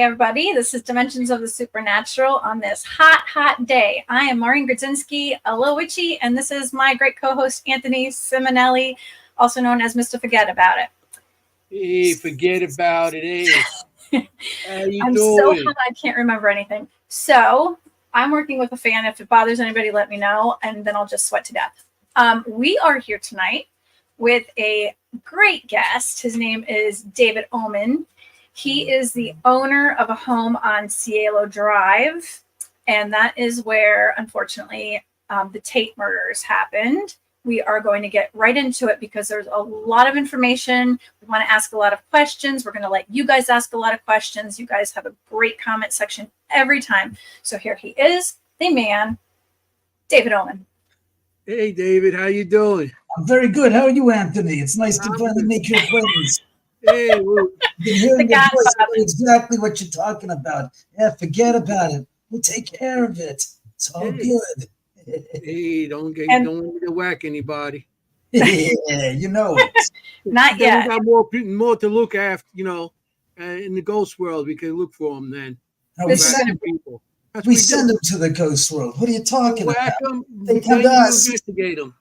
everybody. This is Dimensions of the Supernatural on this hot, hot day. I am Maureen Grudzinski, a Lil Witchy, and this is my great co-host, Anthony Simonelli, also known as Mr. Forget About It. Hey, forget about it. Hey, how you I'm doing? so hot I can't remember anything. So I'm working with a fan. If it bothers anybody, let me know, and then I'll just sweat to death. We are here tonight with a great guest. His name is David Oman. He is the owner of a home on Cielo Drive, and that is where, unfortunately, the Tate murders happened. We are going to get right into it because there's a lot of information. We want to ask a lot of questions. We're going to let you guys ask a lot of questions. You guys have a great comment section every time. So here he is, the man, David Oman. Hey, David, how you doing? I'm very good. How are you, Anthony? It's nice to finally make your acquaintance. Hey, well, Been hearing your voice. I know exactly what you're talking about. Yeah, forget about it. We'll take care of it. It's all good. Hey, don't get whack anybody. Yeah, you know it. Not yet. We got more to look after, in the ghost world. We can look for them then. No, we send them to the ghost world. What are you talking about? They come to us. Investigate them.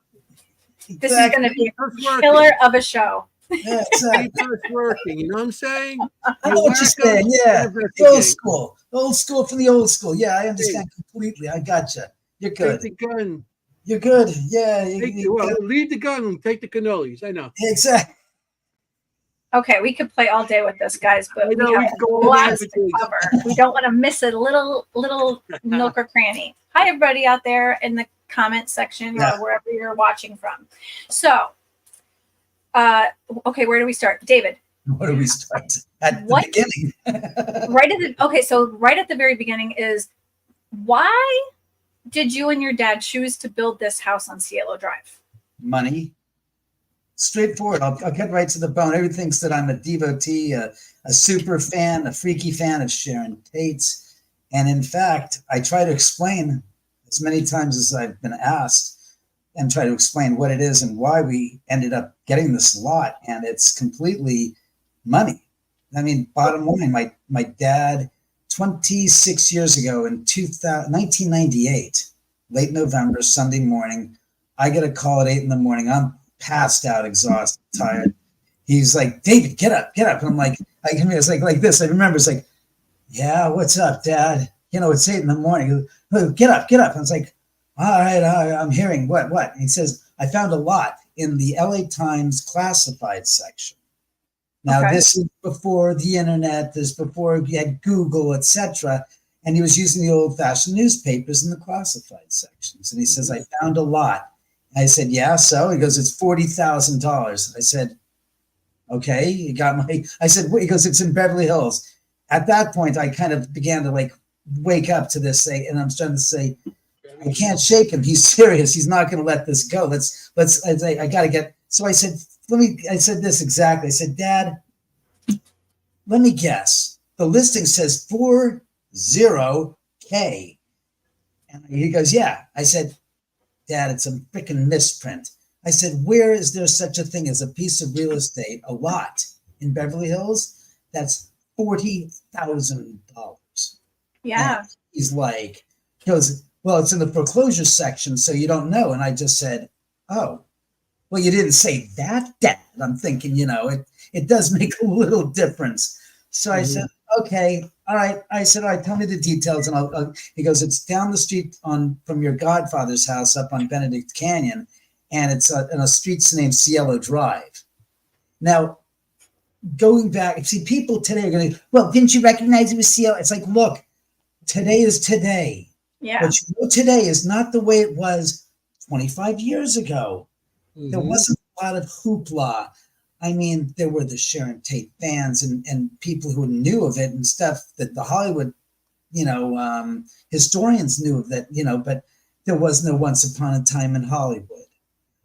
This is going to be a killer of a show. Yeah, exactly. It's working, you know what I'm saying? I know what you're saying, yeah. The old school from the old school. Yeah, I understand completely. I gotcha. You're good. Take the gun. You're good. Yeah. Leave the gun and take the cannolis. I know. Exactly. Okay, we could play all day with this, guys, but we have lots to cover. We don't want to miss a little nook or cranny. Hi, everybody out there in the comment section or wherever you're watching from. So, okay, where do we start? David. Where do we start? At the beginning. Right at the very beginning is, why did you and your dad choose to build this house on Cielo Drive? Money. Straightforward. I'll get right to the bone. Everyone thinks that I'm a devotee, a super fan, a freaky fan of Sharon Tate's. And in fact, I try to explain as many times as I've been asked and try to explain what it is and why we ended up getting this lot. And it's completely money. I mean, bottom line, my dad, 26 years ago in 1998, late November, Sunday morning, I get a call at 8 a.m. I'm passed out, exhausted, tired. He's like, David, get up. And I'm like, it's like this. I remember it's like, yeah, what's up, Dad? It's 8 a.m. Get up. And I was like, all right, I'm hearing what? And he says, I found a lot in the LA Times classified section. Now, This is before the internet. This is before you had Google, etc. And he was using the old-fashioned newspapers in the classified sections. And he says, I found a lot. I said, yeah, so? He goes, it's $40,000. I said, okay, you got I said, he goes, it's in Beverly Hills. At that point, I kind of began to wake up to this, and I'm starting to say, I can't shake him. He's serious. He's not going to let this go. I got to get, so I said, I said this exactly. I said, Dad, let me guess. The listing says 40K. And he goes, yeah. I said, Dad, it's a freaking misprint. I said, where is there such a thing as a piece of real estate, a lot in Beverly Hills? That's $40,000. Yeah. And he's like, he goes, well, it's in the foreclosure section, so you don't know. And I just said, oh, well, you didn't say that, Dad. I'm thinking, it does make a little difference. So I said, okay, all right. I said, all right, tell me the details. And he goes, it's down the street from your godfather's house up on Benedict Canyon. And it's in a street named Cielo Drive. Now, going back, see, people today are going, well, didn't you recognize it was Cielo? It's like, look, today is today. Yeah. But today is not the way it was 25 years ago. Mm-hmm. There wasn't a lot of hoopla. I mean, there were the Sharon Tate fans and people who knew of it and stuff that the Hollywood, historians knew of that, but there was no Once Upon a Time in Hollywood.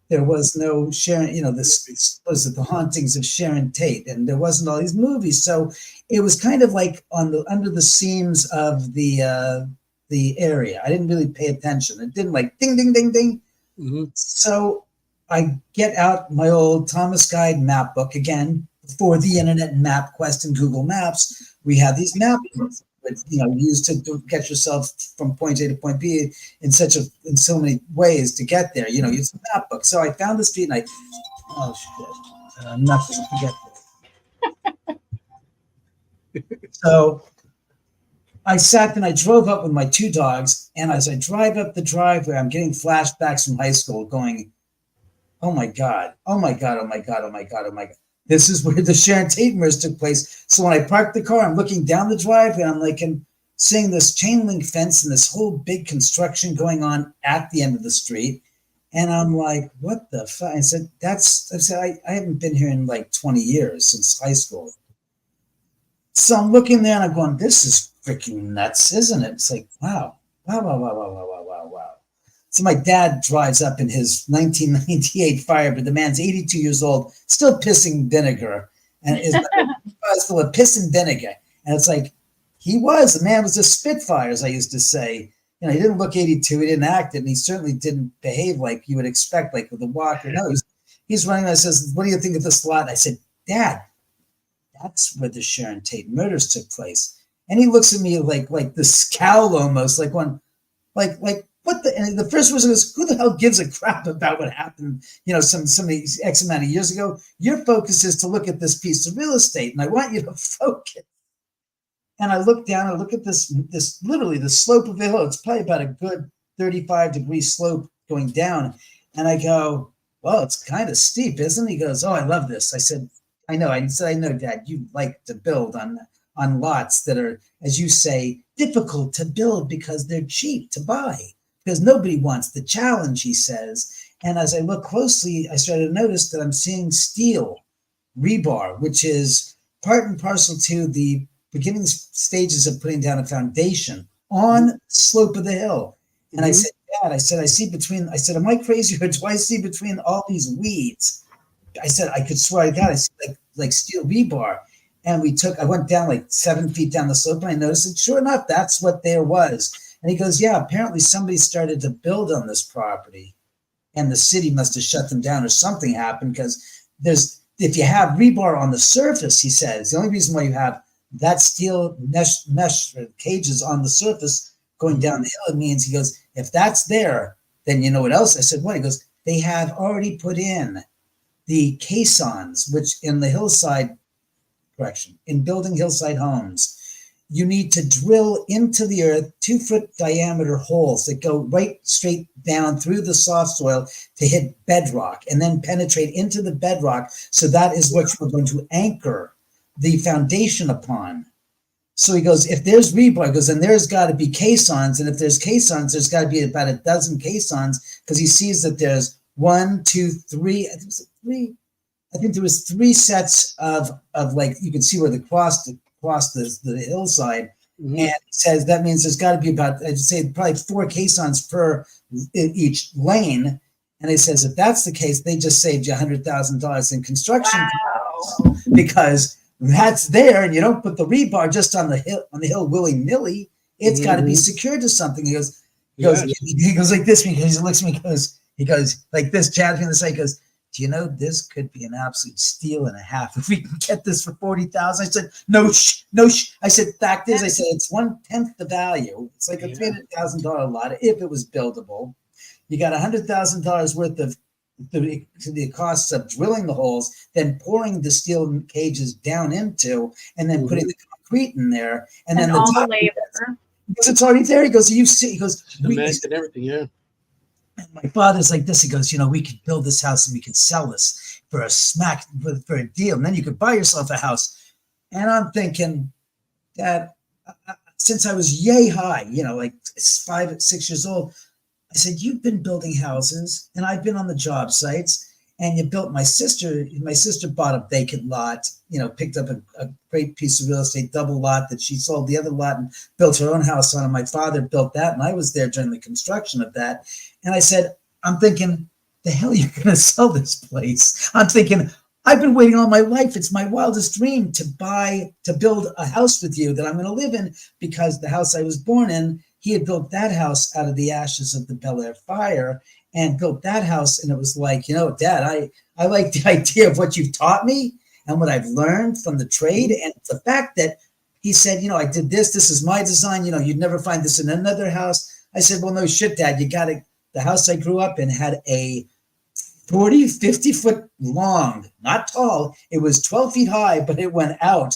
There was no Sharon, this was the hauntings of Sharon Tate, and there wasn't all these movies. So it was kind of like under the seams of the area. I didn't really pay attention. It didn't ding, ding, ding, ding. Mm-hmm. So I get out my old Thomas Guide map book again, before the internet and MapQuest and Google Maps, we had these maps that, used to get yourself from point A to point B in so many ways to get there. Use a map book. So I found the street and oh shit, I'm not going to forget this. So I sat and I drove up with my 2 dogs, and as I drive up the driveway, I'm getting flashbacks from high school going, oh my God, oh my God, oh my God, oh my God, oh my God. This is where the Sharon Tate murders took place. So when I parked the car, I'm looking down the driveway, I'm like, and seeing this chain link fence and this whole big construction going on at the end of the street. And I'm like, what the fuck? I said, I haven't been here in like 20 years since high school. So I'm looking there and I'm going, this is freaking nuts, isn't it? It's like, wow. So my dad drives up in his 1998 Firebird. The man's 82 years old, still pissing vinegar, and is full of piss and vinegar. And it's like, the man was a Spitfire, as I used to say. He didn't look 82, he didn't act it, and he certainly didn't behave like you would expect, like with a walker nose. He's running, and I says, what do you think of this lot? And I said, Dad, that's where the Sharon Tate murders took place. And he looks at me like this scowl almost, like one, like what the? And the first person goes, who the hell gives a crap about what happened? Some X amount of years ago. Your focus is to look at this piece of real estate, and I want you to focus. And I look down, I look at this literally the slope of the hill. It's probably about a good 35-degree slope going down. And I go, well, it's kind of steep, isn't it? He goes, oh, I love this. I said, I know. I said, I know, Dad, you like to build on lots that are, as you say, difficult to build because they're cheap to buy, because nobody wants the challenge, he says. And as I look closely, I started to notice that I'm seeing steel rebar, which is part and parcel to the beginning stages of putting down a foundation on the slope of the hill. And I said, Dad, I said, am I crazy, or do I see between all these weeds? I said, I could swear to God, I see like steel rebar. And I went down like 7 feet down the slope, and I noticed that sure enough, that's what there was. And he goes, yeah, apparently somebody started to build on this property, and the city must have shut them down, or something happened, because if you have rebar on the surface, he says, the only reason why you have that steel mesh cages on the surface going down the hill, it means, he goes, if that's there, then you know what else? I said, what? He goes, they have already put in the caissons, which in building hillside homes, you need to drill into the earth 2-foot diameter holes that go right straight down through the soft soil to hit bedrock and then penetrate into the bedrock. So that is what you're going to anchor the foundation upon. So he goes, if there's rebar, he goes, then there's got to be caissons. And if there's caissons, there's got to be about a dozen caissons, because he sees that there's 1, 2, 3. I think there was 3 sets of like, you can see where the cross the hillside. Mm-hmm. And it says that means there's got to be about, I'd say probably 4 caissons per each lane. And it says if that's the case, they just saved you $100,000 in construction. Wow. Because that's there, and you don't put the rebar just on the hill willy-nilly. It's got to be secured to something. He goes like this, because he looks at me, he goes like this, Chad from the side, goes, do you know this could be an absolute steal and a half if we can get this for $40,000? I said, no. I said, fact is, I said, it's 1/10 the value. It's like a $300,000 lot if it was buildable. You got $100,000 worth of the costs of drilling the holes, then pouring the steel cages down into, and then putting the concrete in there, and then all the labor. Because it's already there. He goes, you see, he goes, cement and everything, yeah. And my father's like this. He goes, we could build this house and we could sell this for a deal, and then you could buy yourself a house. And I'm thinking, Dad, since I was yay high, like 5, 6 years old, I said, you've been building houses, and I've been on the job sites, and you built my sister bought a vacant lot, picked up a great piece of real estate, double lot that she sold the other lot and built her own house on. And my father built that, and I was there during the construction of that. And I said, I'm thinking, the hell are you going to sell this place? I'm thinking, I've been waiting all my life. It's my wildest dream to build a house with you that I'm going to live in, because the house I was born in, he had built that house out of the ashes of the Bel Air fire, and built that house. And it was like, Dad, I like the idea of what you've taught me. and what I've learned from the trade, and the fact that he said, I did this. This is my design. You'd never find this in another house. I said, well, no shit, Dad. You got it. The house I grew up in had a 40, 50 foot long, not tall. It was 12 feet high, but it went out.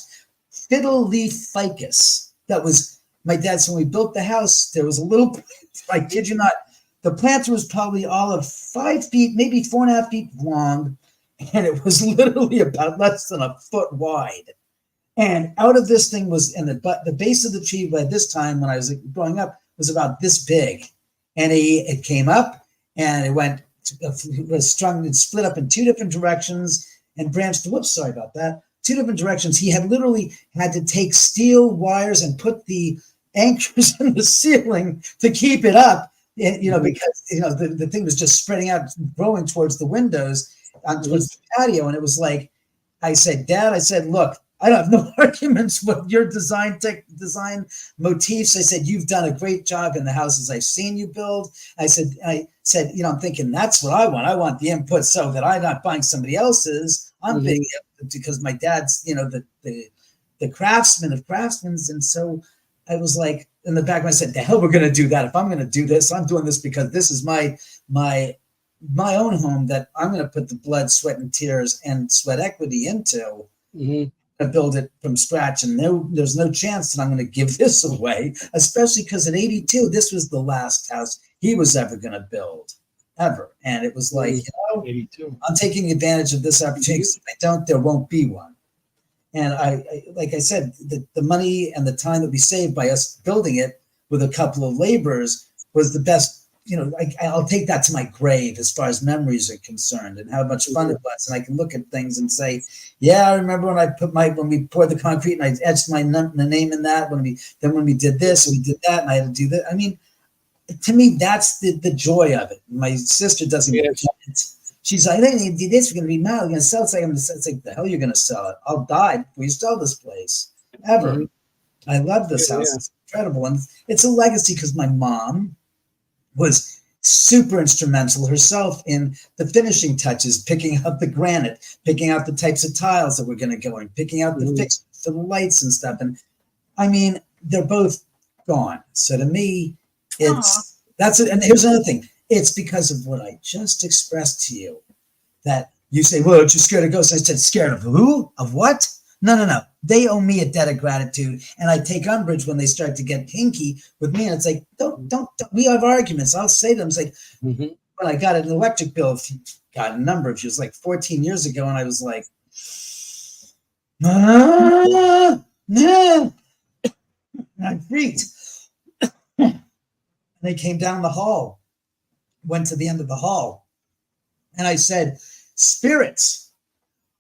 Fiddle leaf ficus. That was my dad's. When we built the house, there was a little, I kid you not, the plant was probably all of 5 feet, maybe 4.5 feet long. And it was literally about less than a foot wide. And out of this thing was, and the base of the tree by this time when I was growing up was about this big. And it came up and it was strung and split up in 2 different directions and branched. Whoops, sorry about that. 2 different directions. He had literally had to take steel wires and put the anchors in the ceiling to keep it up, because, the thing was just spreading out, growing towards the windows, towards the patio. And it was like, I said, Dad, look, I don't have no arguments with your design motifs. I said, you've done a great job in the houses I've seen you build. I said, I'm thinking that's what I want. I want the input so that I'm not buying somebody else's. I'm bidding it because my dad's, the craftsman of craftsmen. And so I was like, in the back, I said, the hell we're going to do that. If I'm going to do this, I'm doing this because this is my own home that I'm going to put the blood, sweat, and tears and sweat equity into. To build it from scratch, and there's no chance that I'm going to give this away, especially because at 82, this was the last house he was ever going to build, ever. And it was like, 82. I'm taking advantage of this opportunity. If I don't, there won't be one. And I like I said, the money and the time that we saved by us building it with a couple of laborers was the best. I'll take that to my grave as far as memories are concerned and how much fun it was. And I can look at things and say, yeah, I remember when we poured the concrete and I etched my name in that, when we did this and we did that and I had to do that. I mean, to me, that's the joy of it. My sister doesn't get it. She's like, hey, you do this, we're going to be mad, we're going to sell it. It's like, the hell you're going to sell it? I'll die before you sell this place, ever. I love this house. It's incredible. And it's a legacy because my mom was super instrumental herself in the finishing touches, picking out the granite, picking out the types of tiles that were going to go in, picking out the fixtures for the lights and stuff. And I mean, they're both gone. So to me, that's it. And here's another thing. It's because of what I just expressed to you that you say, well, you're scared of ghosts. I said, scared of who? Of what? No. They owe me a debt of gratitude. And I take umbrage when they start to get hinky with me. And it's like, don't. We have arguments. I'll say to them, it's like, when I got an electric bill, got a number of years, like 14 years ago. And I was like, no. And I freaked. And they came down the hall, went to the end of the hall. And I said, spirits,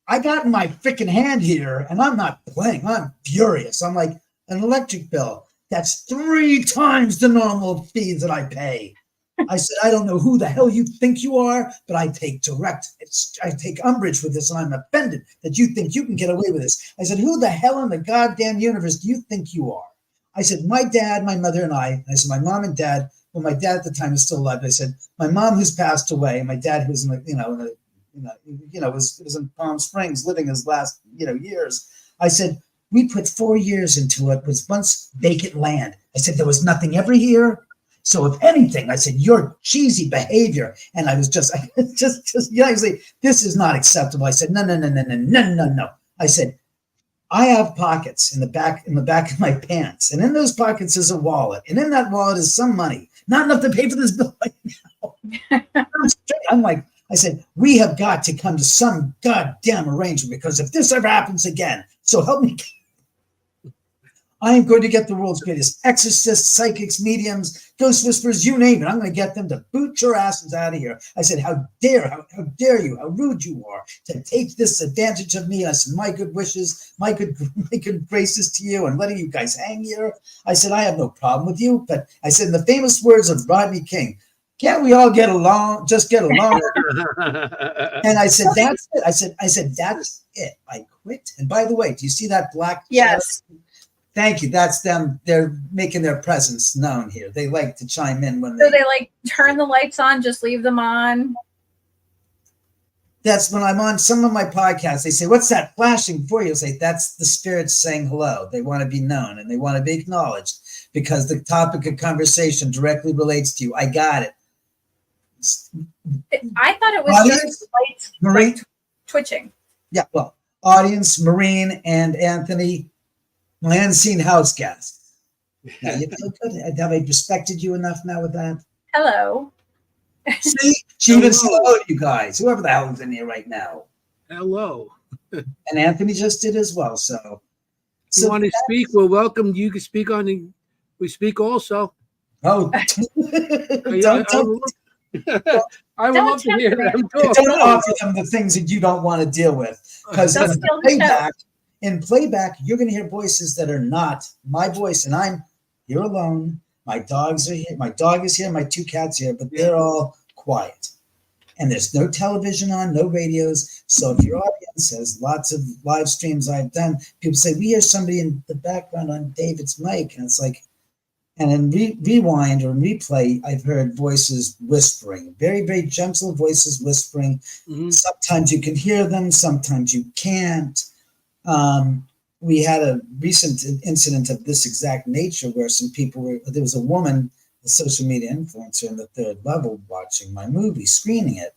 I got in my freaking hand here and I'm not playing. I'm furious. I'm like, an electric bill. That's 3 times the normal fee that I pay. I said, I don't know who the hell you think you are, but I take umbrage with this and I'm offended that you think you can get away with this. I said, who the hell in the goddamn universe do you think you are? I said, my dad, my mother, and I said, my mom and dad, well, my dad at the time was still alive. I said, my mom who's passed away, and my dad who's was in Palm Springs living his last, years. I said, we put 4 years into it. It was once vacant land. I said, there was nothing ever here. So if anything, I said, your cheesy behavior. And I was I was like, this is not acceptable. I said, no. I said, I have pockets in the back of my pants. And in those pockets is a wallet. And in that wallet is some money. Not enough to pay for this bill right now. I'm like, I said, we have got to come to some goddamn arrangement because if this ever happens again, so help me. I am going to get the world's greatest exorcists, psychics, mediums, ghost whisperers, you name it. I'm going to get them to boot your asses out of here. I said, how dare you, how rude you are to take this advantage of me. I said, my good wishes, my good graces to you and letting you guys hang here. I said, I have no problem with you. But I said, in the famous words of Rodney King, can't we all get along? Just get along. And I said, that's it. I said, that's it. I quit. And by the way, do you see that black? Yes. Chair? Thank you. That's them. They're making their presence known here. They like to chime in when they like turn the lights on, just leave them on. That's when I'm on some of my podcasts. They say, "What's that flashing for you?" I say, "That's the spirits saying hello. They want to be known and they want to be acknowledged because the topic of conversation directly relates to you." I got it. I thought it was Audience, just lights Maureen, like twitching. yeah. Well, audience, Maureen and Anthony, my unseen house guests. Now you feel good. Have I respected you enough now with that? Hello. See, she even said hello to you guys, whoever the hell is in here right now. Hello. And Anthony just did as well. So You want to speak? We're welcome. You can speak on the. We speak also. Oh, I would love to hear them talk. Don't offer them the things that you don't want to deal with, because in playback, you're going to hear voices that are not my voice, and I'm here alone. My dogs are here. My dog is here. My 2 cats here, but they're all quiet. And there's no television on, no radios. So if your audience has lots of live streams I've done, people say, "We hear somebody in the background on David's mic." And it's like, and in rewind or in replay, I've heard voices whispering, very, very gentle voices whispering. Mm-hmm. Sometimes you can hear them, sometimes you can't. We had a recent incident of this exact nature where there was a woman, a social media influencer in the 3rd level, watching my movie, screening it.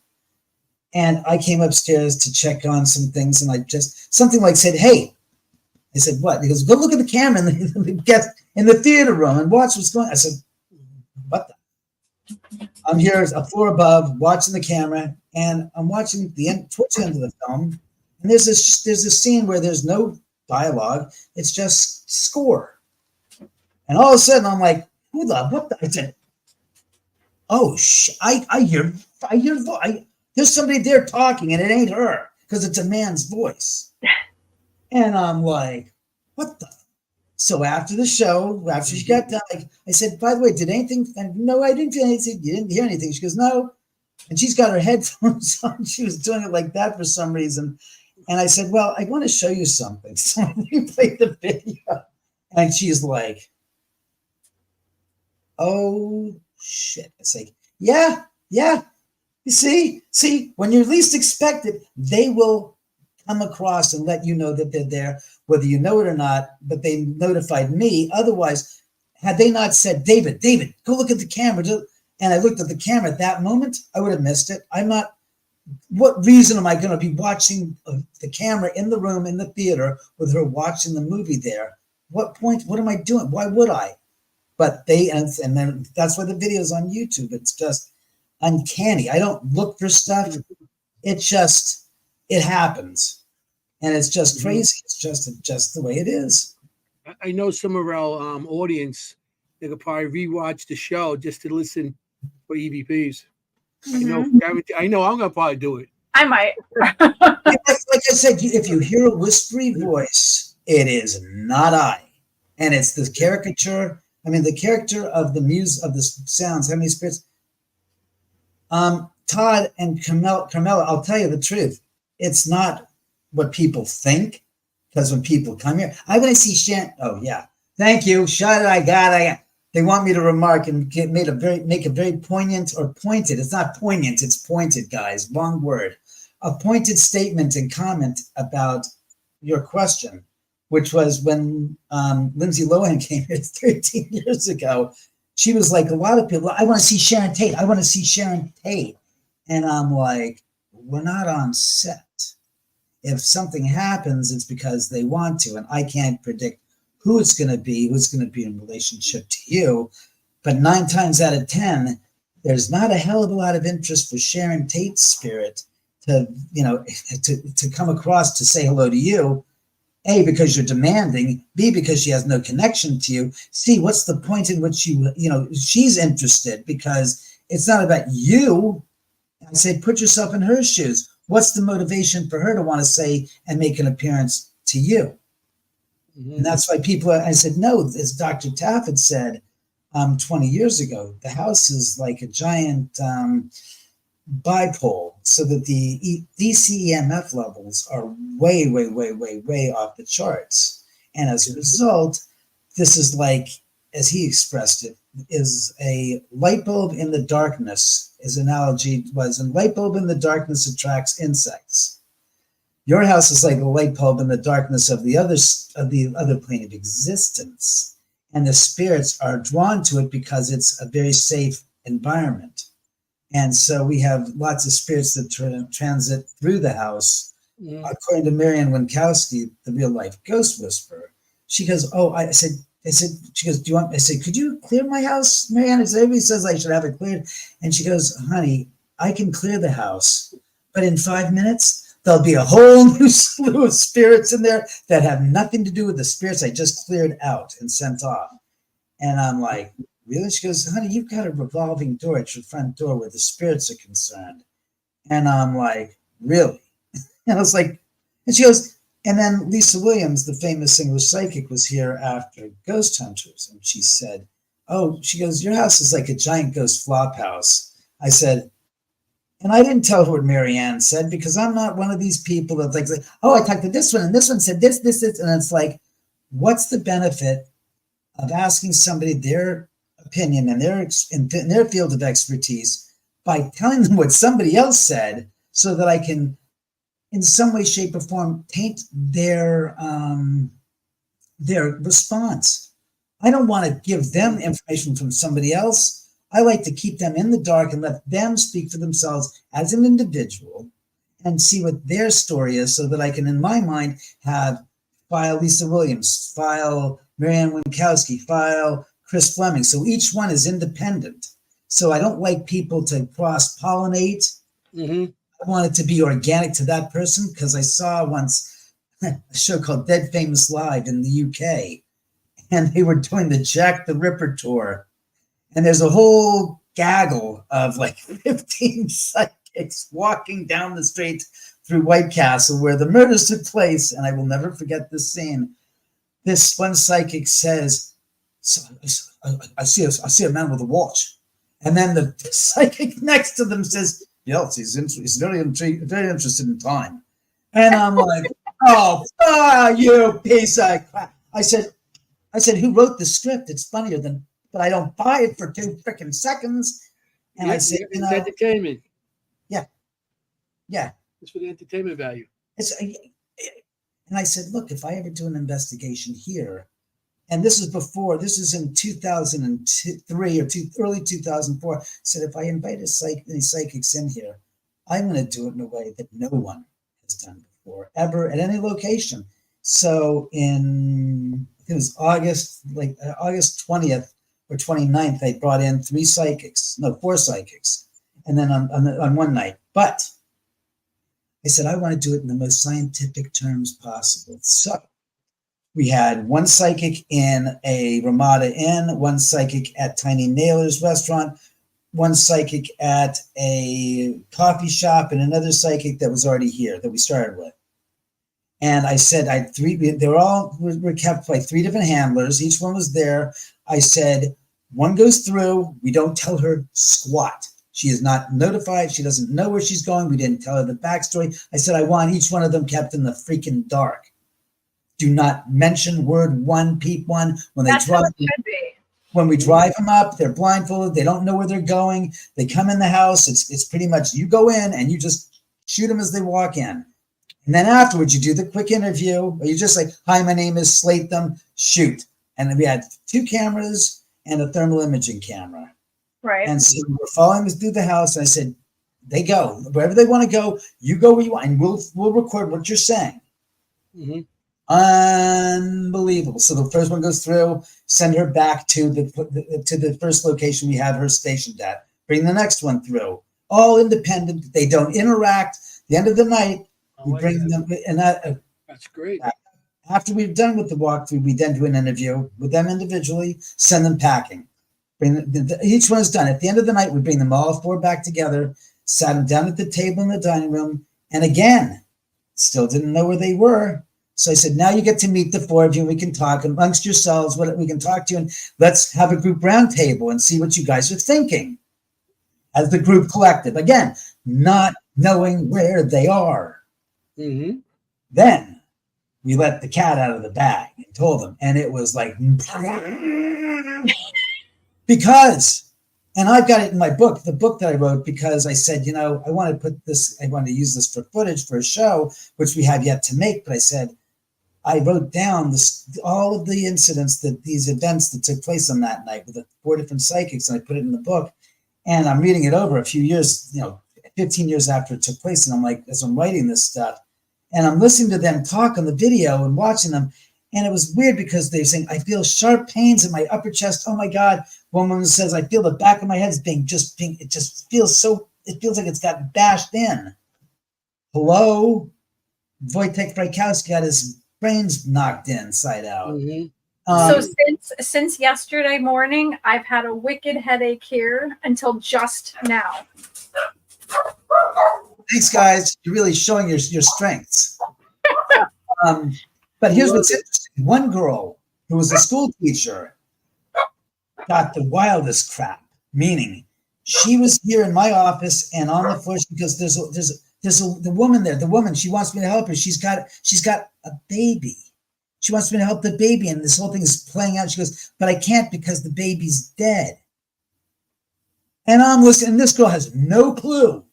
And I came upstairs to check on some things, and I just, something like said, "Hey." I said, "What?" He goes, "Go look at the camera in the theater room and watch what's going on." I said, "What the?" I'm here a floor above watching the camera, and I'm watching towards the end of the film. And there's a scene where there's no dialogue. It's just score. And all of a sudden I'm like, what the? I said, "Oh, I hear, there's somebody there talking and it ain't her because it's a man's voice." And I'm like, what the? So after the show, after she got done, I said, "By the way, did anything?" And, "No, I didn't feel anything." "You didn't hear anything?" She goes, "No." And she's got her headphones on. She was doing it like that for some reason. And I said, "Well, I want to show you something." So we played the video. And she's like, "Oh, shit." It's like, yeah. You see, when you least expect it, they will come across and let you know that they're there, whether you know it or not, but they notified me. Otherwise, had they not said, David, go look at the camera, and I looked at the camera at that moment, I would have missed it. What reason am I going to be watching the camera in the room, in the theater, with her watching the movie there? What point? What am I doing? Why would I? But and then that's why the video's on YouTube. It's just uncanny. I don't look for stuff. It happens. And it's just crazy. It's just the way it is. I know some of our audience, they could probably rewatch the show just to listen for EVPs. Mm-hmm. I know I'm going to probably do it. I might. Like I said, if you hear a whispery voice, it is not I. And it's the caricature. I mean, the character of the sounds, how many spirits? Todd and Carmela, I'll tell you the truth. It's not what people think, because when people come here, I want to see Shan. Oh, yeah. Thank you. Shut it. I got. They want me to remark and make a very poignant or pointed. It's not poignant. It's pointed, guys. Wrong word. A pointed statement and comment about your question, which was when Lindsay Lohan came here 13 years ago. She was like, a lot of people, "I want to see Sharon Tate. I want to see Sharon Tate." And I'm like, we're not on set. If something happens, it's because they want to. And I can't predict who it's going to be in relationship to you. But 9 times out of 10, there's not a hell of a lot of interest for Sharon Tate's spirit to come across to say hello to you. A, because you're demanding. B, because she has no connection to you. C, what's the point in which she's interested? Because it's not about you. I say, put yourself in her shoes. What's the motivation for her to want to say and make an appearance to you? Mm-hmm. And that's why I said, no, as Dr. Taff had said 20 years ago, the house is like a giant bipole, so that the DC EMF levels are way, way, way, way, way off the charts. And as a result, this is like, as he expressed it, is a light bulb in the darkness. his analogy was, a light bulb in the darkness attracts insects. Your house is like a light bulb in the darkness of the other plane of existence. And the spirits are drawn to it because it's a very safe environment. And so we have lots of spirits that transit through the house. Mm-hmm. According to Marianne Winkowski, the real life ghost whisperer, she goes, I said, she goes, I said, could you clear my house, Marianne? Everybody says I should have it cleared. And she goes, honey, I can clear the house, but in 5 minutes, there'll be a whole new slew of spirits in there that have nothing to do with the spirits I just cleared out and sent off. And I'm like, really? She goes, honey, you've got a revolving door at your front door where the spirits are concerned. And I'm like, really? And I was like, and she goes, and then Lisa Williams, the famous English psychic, was here after Ghost Hunters. And she said, she goes, your house is like a giant ghost flop house. I said, and I didn't tell her what Marianne said, because I'm not one of these people that like, I talked to this one, and this one said this. And it's like, what's the benefit of asking somebody their opinion and in their field of expertise by telling them what somebody else said, so that I can, in some way, shape, or form, taint their response? I don't want to give them information from somebody else. I like to keep them in the dark and let them speak for themselves as an individual and see what their story is, so that I can, in my mind, file Lisa Williams, file Marianne Winkowski, file Chris Fleming. So each one is independent. So I don't like people to cross-pollinate. Mm-hmm. I want it to be organic to that person, because I saw once a show called Dead Famous Live in the UK, and they were doing the Jack the Ripper tour. And there's a whole gaggle of like 15 psychics walking down the street through White Castle where the murders took place. And I will never forget this scene. This one psychic says, I see a man with a watch. And then the psychic next to them says, yes, he's very interested in time. And I'm like, you piece of crap. I said, who wrote the script? It's funnier than, but I don't buy it for 2 freaking seconds. And I said, it's entertainment. Yeah. It's for the entertainment value. And I said, look, if I ever do an investigation here, and this is in 2003 or early 2004, said, if I invite any psychics in here, I'm going to do it in a way that no one has done before, ever, at any location. So it was August 20th or 29th, I brought in 4 psychics. And then on one night, but I said, I want to do it in the most scientific terms possible. So we had one psychic in a Ramada Inn, one psychic at Tiny Nailers restaurant, one psychic at a coffee shop, and another psychic that was already here that we started with. And I said, they were kept by 3 different handlers. Each one was there. I said, one goes through. We don't tell her squat. She is not notified. She doesn't know where she's going. We didn't tell her the backstory. I said, I want each one of them kept in the freaking dark. Do not mention word one, peep one. When we drive them up, they're blindfolded. They don't know where they're going. They come in the house. It's pretty much you go in and you just shoot them as they walk in. And then afterwards, you do the quick interview, or you just like, hi, my name is, slate them, shoot. And then we had 2 cameras and a thermal imaging camera. Right. And so we were following them through the house. And I said, they go. Wherever they want to go, you go where you want. And we'll record what you're saying. Mm-hmm. Unbelievable. So the first one goes through, send her back to the first location we have her stationed at. Bring the next one through. All independent. They don't interact. At the end of the night, we bring them, and that's great. After we've done with the walkthrough, we then do an interview with them individually, send them packing. Each one is done. At the end of the night, we bring them all 4 back together, sat them down at the table in the dining room, and again, still didn't know where they were. So I said, now you get to meet the 4 of you, and we can talk amongst yourselves, we can talk to you, and let's have a group round table and see what you guys are thinking as the group collective. Again, not knowing where they are. Mm-hmm. Then we let the cat out of the bag and told them, and it was like, because And I've got it in my book, the book that I wrote, because I said, I want to use this for footage for a show, which we have yet to make. But I said, I wrote down all of the incidents, these events that took place on that night with the 4 different psychics, and I put it in the book. And I'm reading it over a few years, 15 years after it took place. And I'm like, as I'm writing this stuff, and I'm listening to them talk on the video and watching them. And it was weird because they're saying, I feel sharp pains in my upper chest. Oh my God. One woman says, I feel the back of my head is it just feels like it's got bashed in. Hello? Wojtek Frykowski got his brains knocked inside out. Mm-hmm. So since yesterday morning, I've had a wicked headache here until just now. Thanks, guys. You're really showing your strengths. But here's what's interesting. One girl who was a school teacher got the wildest crap, meaning she was here in my office and on the floor because there's the woman there. The woman, she wants me to help her. She's got a baby. She wants me to help the baby, and this whole thing is playing out. She goes, but I can't because the baby's dead. And I'm listening, and this girl has no clue.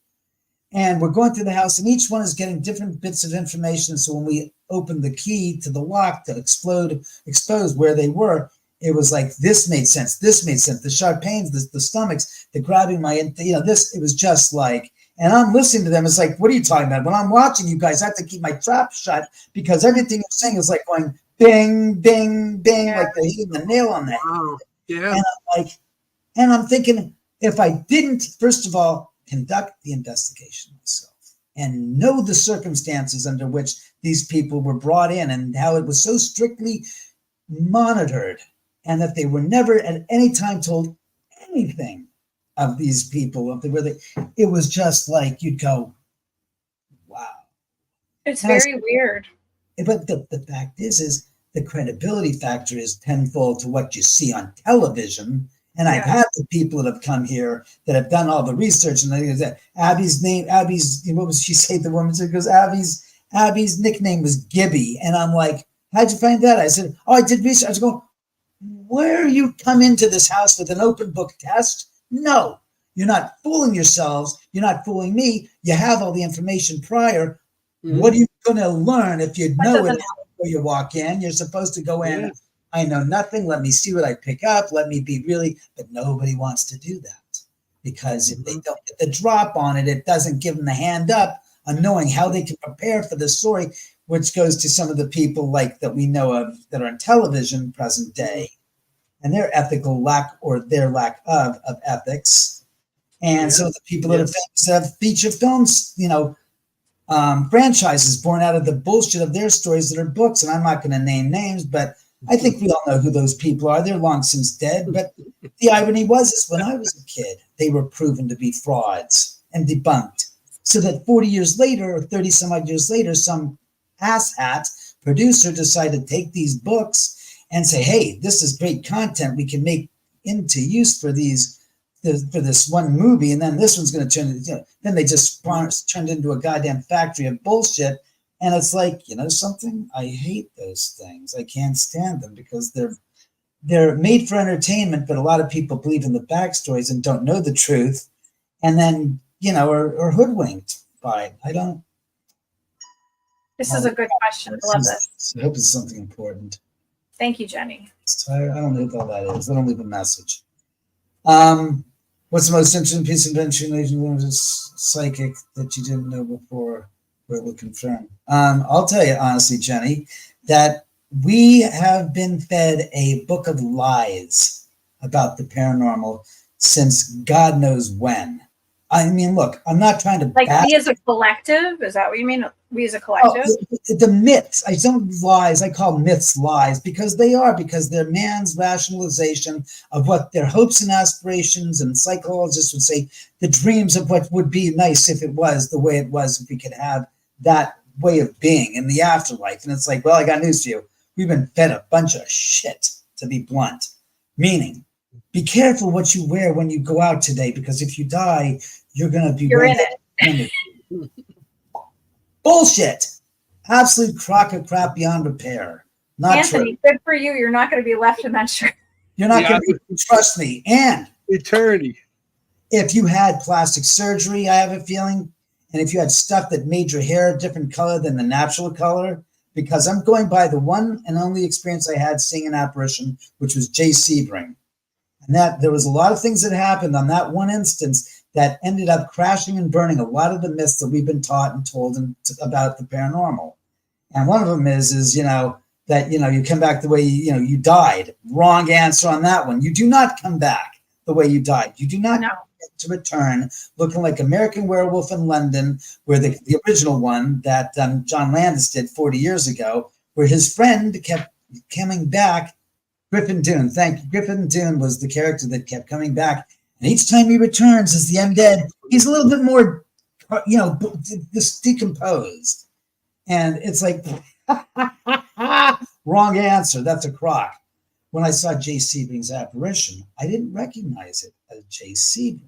And we're going through the house, and each one is getting different bits of information. So when we opened the key to the lock to expose where they were, it was like, this made sense. This made sense. The sharp pains, the stomachs, the grabbing my, it was just like, and I'm listening to them. It's like, what are you talking about? When I'm watching you guys, I have to keep my trap shut because everything you're saying is like going bing, bing, bing, like they're hitting the nail on that. Wow. Yeah. And I'm thinking, if I didn't, first of all, conduct the investigation myself and know the circumstances under which these people were brought in and how it was so strictly monitored and that they were never at any time told anything of these people, it was just like, you'd go, wow. It's very weird. But the fact is the credibility factor is tenfold to what you see on television. And I've had the people that have come here that have done all the research, and they said Abby's, what was she say? The woman said, goes, Abby's nickname was Gibby. And I'm like, how'd you find that? I said, I did research. I was going, where you come into this house with an open book test? No, you're not fooling yourselves. You're not fooling me. You have all the information prior. Mm-hmm. What are you going to learn if you know it before you walk in? You're supposed to go in. I know nothing. Let me see what I pick up. Let me be but nobody wants to do that because if they don't get the drop on it, it doesn't give them the hand up on knowing how they can prepare for the story, which goes to some of the people like that we know of that are on television present day and their ethical lack or their lack of ethics. And so the people that are famous have feature films, franchises born out of the bullshit of their stories that are books. And I'm not going to name names, but I think we all know who those people are. They're long since dead. But the irony is when I was a kid, they were proven to be frauds and debunked. So that 40 years later or 30 some odd years later, some asshat producer decided to take these books and say, hey, this is great content we can make into use for this one movie. And then this one's going to turn, then they just turned into a goddamn factory of bullshit. And it's like, something? I hate those things. I can't stand them because they're made for entertainment, but a lot of people believe in the backstories and don't know the truth. And then, are hoodwinked by it. I don't. This is a good question. I love this. I hope it's something important. Thank you, Jenny. I don't know what all that is. I don't leave a message. What's the most interesting piece of information psychic that you didn't know before? We'll confirm. I'll tell you honestly, Jenny, that we have been fed a book of lies about the paranormal since God knows when. I mean, look, I'm not trying to we as a collective. Is that what you mean? We as a collective? The myths. I don't lies. I call myths lies because they're man's rationalization of what their hopes and aspirations, and psychologists would say the dreams of what would be nice if it was the way it was, if we could have that way of being in the afterlife. And it's like, well, I got news for you. We've been fed a bunch of shit, to be blunt. Meaning, be careful what you wear when you go out today, because if you die, you're going to be in it. Bullshit. Absolute crock of crap beyond repair. Not Anthony, true. Good for you. You're not going to be left in that shirt. You're not going to be, trust me. And eternity. if you had plastic surgery, I have a feeling, and if you had stuff that made your hair a different color than the natural color, because I'm going by the one and only experience I had seeing an apparition, which was Jay Sebring. And that there was a lot of things that happened on that one instance that ended up crashing and burning a lot of the myths that we've been taught and told about the paranormal. And one of them is, that, you come back the way, you died. Wrong answer on that one. You do not come back the way you died. You do not get to return looking like American Werewolf in London, where the original one that John Landis did 40 years ago, where his friend kept coming back. Griffin Dunne, thank you. Griffin Dunne was the character that kept coming back. And each time he returns as the undead, he's a little bit more, decomposed. And it's like, wrong answer. That's a crock. When I saw Jay Sebring's apparition, I didn't recognize it as Jay Sebring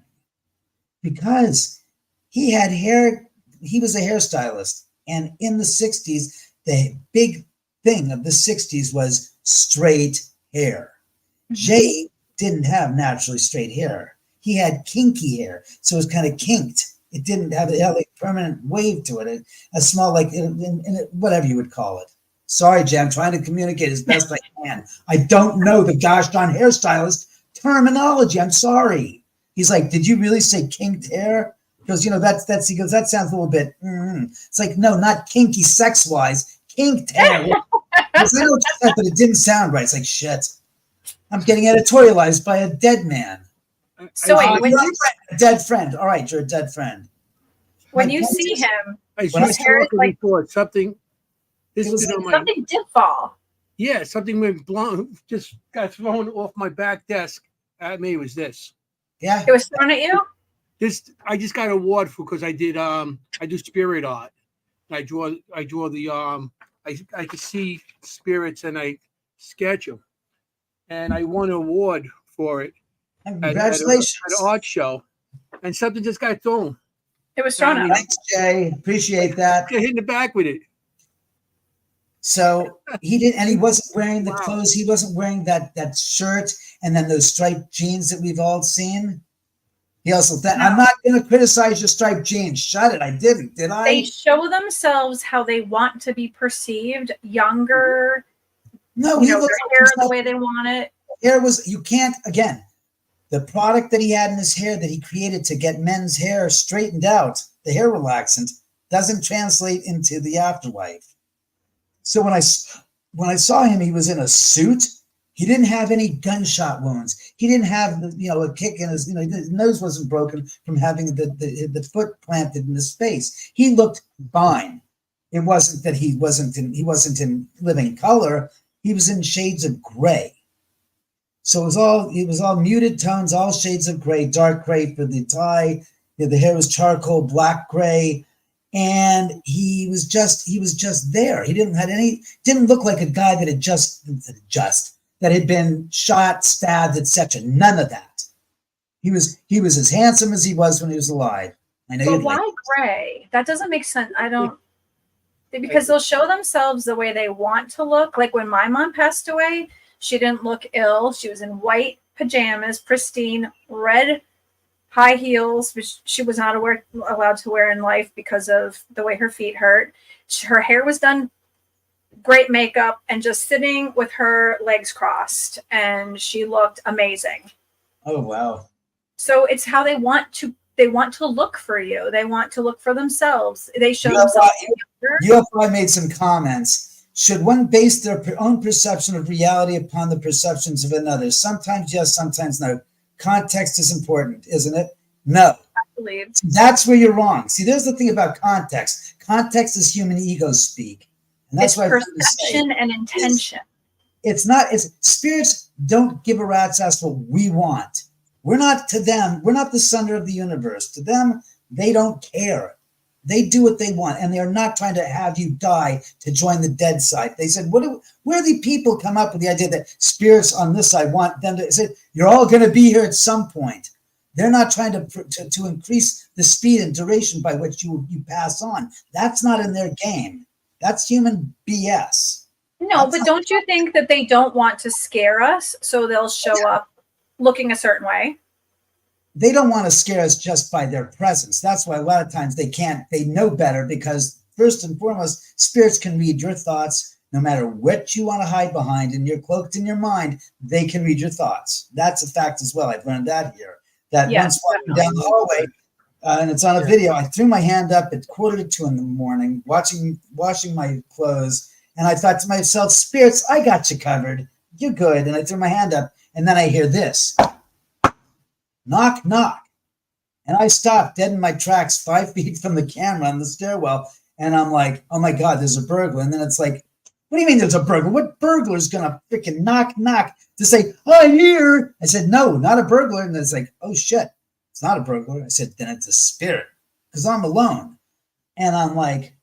because he had hair. He was a hairstylist. And in the 60s, the big thing of the 60s was straight hair. Jay didn't have naturally straight hair. He had kinky hair, so it was kind of kinked. It didn't have a permanent wave to it. A small, whatever you would call it. Sorry, Jay, I'm trying to communicate as best I can. I don't know the gosh darn hairstylist terminology. I'm sorry. He's like, did you really say kinked hair? Because, he goes, that sounds a little bit, It's like, no, not kinky sex-wise, kinked hair. But it didn't sound right. It's like, shit. I'm getting editorialized by a dead man. So wait, when you a dead friend. All right, you're a dead friend. When you see him, Hey, his hair is like something. something did fall. Yeah, something went blown, just got thrown off my back desk at me. Was this? Yeah, it was thrown at you. I just got an award because I do spirit art. I draw the I can see spirits and I sketch them, and I won an award for it. Congratulations at an art show, and something just got thrown. It was thrown at. Thanks, Jay. Appreciate that. Hit in the back with it. So he didn't, and he wasn't wearing the clothes. He wasn't wearing that shirt and then those striped jeans that we've all seen. He also said, I'm not going to criticize your striped jeans. Shut it. I didn't. Did I? They show themselves how they want to be perceived, younger. No, their hair the way they want it. Hair was, you can't, again, the product that he had in his hair that he created to get men's hair straightened out, the hair relaxant, doesn't translate into the afterlife. So when I saw him, he was in a suit. He didn't have any gunshot wounds. He didn't have, a kick in his, his nose wasn't broken from having the foot planted in his face. He looked fine. It wasn't that he wasn't in living color. He was in shades of gray. So it was all muted tones, all shades of gray, dark gray for the tie. The hair was charcoal, black gray. And he was just there. He didn't look like a guy that had been shot, stabbed, etc. None of that. He was as handsome as he was when he was alive. I know. But why gray? That doesn't make sense. I don't. Because they'll show themselves the way they want to look. Like when my mom passed away, she didn't look ill. She was in white pajamas, pristine, red high heels, which she was not allowed to wear in life because of the way her feet hurt. Her hair was done, great makeup, and just sitting with her legs crossed, and she looked amazing. Oh, wow. So it's how they want to look for you. They want to look for themselves. They show themselves. UFI made some comments. Should one base their own perception of reality upon the perceptions of another? Sometimes yes, sometimes no. Context is important, isn't it? No. I believe. That's where you're wrong. See, there's the thing about context. Context is human ego speak. And that's it's perception and intention. Spirits don't give a rat's ass what we want. We're not to them. We're not the center of the universe. To them, they don't care. They do what they want, and they're not trying to have you die to join the dead side. They said, where do the people come up with the idea that spirits on this side want them to say, you're all going to be here at some point. They're not trying to increase the speed and duration by which you pass on. That's not in their game. That's human BS. No, but don't you think that they don't want to scare us, so they'll show up looking a certain way? they don't want to scare us just by their presence. That's why a lot of times they know better, because first and foremost, spirits can read your thoughts. No matter what you want to hide behind and you're cloaked in your mind, they can read your thoughts. That's a fact as well. I've learned that here. That once walking down the hallway, and it's on a video, I threw my hand up at 1:45 in the morning, washing my clothes, and I thought to myself, spirits, I got you covered. You're good. And I threw my hand up, and then I hear this. Knock, knock. And I stopped dead in my tracks 5 feet from the camera on the stairwell. And I'm like, oh my God, there's a burglar. And then it's like, what do you mean there's a burglar? What burglar is going to freaking knock to say, I'm here? I said, no, not a burglar. And it's like, oh shit, it's not a burglar. I said, then it's a spirit, because I'm alone. And I'm like,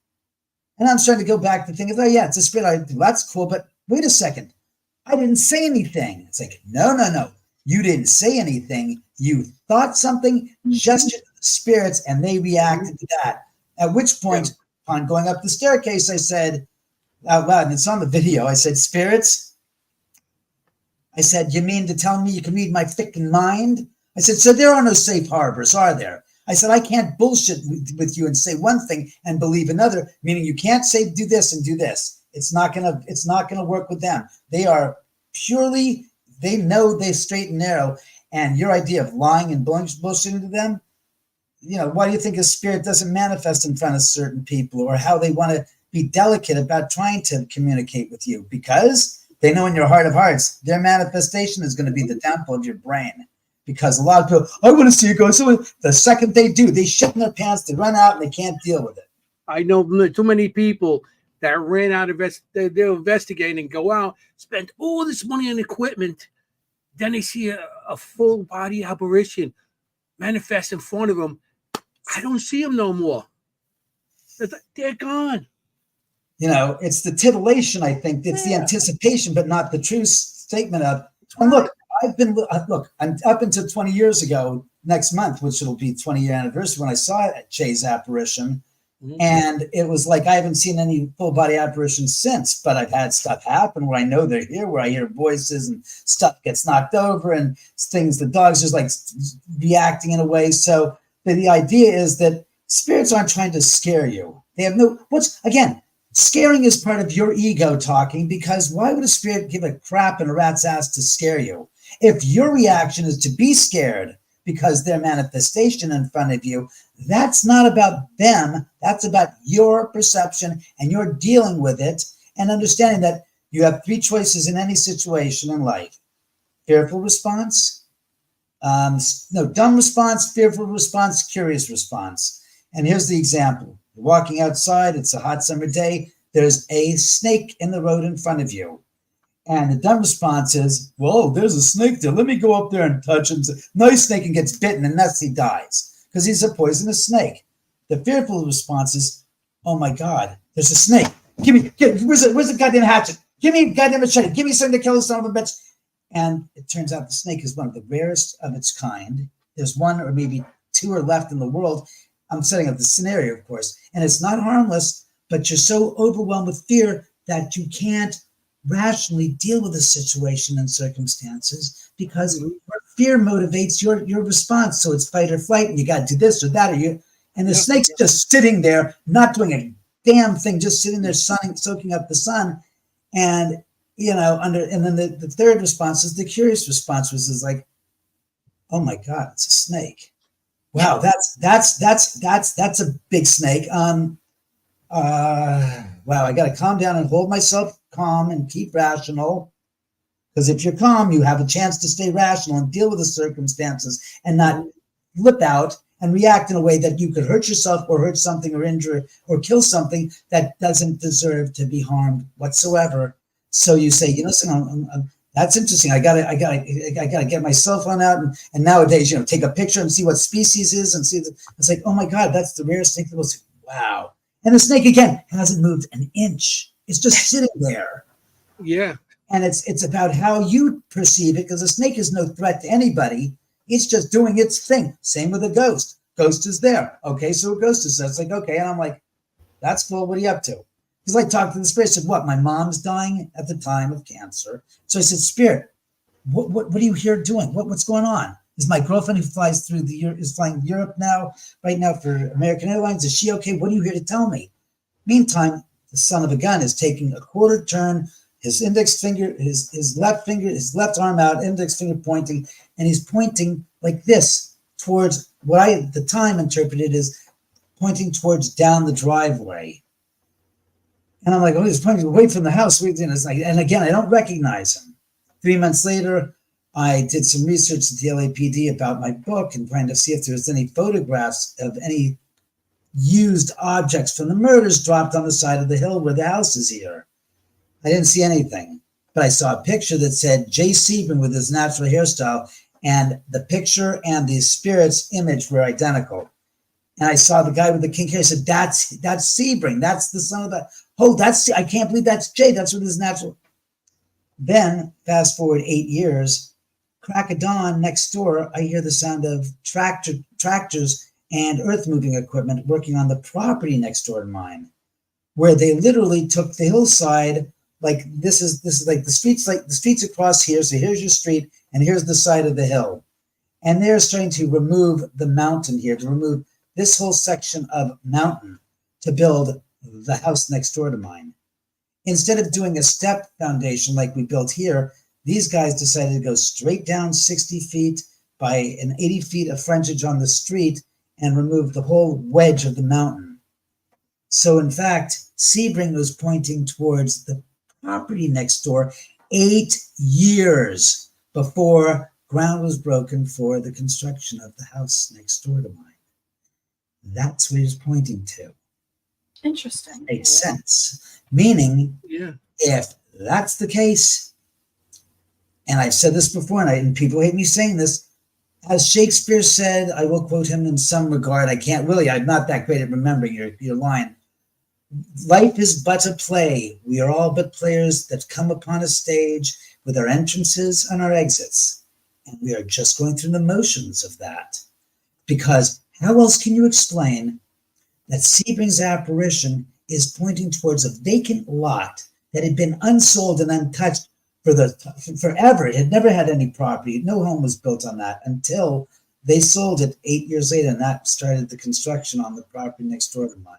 and I'm starting to go back to thinking, oh yeah, it's a spirit. That's cool. But wait a second. I didn't say anything. It's like, no. You didn't say anything. You thought something, gestured to the spirits, and they reacted to that. At which point, upon going up the staircase, I said out loud, and it's on the video, I said, spirits? I said, you mean to tell me you can read my freaking mind? I said, so there are no safe harbors, are there? I said, I can't bullshit with you and say one thing and believe another, meaning you can't say do this and do this. It's not gonna work with them. They are purely, they know they straight and narrow. And your idea of lying and bullshitting to them, why do you think a spirit doesn't manifest in front of certain people, or how they want to be delicate about trying to communicate with you? Because they know in your heart of hearts, their manifestation is going to be the downfall of your brain. Because a lot of people, I want to see it go. So the second they do, they shit in their pants, they run out, and they can't deal with it. I know too many people that ran out of they're investigating and go out, spend all this money on equipment. Then they see a full body apparition manifest in front of them. I don't see them no more. They're gone. It's the titillation, I think. It's the anticipation, but not the true statement of, and look, I'm up until 20 years ago, next month, which it'll be 20-year anniversary, when I saw Jay's apparition. Mm-hmm. And it was like, I haven't seen any full body apparitions since, but I've had stuff happen where I know they're here, where I hear voices and stuff gets knocked over and things, the dogs just like reacting in a way. So the idea is that spirits aren't trying to scare you. They have scaring is part of your ego talking, because why would a spirit give a crap in a rat's ass to scare you? If your reaction is to be scared because their manifestation in front of you, that's not about them. That's about your perception, and you're dealing with it and understanding that you have 3 choices in any situation in life: fearful response, dumb response, fearful response, curious response. And here's the example. You're walking outside, it's a hot summer day, there's a snake in the road in front of you. And the dumb response is, whoa, there's a snake there. Let me go up there and touch him. Nice snake, and gets bitten, and thus he dies, because he's a poisonous snake. The fearful response is, oh my God, there's a snake. Where's the goddamn hatchet? Give me a goddamn machete. Give me something to kill the son of a bitch. And it turns out the snake is one of the rarest of its kind. There's 1 or maybe 2 are left in the world. I'm setting up the scenario, of course. And it's not harmless, but you're so overwhelmed with fear that you can't rationally deal with the situation and circumstances, because fear motivates your response. So it's fight or flight, and you got to do this or that, and the snake's just sitting there, not doing a damn thing, just sitting there soaking up the sun. And and then the third response is the curious response, which is like, oh my God, it's a snake. Wow, that's a big snake. Wow, I got to calm down and hold myself calm and keep rational. Because if you're calm, you have a chance to stay rational and deal with the circumstances and not flip out and react in a way that you could hurt yourself or hurt something or injure or kill something that doesn't deserve to be harmed whatsoever. So you say, that's interesting. I gotta get my cell phone out and nowadays, take a picture and see what species is and see. It's like, oh my God, that's the rarest thing. Wow. And the snake again hasn't moved an inch. It's just sitting there. Yeah. And it's about how you perceive it, because a snake is no threat to anybody. It's just doing its thing. Same with a ghost. Ghost is there. Okay, so a ghost is there. It's like, okay. And I'm like, that's cool. What are you up to? Because I talked to the spirit. I said, what? My mom's dying at the time of cancer. So I said, Spirit, what are you here doing? What's going on? Is my girlfriend who flies through is flying Europe right now for American Airlines? Is she okay? What are you here to tell me? Meantime, the son of a gun is taking a quarter turn, his index finger, his left arm out, index finger pointing, and he's pointing like this towards what I at the time interpreted as pointing towards down the driveway. And I'm like, oh, he's pointing away from the house. And again, I don't recognize him. 3 months later, I did some research at the LAPD about my book and trying to see if there was any photographs of any used objects from the murders dropped on the side of the hill where the house is here. I didn't see anything, but I saw a picture that said Jay Sebring with his natural hairstyle, and the picture and the spirit's image were identical. And I saw the guy with the kink hair. I said, that's Sebring. That's the son of the, I can't believe that's Jay. That's what his natural. Then fast forward 8 years, crack of dawn next door, I hear the sound of tractors and earth moving equipment working on the property next door to mine, where they literally took the hillside. Like this is like the streets across here. So here's your street and here's the side of the hill. And they're starting to remove the mountain here, to remove this whole section of mountain to build the house next door to mine. Instead of doing a step foundation like we built here, these guys decided to go straight down 60 feet by an 80 feet of frontage on the street and remove the whole wedge of the mountain. So in fact, Sebring was pointing towards the property next door 8 years before ground was broken for the construction of the house next door to mine. That's what he's pointing to. Interesting. Makes sense. Meaning, Yeah. if that's the case, and I've said this before, and people hate me saying this, as Shakespeare said, I will quote him in some regard. I'm not that great at remembering your line. Life is but a play. We are all but players that come upon a stage with our entrances and our exits. And we are just going through the motions of that. Because how else can you explain that Sebring's apparition is pointing towards a vacant lot that had been unsold and untouched forever? It had never had any property. No home was built on that until they sold it 8 years later, and that started the construction on the property next door to mine.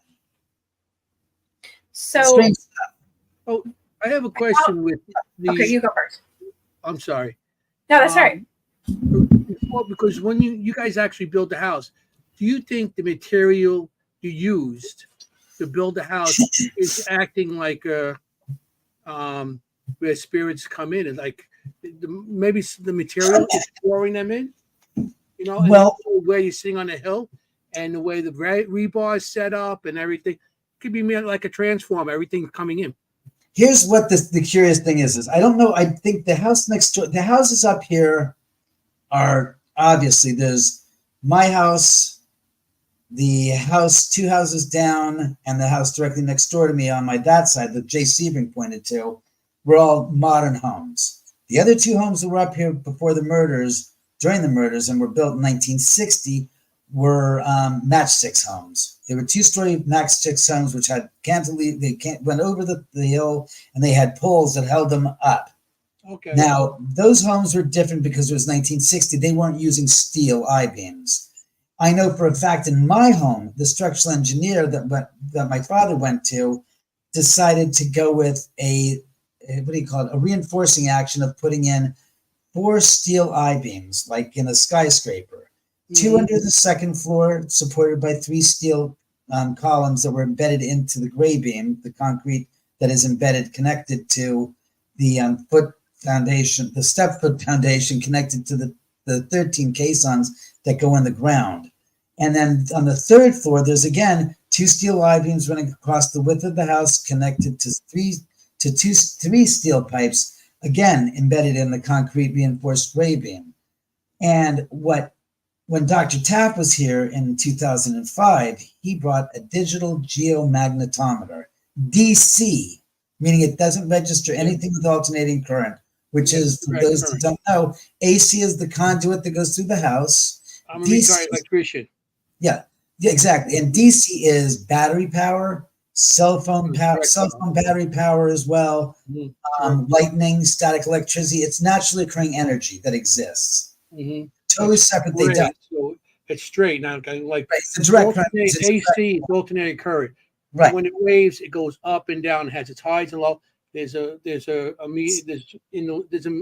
So, Strange stuff. Oh, I have a question with the. okay, you go first. I'm sorry. No, that's all right. Well, because when you guys actually built the house, do you think the material you used to build the house is acting like where spirits come in, and like maybe the material is drawing them in? You know, Well, where you're sitting on the hill and the way the rebar is set up and everything could be made like a transformer, everything coming in. here's what the curious thing is I don't know. I think the house next door, the houses up here are obviously, there's my house, the house 2 houses down, and the house directly next door to me on my dad's side that Jay Sebring pointed to, were all modern homes. The other 2 homes that were up here before the murders, during the murders, and were built in 1960, were matchsticks homes. They were 2-story matchsticks homes, which had cantilever. They went over the hill, and they had poles that held them up. Okay. Now, those homes were different because it was 1960. They weren't using steel I-beams. I know for a fact in my home, the structural engineer that my father went to decided to go with a reinforcing action of putting in 4 steel I-beams, like in a skyscraper. 2 under the second floor, supported by 3 steel columns that were embedded into the gray beam, the concrete that is embedded, connected to the foot foundation, the step foot foundation connected to the 13 caissons that go in the ground. And then on the 3rd floor, there's again 2 steel I-beams running across the width of the house, connected to three steel pipes, again embedded in the concrete reinforced gray beam. And when Dr. Tapp was here in 2005, he brought a digital geomagnetometer, DC, meaning it doesn't register anything with alternating current, which is, for those that don't know, AC is the conduit that goes through the house. I'm a retired electrician. Yeah, exactly. And DC is battery power, cell phone battery power as well, lightning, static electricity. It's naturally occurring energy that exists. To totally separate. They don't. So it's straight now. Like Right. It's a direct current. AC is alternating current. Right. When it waves, it goes up and down. It has its highs and low. There's a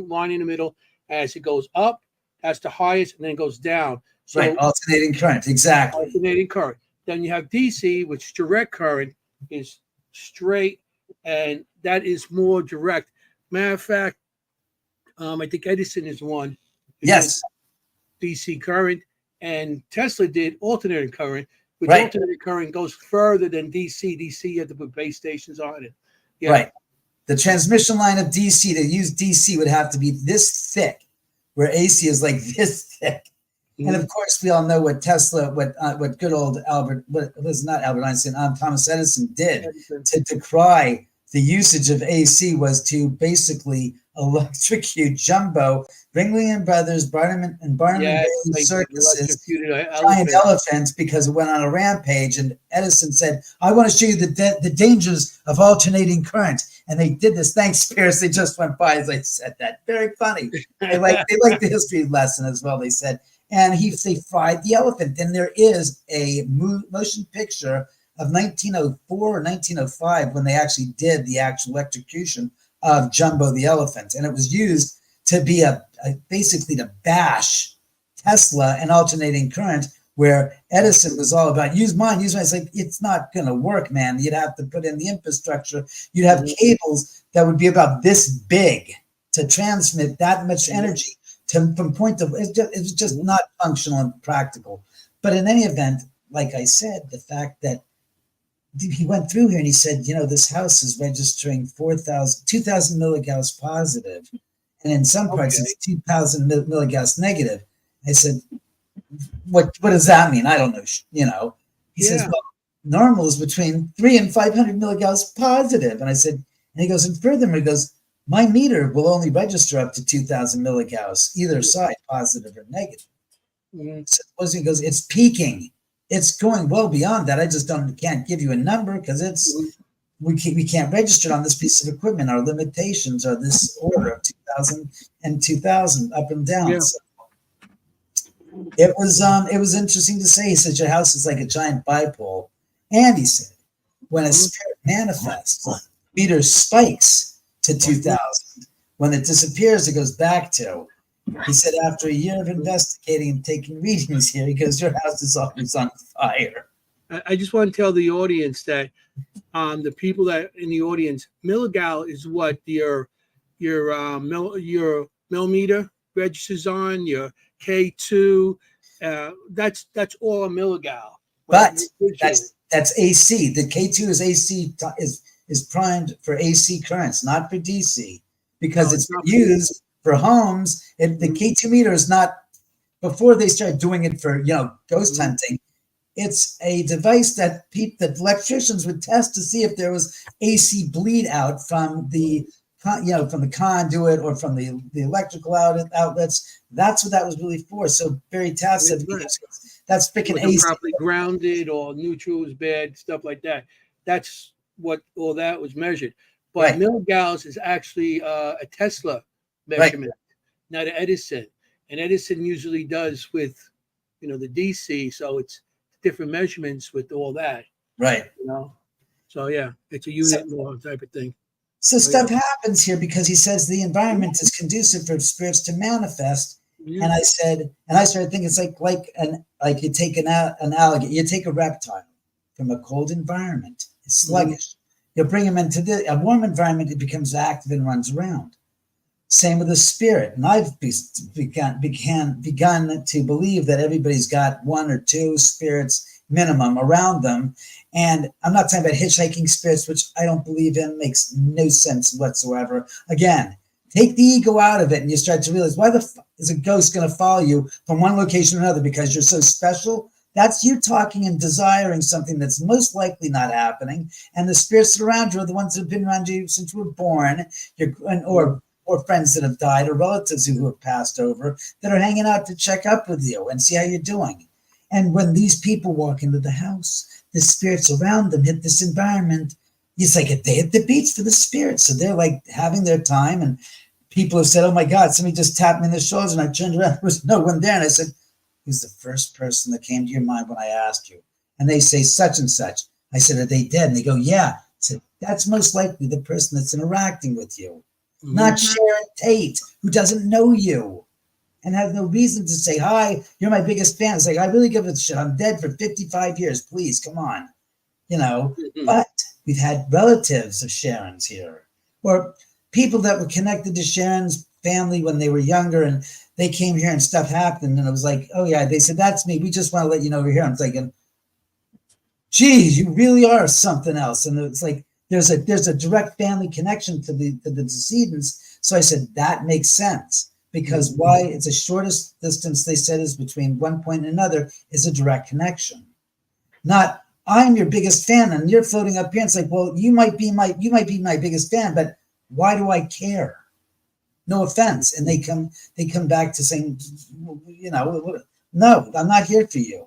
line in the middle. As it goes up, that's the highest, and then it goes down. So right. Alternating current. Exactly. Alternating current. Then you have DC, which direct current is straight, and that is more direct. Matter of fact, I think Edison is one. Yes. DC current, and Tesla did alternating current. Which right. Alternating current goes further than DC. DC, you have to put base stations on it. Yeah. Right. The transmission line of DC, to use DC, would have to be this thick, where AC is like this thick. Mm-hmm. And of course, we all know what Tesla, what good old Thomas Edison did to decry the usage of AC was to basically electrocute Jumbo, Ringling Brothers, Barnum and Bailey circuses, giant elephants, because it went on a rampage. And Edison said, "I want to show you the dangers of alternating current." And they did this. Thanks, Spears. They just went by as I said that. Very funny. They like the history lesson as well. They said, and they fried the elephant. And there is a motion picture of 1904 or 1905 when they actually did the actual electrocution of Jumbo the elephant, and it was used to be basically to bash Tesla and alternating current, where Edison was all about use mine. It's like, it's not going to work, man. You'd have to put in the infrastructure. You'd have cables that would be about this big to transmit that much energy from point to. It was just not functional and practical. But in any event, like I said, the fact that he went through here and he said, this house is registering 2,000 milligauss positive, and in some parts it's 2,000 milligauss negative. I said, what does that mean? I don't know. He says, well, normal is between 300 and 500 milligauss positive. And I said, and he goes, and furthermore, he goes, my meter will only register up to 2,000 milligauss, either side, positive or negative. Mm-hmm. So he goes, it's peaking. It's going well beyond that. I just can't give you a number because we can't register it on this piece of equipment. Our limitations are this order of 2,000 and 2,000 up and down. Yeah. So it was interesting to say. He said your house is like a giant bipole, and he said when a spirit manifests, meter spikes to 2,000. When it disappears, it goes back to. He said, after a year of investigating and taking readings here, he goes, your house is always on fire. I just want to tell the audience that the people that in the audience, milligal is what your millimeter registers on, your K2. That's all a milligal. But that's AC. The K2 is AC is primed for AC currents, not for DC, because it's used for homes. The K2 meter is not, before they started doing it for ghost hunting, it's a device that electricians would test to see if there was AC bleed out from the conduit or from the electrical outlets. That's what that was really for. So Barry Taft said that's picking AC. Properly grounded or neutral is bad, stuff like that. That's what all that was measured. But milligauss is actually a Tesla measurement, not an Edison. And Edison usually does with, the DC. So it's different measurements with all that. Right. So yeah, it's a unit law type of thing. So stuff happens here because he says the environment is conducive for spirits to manifest. Yeah. And I started thinking it's like you take an alligator, you take a reptile from a cold environment, it's sluggish. You bring him into a warm environment, it becomes active and runs around. Same with the spirit. And I've begun to believe that everybody's got one or two spirits minimum around them. And I'm not talking about hitchhiking spirits, which I don't believe in, makes no sense whatsoever. Again, take the ego out of it and you start to realize, why is a ghost going to follow you from one location to another? Because you're so special? That's you talking and desiring something that's most likely not happening. And the spirits around you are the ones that have been around you since you were born, or friends that have died, or relatives who have passed over that are hanging out to check up with you and see how you're doing. And when these people walk into the house, the spirits around them hit this environment. It's like they hit the beats for the spirits. So they're like having their time. And people have said, oh my God, somebody just tapped me in the shoulders, and I turned around, there was no one there. And I said, who's the first person that came to your mind when I asked you? And they say such and such. I said, are they dead? And they go, yeah. I said, that's most likely the person that's interacting with you, not Sharon Tate, who doesn't know you and has no reason to say, hi, you're my biggest fan. It's like, I really give a shit. I'm dead for 55 years. Please, come on. You know, but we've had relatives of Sharon's here, or people that were connected to Sharon's family when they were younger, and they came here and stuff happened. And it was like, oh yeah, they said, that's me. We just want to let you know we're here. I'm thinking, geez, you really are something else. And it's like, there's a direct family connection to the decedents. So I said, that makes sense, because why it's the shortest distance they said is between one point and another is a direct connection. Not, I'm your biggest fan and you're floating up here. And it's like, well, you might be my biggest fan, but why do I care? No offense. And they come back to saying, you know, no, I'm not here for you.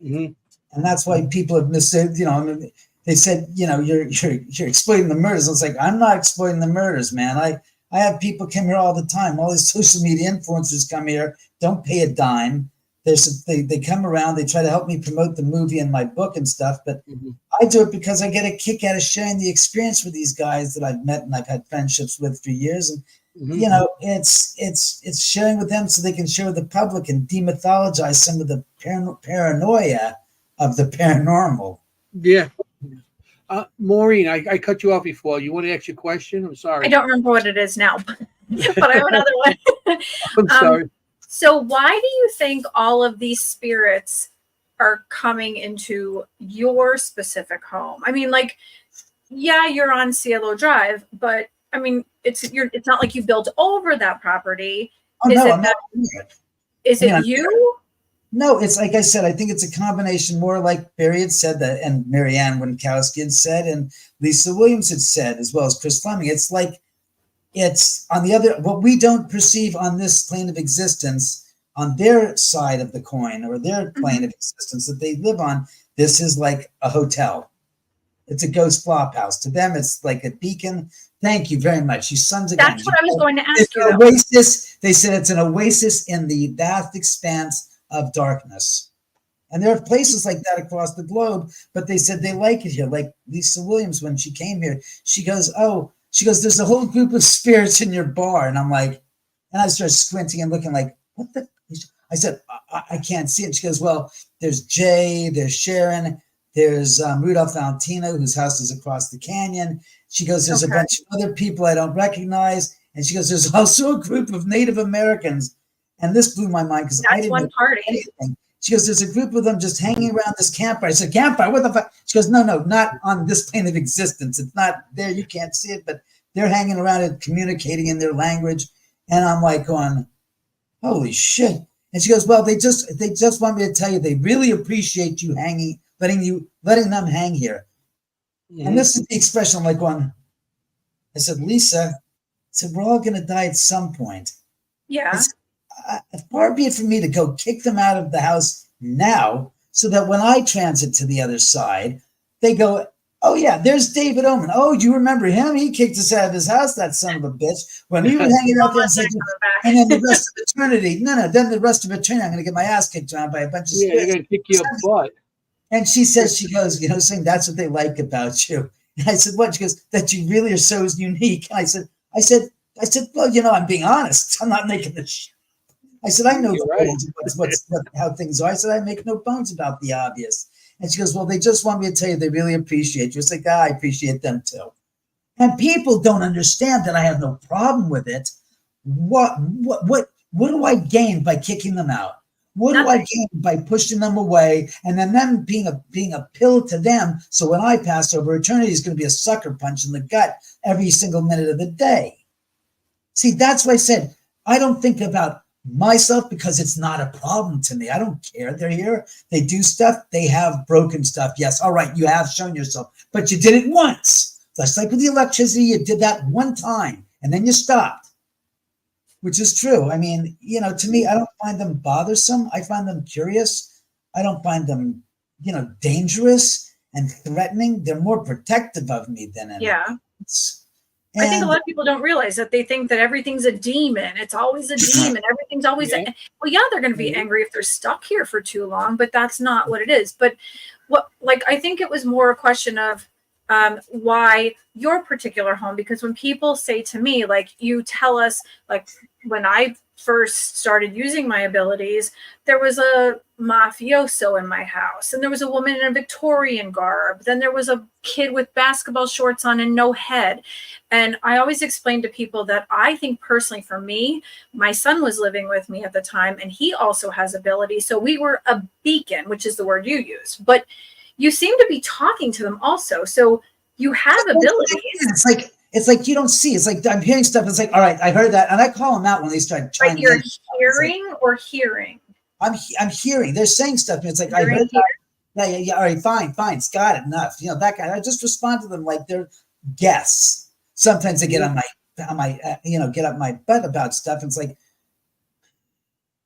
And that's why people have said, you know, I mean, they said, you know, you're exploiting the murders. It's like, I'm not exploiting the murders, man. I have people come here all the time. All these social media influencers come here, don't pay a dime. They come around, they try to help me promote the movie and my book and stuff, but I do it because I get a kick out of sharing the experience with these guys that I've met and I've had friendships with for years. And you know, it's sharing with them so they can share with the public and demythologize some of the paranoia of the paranormal. Yeah. Maureen, I cut you off before. You want to ask your question? I'm sorry. I don't remember what it is now, but I have another one. I'm sorry. So why do you think all of these spirits are coming into your specific home? I mean, like, yeah, you're on Cielo Drive, but I mean, it's not like you built over that property. Oh, no, I'm not doing it. Is it you? No, it's like I said, I think it's a combination, more like Barry had said that, and Marianne Winkowski had said, and Lisa Williams had said, as well as Chris Fleming. It's like, it's on the other, what we don't perceive on this plane of existence, on their side of the coin or their plane of existence that they live on, this is like a hotel. It's a ghost flop house. To them, it's like a beacon. Thank you very much. You sons of That's what I was going to ask it's you. An oasis. They said it's an oasis in the vast expanse of darkness. And there are places like that across the globe, but they said they like it here. Like Lisa Williams, when she came here, she goes, there's a whole group of spirits in your bar. And I'm like, and I started squinting and looking like, what the? I said, I can't see it. She goes, well, there's Jay, there's Sharon, there's Rudolph Valentino, whose house is across the canyon. She goes, there's a bunch of other people I don't recognize. And she goes, there's also a group of Native Americans. And this blew my mind because I didn't know anything. She goes, there's a group of them just hanging around this campfire. I said, campfire, what the fuck? She goes, no, not on this plane of existence. It's not there. You can't see it, but they're hanging around it, communicating in their language. And I'm like going, holy shit. And she goes, well, they just want me to tell you, they really appreciate you hanging, letting them hang here. And this is the expression I'm like going, I said, Lisa, I said, we're all going to die at some point. Yeah. Far be it from me to go kick them out of the house now, so that when I transit to the other side, they go, oh yeah, there's David Oman. Oh, do you remember him? He kicked us out of his house, that son of a bitch. When he was hanging out there, and then the rest of eternity, then the rest of eternity, I'm going to get my ass kicked around by a bunch of spirits. They're going to kick your butt. And she says, she goes, saying that's what they like about you. And I said, what? She goes, that you really are so unique. And I said, well, I'm being honest. I'm not making this shit. I said, I know how things are. I said, I make no bones about the obvious. And she goes, well, they just want me to tell you they really appreciate you. It's like, I appreciate them too. And people don't understand that I have no problem with it. What do I gain by kicking them out? What do I gain by pushing them away and then them being a pill to them? So when I pass over, eternity is going to be a sucker punch in the gut every single minute of the day. See, that's why I said, I don't think about myself because it's not a problem to me. I don't care. They're here. They do stuff. They have broken stuff. Yes. All right. You have shown yourself, but you did it once. Just like with the electricity, you did that one time and then you stopped, which is true. I mean, to me, I don't find them bothersome. I find them curious. I don't find them, dangerous and threatening. They're more protective of me than anything. Yeah. I think a lot of people don't realize that. They think that everything's a demon. It's always a demon. Everything's always well, yeah, they're going to be angry if they're stuck here for too long, but that's not what it is. But I think it was more a question of why your particular home, because when people say to me, like, you tell us, like, when I first started using my abilities, there was a mafioso in my house, and there was a woman in a Victorian garb, then there was a kid with basketball shorts on and no head. And I always explain to people that I think personally, for me, my son was living with me at the time, and he also has abilities, so we were a beacon, which is the word you use, but you seem to be talking to them also, so you have abilities. It's like you don't see. It's like I'm hearing stuff. It's like, all right, I heard that, and I call them out when they start trying. Right, you're hearing or hearing? I'm hearing. They're saying stuff, and it's like, I heard that. Yeah. All right, fine. It's got it. Enough. You know, that guy. I just respond to them like they're guests. Sometimes they get on my get up my butt about stuff. And it's like,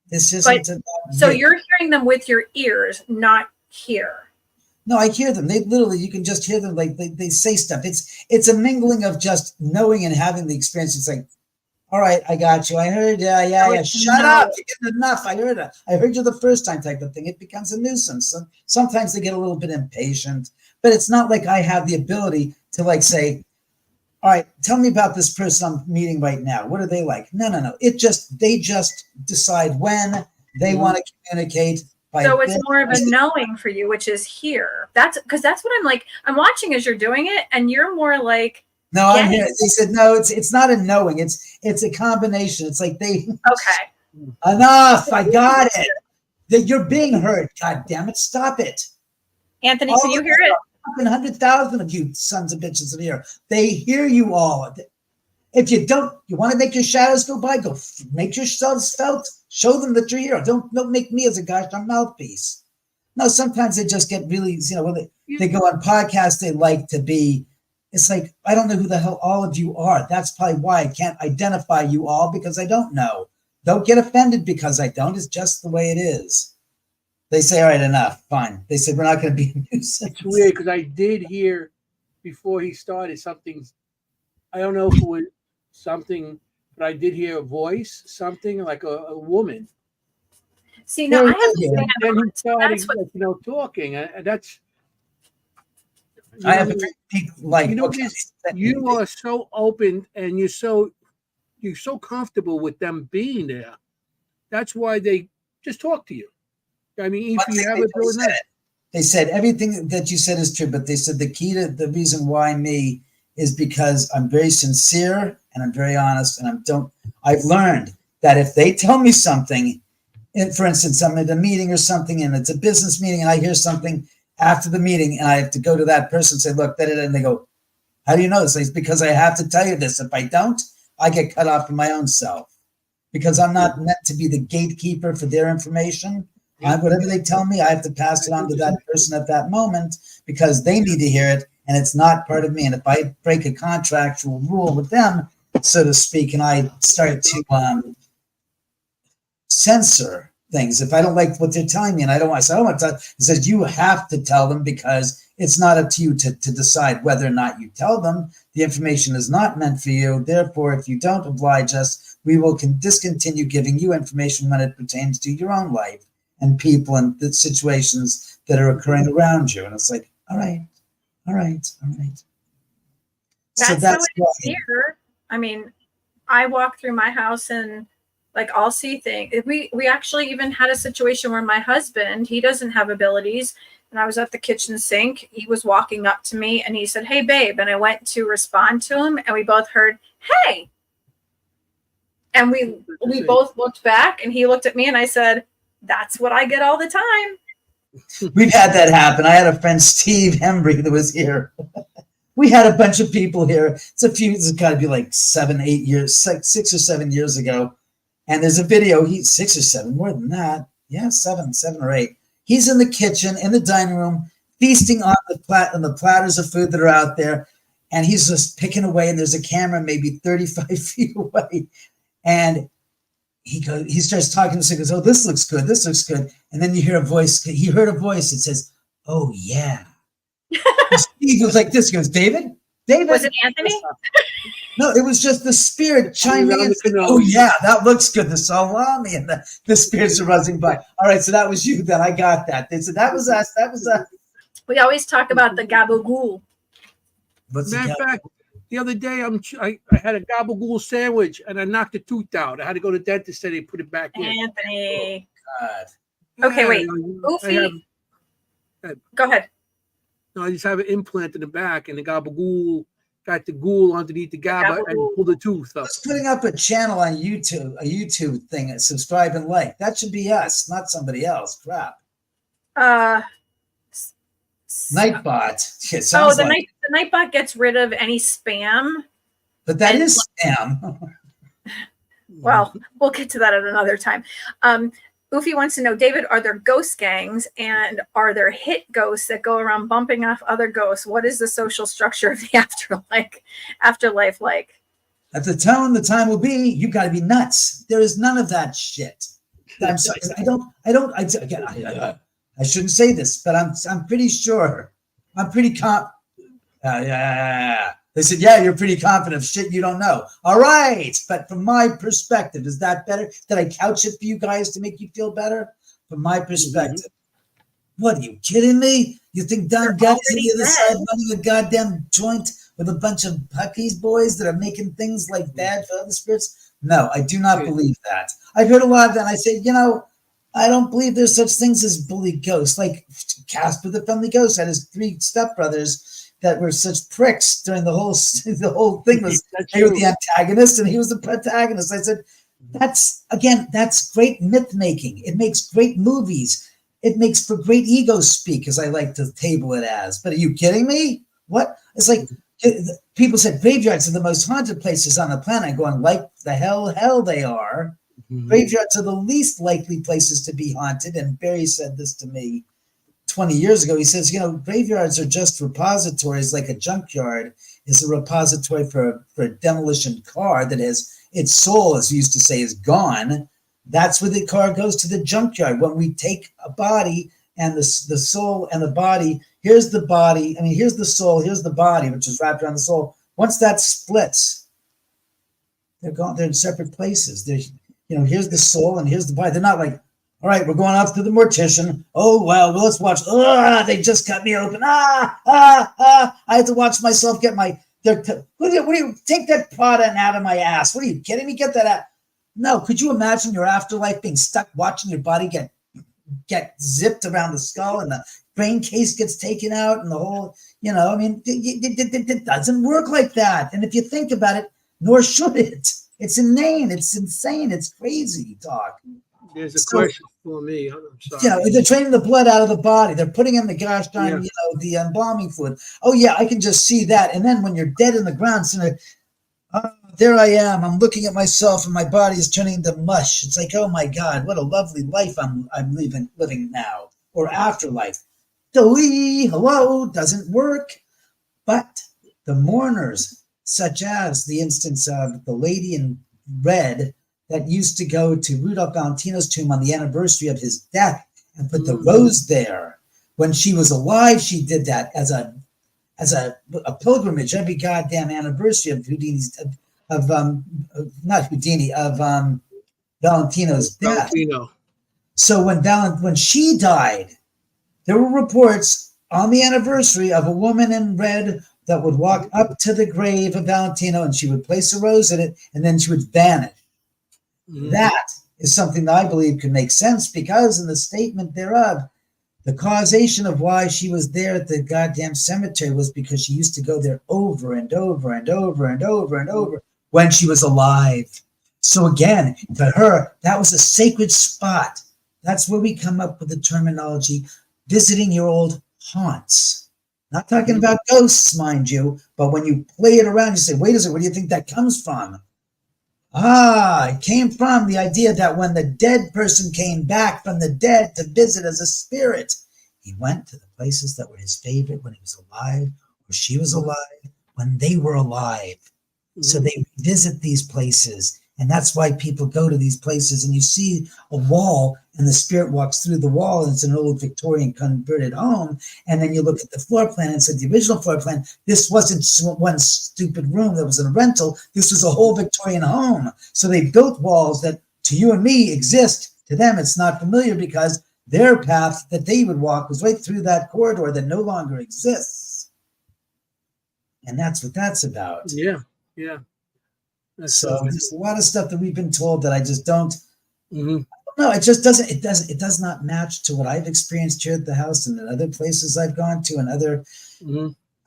this isn't. So you're hearing them with your ears, not here. No, I hear them. They literally, you can just hear them. Like they say stuff. It's a mingling of just knowing and having the experience. It's like, all right, I got you. I heard, yeah. Shut up. You're getting enough. I heard it. I heard you the first time type of thing. It becomes a nuisance. So sometimes they get a little bit impatient, but it's not like I have the ability to like say, all right, tell me about this person I'm meeting right now. What are they like? No. They just decide when they want to communicate. So it's more of a knowing for you, which is here. That's because that's what I'm like. I'm watching as you're doing it, and you're more like, no, I'm here. They said no. It's not a knowing. It's a combination. It's like okay, enough. I got it. That you're being heard. God damn it! Stop it, Anthony. Can you hear it? 100,000 of you sons of bitches in here. They hear you all. If you don't, you want to make your shadows go by, go make yourselves felt. Show them that you're here. Don't make me as a gosh darn mouthpiece. No, sometimes they just get really, when they go on podcasts, they like to be, it's like, I don't know who the hell all of you are. That's probably why I can't identify you all, because I don't know. Don't get offended because I don't. It's just the way it is. They say, all right, enough. Fine. They said, we're not going to be a nuisance. It's weird because I did hear before he started something. I don't know if it was something, but I did hear a voice, something like a woman. See, now I have to and he started, talking, and that's. I have a big like. You are so open, and you're so comfortable with them being there. That's why they just talk to you. I mean, if you have it doing that. They said everything that you said is true, but they said the key to the reason why me is because I'm very sincere and I'm very honest, and I've learned that if they tell me something, and for instance, I'm at a meeting or something, and it's a business meeting, and I hear something after the meeting, and I have to go to that person and say, look, and they go, how do you know this? It's because I have to tell you this. If I don't, I get cut off from my own self, because I'm not meant to be the gatekeeper for their information. Whatever they tell me, I have to pass it on to that person at that moment, because they need to hear it, and it's not part of me. And if I break a contractual rule with them, so to speak, and I start to censor things, if I don't like what they're telling me and I don't want to say, I don't want to tell, it says you have to tell them, because it's not up to you to decide whether or not you tell them. The information is not meant for you. Therefore, if you don't oblige us, we will discontinue giving you information when it pertains to your own life and people and the situations that are occurring around you. And it's like, all right. That's how it is here. I mean, I walk through my house and like I'll see things. We actually even had a situation where my husband, he doesn't have abilities, and I was at the kitchen sink. He was walking up to me and he said, hey, babe. And I went to respond to him, and we both heard, hey. And we both looked back, and he looked at me, and I said, that's what I get all the time. We've had that happen. I had a friend, Steve Hembry, that was here. We had a bunch of people here. It's got to be like 7, 8 years, 6 or 7 years ago. And there's a video, he's 6 or 7, more than that. Yeah, 7 or 8. He's in the kitchen, in the dining room, feasting on the platters of food that are out there. And he's just picking away, and there's a camera maybe 35 feet away. And he starts talking to us and goes, oh, this looks good. And then you hear a voice. He heard a voice that says, oh, yeah. Steve goes like this. He goes, David? Was it Anthony? No, it was just the spirit chiming in. Oh yeah, that looks good. The salami and the spirits are buzzing by. All right, so that was you. Then I got that. So that was us. That was us. We always talk about the gabagool. Matter of fact, the other day I had a gabagool sandwich and I knocked a tooth out. I had to go to the dentist and they put it back in. Anthony. God. Okay, wait. Oofy. Go ahead. No, I just have an implant in the back and the gabagool got the ghoul underneath the gaba and pulled the tooth up. Just putting up a channel on YouTube, a YouTube thing, and subscribe and like. That should be us, not somebody else. Crap. Nightbot. The Nightbot gets rid of any spam. But that is spam. Well, we'll get to that at another time. Oofy wants to know, David, are there ghost gangs and are there hit ghosts that go around bumping off other ghosts? What is the social structure of the afterlife like? At the time will be, you got to be nuts. There is none of that shit. I'm sorry. I shouldn't say this, but I'm pretty sure. I'm pretty They said, yeah, you're pretty confident of shit you don't know. All right. But from my perspective, is that better? Did I couch it for you guys to make you feel better? From my perspective. What, are you kidding me? You think Don Gatti's on the other side running a goddamn joint with a bunch of Puckies boys that are making things like bad for other spirits? No, I do not believe that. I've heard a lot of that. And I said, I don't believe there's such things as bully ghosts. Like Casper the Friendly Ghost had his 3 stepbrothers that were such pricks during the whole thing. Was they were the antagonist and he was the protagonist. I said, that's great myth making. It makes great movies. It makes for great ego speak, as I like to table it as. But are you kidding me? What? It's like people said graveyards are the most haunted places on the planet. Going, like the hell they are. Mm-hmm. Graveyards are the least likely places to be haunted. And Barry said this to me 20 years ago. He says, graveyards are just repositories, like a junkyard is a repository for a demolition car that has its soul, as we used to say, is gone. That's where the car goes, to the junkyard. When we take a body and the soul and the body, here's the body. Here's the soul, here's the body, which is wrapped around the soul. Once that splits, they're gone. They're in separate places. There's, here's the soul and here's the body. They're not like, all right, we're going off to the mortician. Oh, well, let's watch. They just cut me open. I have to watch myself get my. What do you take that product out of my ass? What are you kidding me? Get that out. No, could you imagine your afterlife being stuck watching your body get zipped around the skull and the brain case gets taken out and the whole, it doesn't work like that. And if you think about it, nor should it. It's inane. It's insane. It's crazy talk. There's a question for me. I'm sorry. They're draining the blood out of the body. They're putting in the gosh darn, the embalming fluid. Oh yeah, I can just see that. And then when you're dead in the ground, there I am. I'm looking at myself, and my body is turning into mush. It's like, oh my God, what a lovely life I'm living now, or afterlife. Hello, doesn't work. But the mourners, such as the instance of the lady in red that used to go to Rudolph Valentino's tomb on the anniversary of his death and put the rose there. When she was alive, she did that as a pilgrimage every goddamn anniversary of Valentino's death. Valentino. So when she died, there were reports on the anniversary of a woman in red that would walk up to the grave of Valentino and she would place a rose in it and then she would vanish. Mm-hmm. That is something that I believe can make sense, because in the statement thereof, the causation of why she was there at the goddamn cemetery was because she used to go there over and over and over and over and over when she was alive. So again, to her, that was a sacred spot. That's where we come up with the terminology, visiting your old haunts. Not talking about ghosts, mind you, but when you play it around, you say, wait a second, where do you think that comes from? It came from the idea that when the dead person came back from the dead to visit as a spirit, he went to the places that were his favorite when he was alive, or she was alive, when they were alive. Mm-hmm. So they visit these places And that's why people go to these places and you see a wall and the spirit walks through the wall and it's an old Victorian converted home. And then you look at the floor plan and said the original floor plan, this wasn't one stupid room that was a rental. This was a whole Victorian home. So they built walls that to you and me exist. To them, it's not familiar because their path that they would walk was right through that corridor that no longer exists. And that's what that's about. Yeah. Yeah. So there's a lot of stuff that we've been told that I just don't. Mm-hmm. No, it just doesn't. It does not match to what I've experienced here at the house and in other places I've gone to and other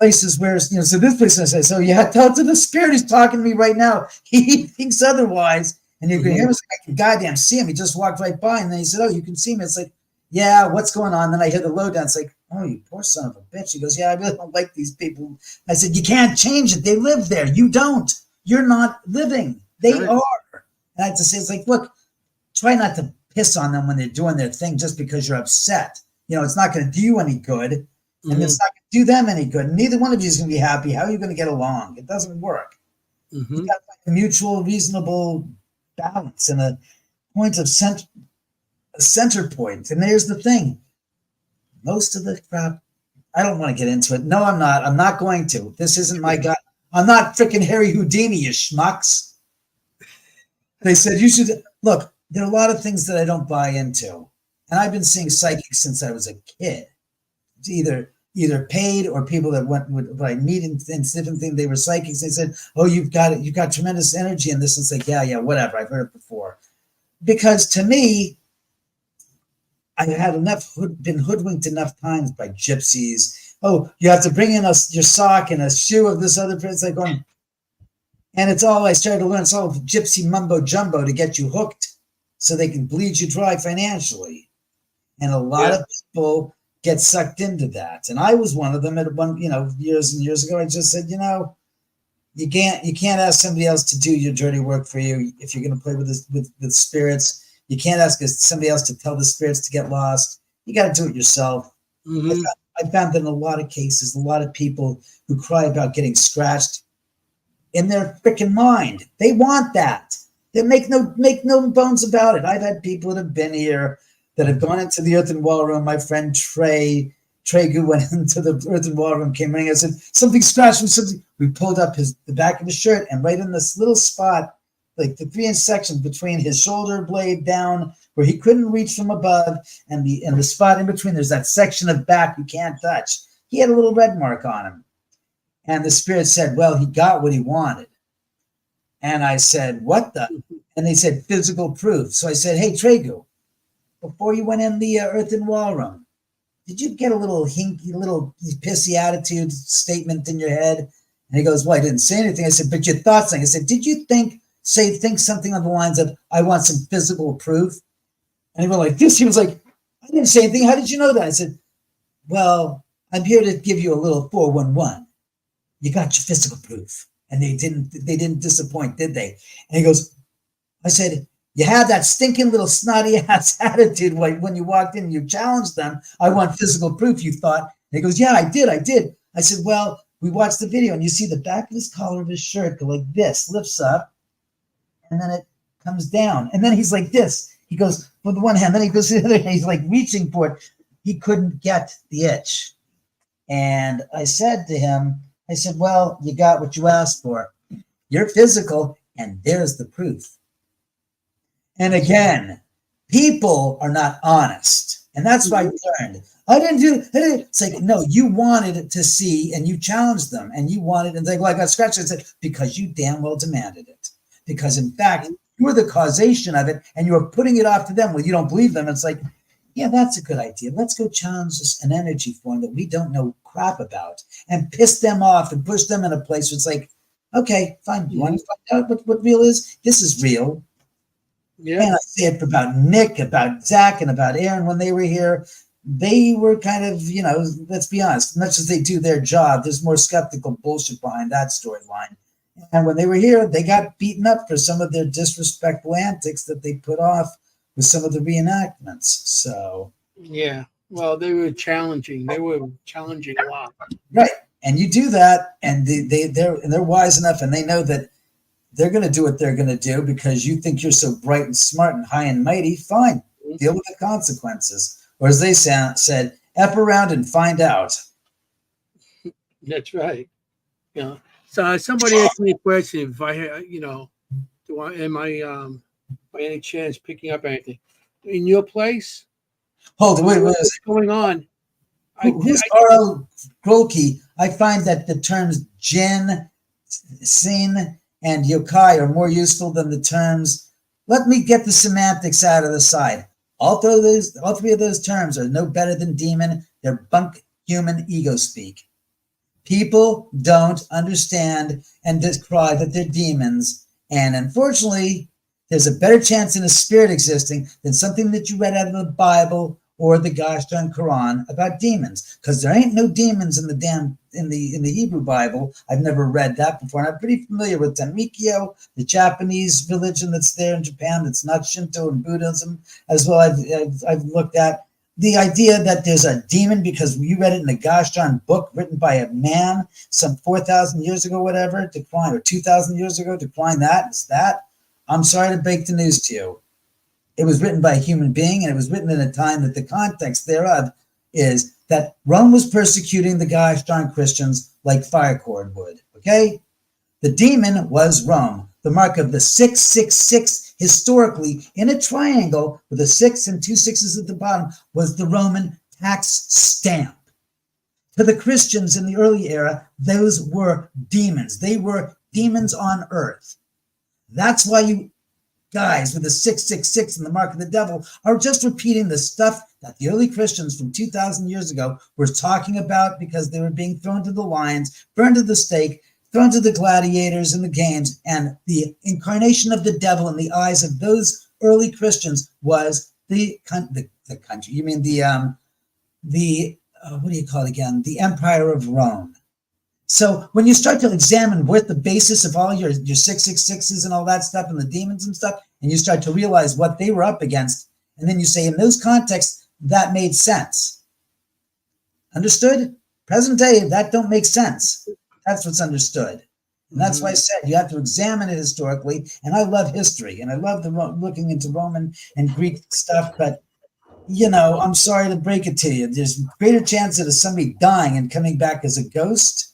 places where So this place I say, so yeah, tell to the spirit who's talking to me right now. He thinks otherwise, and you can hear him. I can goddamn see him. He just walked right by, and then he said, "Oh, you can see me." It's like, yeah, what's going on? Then I hear the lowdown. It's like, oh, you poor son of a bitch. He goes, yeah, I really don't like these people. I said, you can't change it. They live there. You don't. You're not living. They are. And I had to say, it's like, look, try not to piss on them when they're doing their thing just because you're upset. It's not going to do you any good. And it's not going to do them any good. Neither one of you is going to be happy. How are you going to get along? It doesn't work. You got to find a mutual, reasonable balance and a point of center point. And there's the thing. Most of the crap, I don't want to get into it. No, I'm not. I'm not going to. This isn't my guy. I'm not freaking Harry Houdini, you schmucks. They said, you should look, there are a lot of things that I don't buy into. And I've been seeing psychics since I was a kid. It's either paid or people that went what I meet in different things. They were psychics. They said, oh, you've got tremendous energy in this. And it's like, yeah, whatever. I've heard it before. Because to me, I had been hoodwinked enough times by gypsies. Oh, you have to bring in your sock and a shoe of this other person. Like going, and it's all I started to learn. It's all gypsy mumbo jumbo to get you hooked so they can bleed you dry financially. And a lot of people get sucked into that. And I was one of them at one, years and years ago. I just said, you can't ask somebody else to do your dirty work for you if you're going to play with spirits. You can't ask somebody else to tell the spirits to get lost. You got to do it yourself. I found that in a lot of cases, a lot of people who cry about getting scratched in their freaking mind, they want that. They make no bones about it. I've had people that have been here that have gone into the earthen wall room. My friend Trey who went into the earthen wall room, came running. I said, something scratched me, something. We pulled up the back of his shirt, and right in this little spot, like the 3-inch section between his shoulder blade down where he couldn't reach from above and the spot in between, there's that section of back you can't touch. He had a little red mark on him. And the spirit said, well, he got what he wanted. And I said, what the? And they said, physical proof. So I said, hey, Tregu, before you went in the earthen wall room, did you get a little pissy attitude statement in your head? And he goes, well, I didn't say anything. I said, but you thought something. I said, did you think something on the lines of, I want some physical proof? And he went like this. He was like, I didn't say anything. How did you know that? I said, well, I'm here to give you a little 411. You got your physical proof. And they didn't disappoint, did they? And he goes, I said, you had that stinking little snotty ass attitude when you walked in and you challenged them. I want physical proof, you thought. And he goes, yeah, I did. I said, well, we watched the video and you see the back of his collar of his shirt go like this, lifts up, and then it comes down. And then he's like this. He goes with one hand, then he goes to the other hand. He's like reaching for it. He couldn't get the itch. And I said to him, I said, well, you got what you asked for. You're physical, and there's the proof. And again, people are not honest. And that's what I learned. I didn't do it. It's like, no, you wanted to see, and you challenged them, and you wanted, and they go, well, I got scratched. I said, because you damn well demanded it. Because in fact, you were the causation of it, and you were putting it off to them. Well, you don't believe them. It's like, yeah, that's a good idea. Let's go challenge an energy form that we don't know crap about and piss them off and push them in a place where it's like, okay, fine. You want to find out what real is? This is real. Yeah. And I say it about Nick, about Zach, and about Aaron when they were here. They were kind of, let's be honest, much as they do their job, there's more skeptical bullshit behind that storyline. And when they were here, they got beaten up for some of their disrespectful antics that they put off with some of the reenactments. So yeah, well, they were challenging. They were challenging a lot, right? And you do that, and they're wise enough, and they know that they're going to do what they're going to do because you think you're so bright and smart and high and mighty. Fine, deal with the consequences. Or as they said, F around and find out. That's right. Yeah. So somebody asked me a question. If I, am I by any chance picking up anything in your place? Hold on, wait. What's going on? Who's R.L. Grolke? I find that the terms jinn, sin, and yokai are more useful than the terms. Let me get the semantics out of the side. All three of those terms are no better than demon. They're bunk human ego speak. People don't understand and decry that they're demons. And unfortunately, there's a better chance in a spirit existing than something that you read out of the Bible or the gosh darn Quran about demons. Because there ain't no demons in the Hebrew Bible. I've never read that before. And I'm pretty familiar with Tammikyo, the Japanese religion that's there in Japan that's not Shinto and Buddhism as well. I've looked at the idea that there's a demon because you read it in a gosh darn book written by a man some 4,000 years ago, whatever, decline, or 2,000 years ago, decline that. Is that? I'm sorry to break the news to you. It was written by a human being, and it was written in a time that the context thereof is that Rome was persecuting the gosh darn Christians like fire cord would, okay? The demon was Rome. The mark of the 666 historically in a triangle with a 6 and 2 6s at the bottom was the Roman tax stamp. To the Christians in the early era, those were demons. They were demons on earth. That's why you guys with the 666 and the mark of the devil are just repeating the stuff that the early Christians from 2,000 years ago were talking about because they were being thrown to the lions, burned to the stake, thrown to the gladiators in the games, and the incarnation of the devil in the eyes of those early Christians was the country. You mean the what do you call it again? The Empire of Rome. So when you start to examine what the basis of all your 666s and all that stuff and the demons and stuff, and you start to realize what they were up against, and then you say in those contexts, that made sense. Understood? Present day, that don't make sense. That's what's understood. And that's why I said you have to examine it historically. And I love history, and I love looking into Roman and Greek stuff, but I'm sorry to break it to you. There's greater chance of somebody dying and coming back as a ghost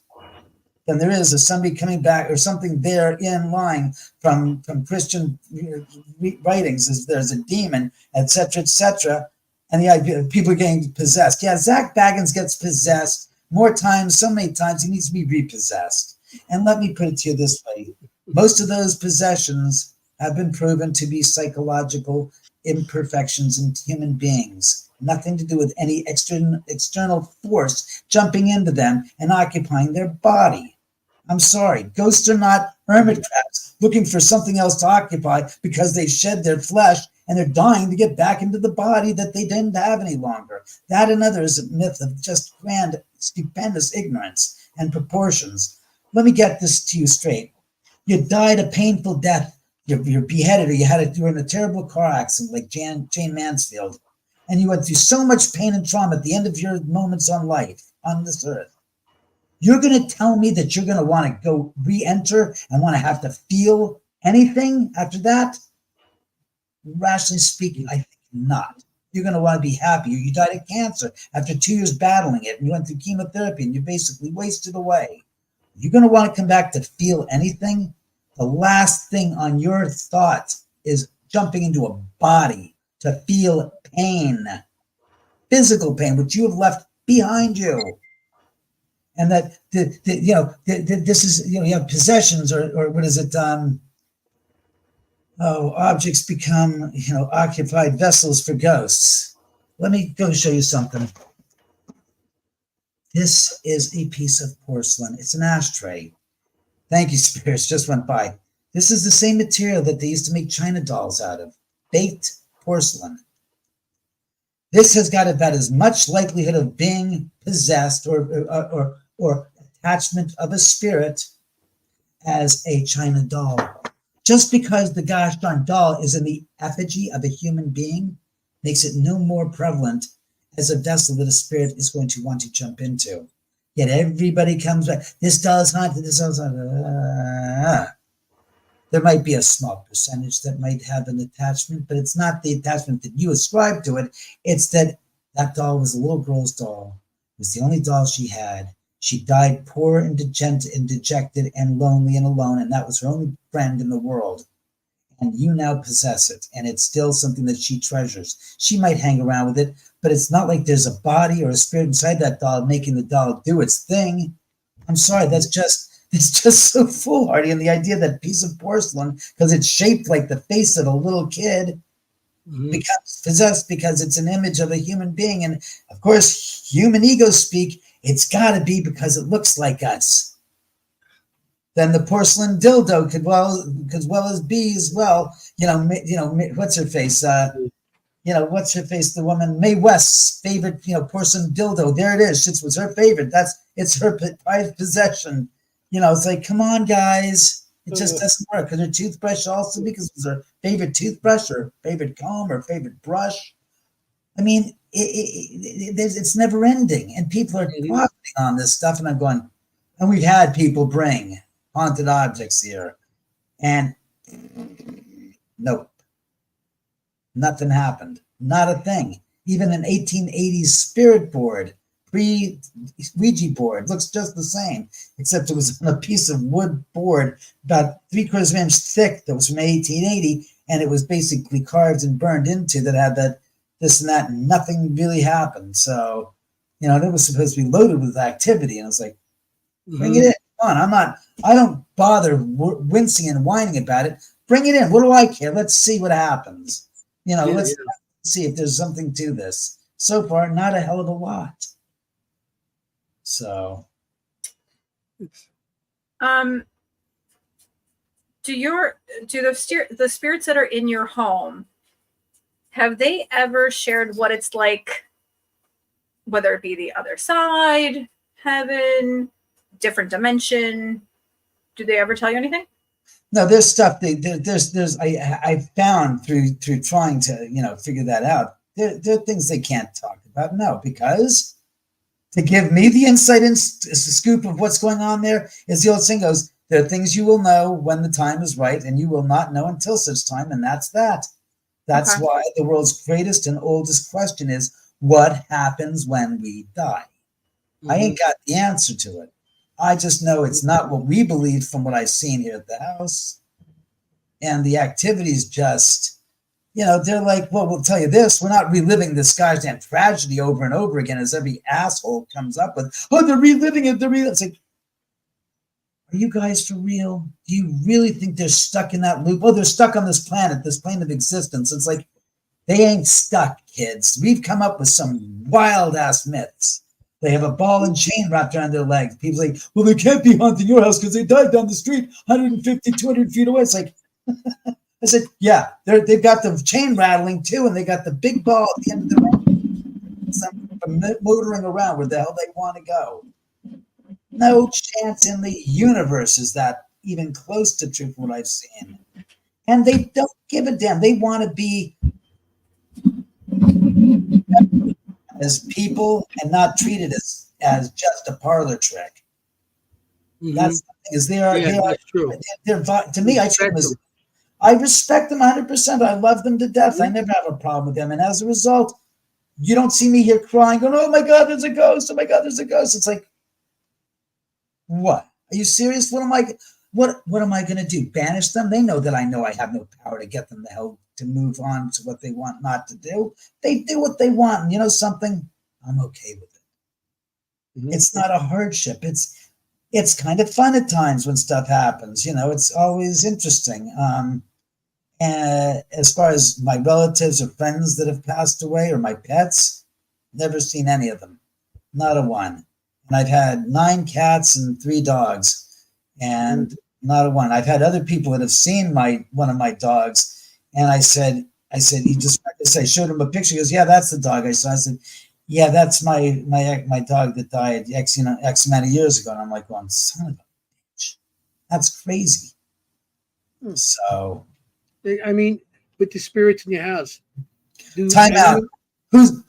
than there is of somebody coming back or something there in line from Christian writings as there's a demon, etc., and the idea of people getting possessed. Yeah, Zach Baggins gets possessed more times, so many times he needs to be repossessed. And let me put it to you this way. Most of those possessions have been proven to be psychological imperfections in human beings. Nothing to do with any external force jumping into them and occupying their body. I'm sorry, ghosts are not hermit crabs looking for something else to occupy because they shed their flesh and they're dying to get back into the body that they didn't have any longer. That and others is a myth of just grand, stupendous ignorance and proportions. Let me get this to you straight. You died a painful death. You're beheaded, or you were in a terrible car accident like Jane Mansfield, and you went through so much pain and trauma at the end of your moments on life on this earth. You're going to tell me that you're going to want to go re-enter and want to have to feel anything after that? Rationally speaking, I think not. You're going to want to be happy. You died of cancer after 2 years battling it, and you went through chemotherapy, and you basically wasted away. You're going to want to come back to feel anything? The last thing on your thought is jumping into a body to feel pain, physical pain, which you have left behind you. And that this is you have possessions or what is it? Objects become occupied vessels for ghosts. Let me go show you something. This is a piece of porcelain. It's an ashtray. Thank you, spirits. Just went by. This is the same material that they used to make China dolls out of. Baked porcelain. This has got about as much likelihood of being possessed or attachment of a spirit as a China doll. Just because the gosh darn doll is in the effigy of a human being makes it no more prevalent as a vessel that a spirit is going to want to jump into. Yet everybody comes back. This doll is haunted. This doll is haunted. There might be a small percentage that might have an attachment, but it's not the attachment that you ascribe to it. It's that doll was a little girl's doll. It was the only doll she had. She died poor and dejected and lonely and alone, and that was her only friend in the world. And you now possess it, and it's still something that she treasures. She might hang around with it, but it's not like there's a body or a spirit inside that doll making the doll do its thing. I'm sorry, it's just so foolhardy. And the idea that piece of porcelain, because it's shaped like the face of a little kid, becomes possessed because it's an image of a human being. And of course, human egos speak, it's got to be because it looks like us. Then the porcelain dildo could as be as well. What's her face? What's her face? The woman Mae West's favorite, porcelain dildo. There it is. It was her favorite. It's her prized possession. It's like, come on, guys. It just doesn't work. Because her toothbrush also, because it was her favorite toothbrush or favorite comb or favorite brush. I mean, it's never ending. And people are profiting on this stuff. And I'm going, and we've had people bring haunted objects here. And nope. Nothing happened. Not a thing. Even an 1880s spirit board, pre-Ouija board, looks just the same, except it was on a piece of wood board about 3/4 of an inch thick that was from 1880, and it was basically carved and burned into that had that, this and that, and nothing really happened. So, it was supposed to be loaded with activity, and I was like, bring it in. Come on, I don't bother wincing and whining about it. Bring it in. What do I care? Let's see what happens. Let's see if there's something to this. So far, not a hell of a lot. So, do the spirits that are in your home, have they ever shared what it's like, whether it be the other side, heaven, different dimension? Do they ever tell you anything? No, there's stuff I found through trying to figure that out. There are things they can't talk about. No, because to give me the insight and scoop of what's going on there, is the old saying goes, there are things you will know when the time is right, and you will not know until such time, and that's that. That's why the world's greatest and oldest question is, what happens when we die? I ain't got the answer to it. I just know it's not what we believe from what I've seen here at the house. And the activities just, they're like, well, we'll tell you this. We're not reliving this goddamn tragedy over and over again as every asshole comes up with, oh, they're reliving it. It's like, are you guys for real? Do you really think they're stuck in that loop? Oh, they're stuck on this planet, this plane of existence. It's like, they ain't stuck, kids. We've come up with some wild-ass myths. They have a ball and chain wrapped around their legs. People say, well, they can't be haunting your house because they died down the street 150, 200 feet away. It's like, I said, yeah, they've got the chain rattling too, and they got the big ball at the end of the road, motoring around where the hell they want to go. No chance in the universe is that even close to true from what I've seen. And they don't give a damn. They want to be as people and not treated as just a parlor trick. That's the thing, is that's true. To me, I respect them 100%. I love them to death. I never have a problem with them. And as a result, you don't see me here crying, going, oh my God, there's a ghost. Oh my God, there's a ghost. It's like, what? Are you serious? What am I going to do? Banish them? They know that I have no power to get them the hell to move on to what they want not to do. They do what they want. And you know something? I'm okay with it. It's not a hardship. It's kind of fun at times when stuff happens. It's always interesting. And as far as my relatives or friends that have passed away or my pets, never seen any of them. Not a one. And I've had 9 cats and 3 dogs, and not a one. I've had other people that have seen one of my dogs. And I said, I showed him a picture. He goes, yeah, that's the dog I saw. I said, yeah, that's my dog that died X amount of years ago. And I'm like, going, son of a bitch, that's crazy. So, I mean, with the spirits in your house, time out. Who's?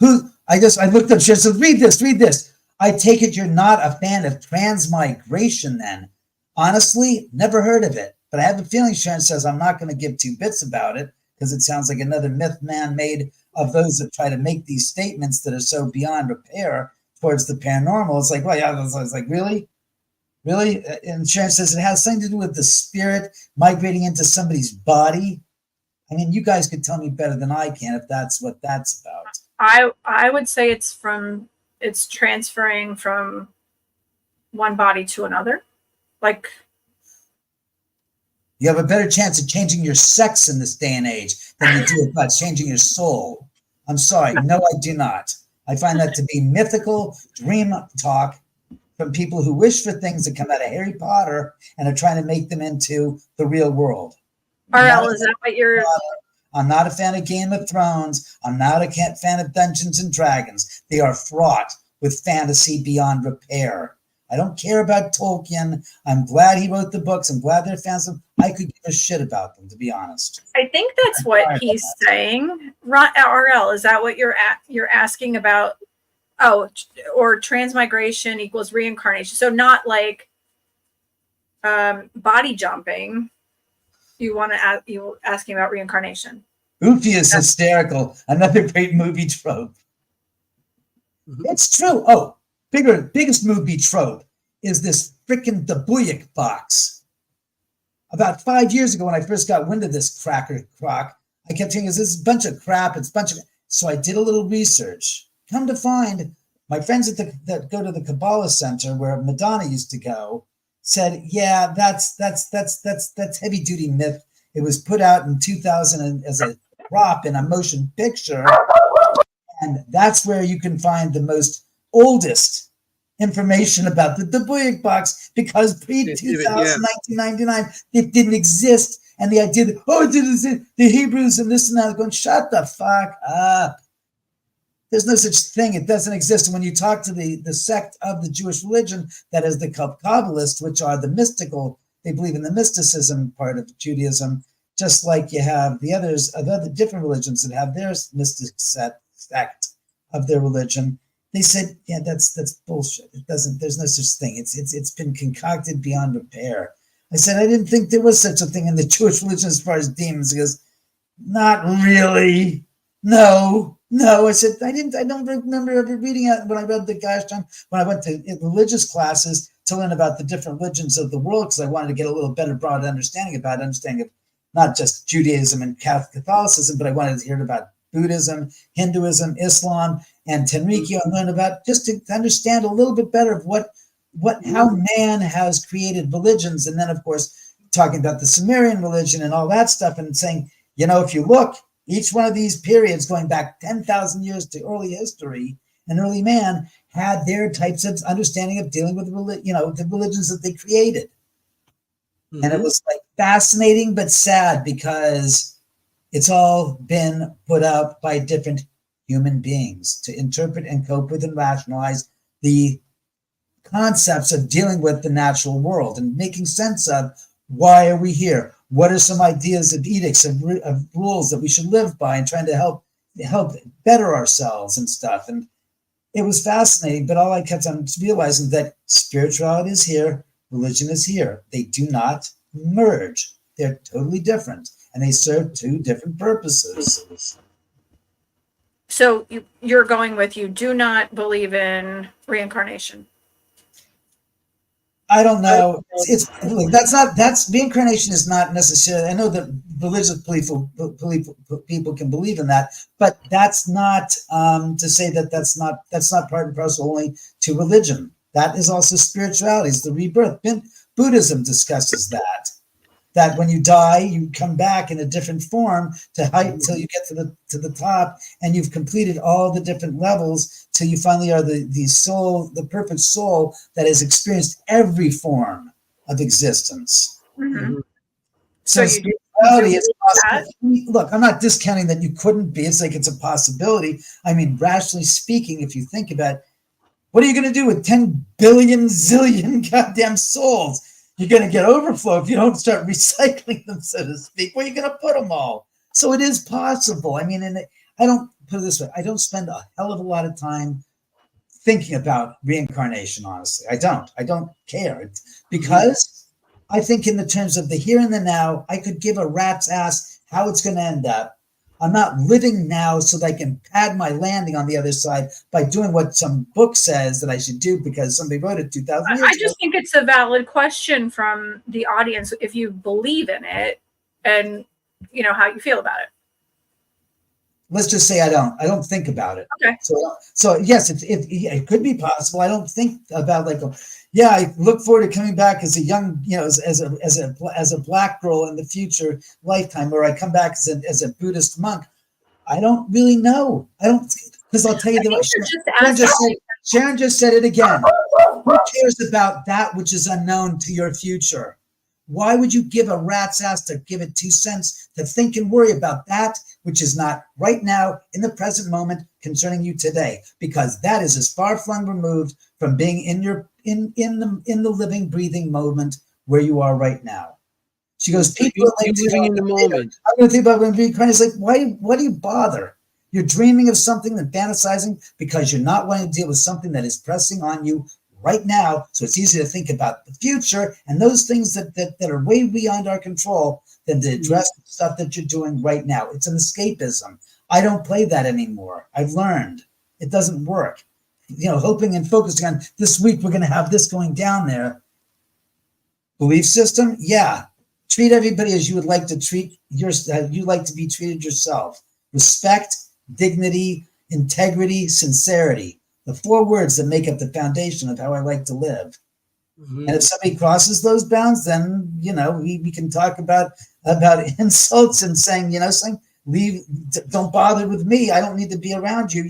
I looked up. She said, read this. I take it you're not a fan of transmigration, then. Honestly, never heard of it. But I have a feeling Sharon says I'm not going to give two bits about it because it sounds like another myth man-made of those that try to make these statements that are so beyond repair towards the paranormal. It's like, well, yeah, I was like, really? Really? And Sharon says it has something to do with the spirit migrating into somebody's body. I mean, you guys could tell me better than I can if that's what that's about. I would say it's transferring from one body to another. Like, you have a better chance of changing your sex in this day and age than you do about changing your soul. I'm sorry. No, I do not. I find that to be mythical dream talk from people who wish for things that come out of Harry Potter and are trying to make them into the real world. RL, is that what you're... I'm not a fan of Game of Thrones. I'm not a fan of Dungeons and Dragons. They are fraught with fantasy beyond repair. I don't care about Tolkien. I'm glad he wrote the books. I'm glad they're fans of them. I could give a shit about them, to be honest. I think that's what he's saying. RL, is that what you're asking about? Oh, or transmigration equals reincarnation. So not like body jumping. You asking about reincarnation. Goofy is hysterical. Another great movie trope. It's true. Oh, biggest movie trope is this freaking Dabuyak box. About 5 years ago, when I first got wind of this crock, I kept thinking, this is a bunch of crap. It's a bunch of... So I did a little research. Come to find, my friends that go to the Kabbalah Center, where Madonna used to go, said, yeah, that's heavy duty myth. It was put out in 2000 as a prop in a motion picture. And that's where you can find the most oldest information about the Dabuyak box, because pre-2000, 1999, it didn't exist. And the idea that, oh, it didn't exist, the Hebrews and this and that, going, shut the fuck up. There's no such thing. It doesn't exist. And when you talk to the sect of the Jewish religion that is the Kabbalists, which are the mystical, they believe in the mysticism part of Judaism, just like you have the others of other different religions that have their mystic sect of their religion. They said, yeah, that's bullshit. It doesn't, there's no such thing. It's been concocted beyond repair. I said, I didn't think there was such a thing in the Jewish religion as far as demons. He goes, not really. No. I said, I don't remember ever reading it when I read the gosh time, when I went to religious classes to learn about the different religions of the world, because I wanted to get a little better broad understanding of not just Judaism and Catholicism, but I wanted to hear about Buddhism, Hinduism, Islam, and Tenrikyo, and learn about, just to understand a little bit better of how man has created religions. And then, of course, talking about the Sumerian religion and all that stuff, and saying, if you look, each one of these periods going back 10,000 years to early history and early man had their types of understanding of dealing with, the religions that they created. Mm-hmm. And it was like fascinating but sad, because it's all been put out by different human beings to interpret and cope with and rationalize the concepts of dealing with the natural world and making sense of, why are we here? What are some ideas of edicts, of rules that we should live by, and trying to help better ourselves and stuff. And it was fascinating, but all I kept on realizing that spirituality is here, religion is here. They do not merge. They're totally different, and they serve two different purposes. So you're going with, you do not believe in reincarnation? I don't know. That's reincarnation is not necessarily. I know that religious people can believe in that, but that's not to say that's not part and parcel only to religion. That is also spirituality. It's the rebirth. Buddhism discusses that when you die, you come back in a different form to height until you get to the top, and you've completed all the different levels till you finally are the soul, the perfect soul that has experienced every form of existence. Mm-hmm. So spirituality is possible. Look, I'm not discounting that you couldn't be. It's like it's a possibility. I mean, rationally speaking, if you think about it, what are you going to do with 10 billion zillion goddamn souls? You're going to get overflow if you don't start recycling them, so to speak. Where are you going to put them all? So it is possible. I mean, and I don't put it this way. I don't spend a hell of a lot of time thinking about reincarnation, honestly. I don't care. Because I think in the terms of the here and the now, I could give a rat's ass how it's going to end up. I'm not living now so that I can pad my landing on the other side by doing what some book says that I should do because somebody wrote it 2,000 years ago. I just think it's a valid question from the audience if you believe in it and you know how you feel about it. Let's just say I don't think about it. Okay. So yes, it could be possible. I don't think about like, yeah, I look forward to coming back as a young, you know, as a black girl in the future lifetime, or I come back as a Buddhist monk. I don't really know. I don't, because I'll tell you Sharon just said it again. Who cares about that which is unknown to your future? Why would you give a rat's ass to give it 2 cents to think and worry about that which is not right now in the present moment concerning you today? Because that is as far flung removed from being in the living, breathing moment where you are right now. She goes, people are living in the moment. I'm going to think about when being crying. It's like, why do you bother? You're dreaming of something and fantasizing because you're not wanting to deal with something that is pressing on you right now. So it's easy to think about the future and those things that are way beyond our control than to address the stuff that you're doing right now. It's an escapism. I don't play that anymore. I've learned it doesn't work. You know, hoping and focusing on this week, we're going to have this going down there. Belief system. Yeah. Treat everybody as you would like to treat you like to be treated yourself. Respect, dignity, integrity, sincerity. The 4 words that make up the foundation of how I like to live. Mm-hmm. And if somebody crosses those bounds, then, you know, we can talk about insults and saying, you know, leave, don't bother with me. I don't need to be around you.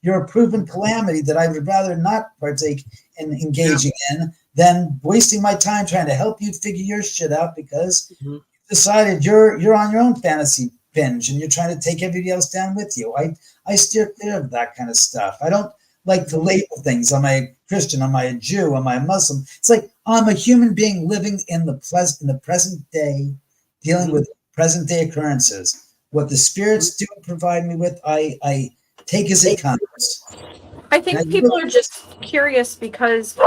You're a proven calamity that I would rather not partake in engaging in than wasting my time trying to help you figure your shit out because you decided you're on your own fantasy binge and you're trying to take everybody else down with you. I steer clear of that kind of stuff. I don't like to label things. Am I a Christian? Am I a Jew? Am I a Muslim? It's like I'm a human being living in the present day, dealing with present day occurrences. What the spirits do provide me with, I take as it comes. I think people are just curious because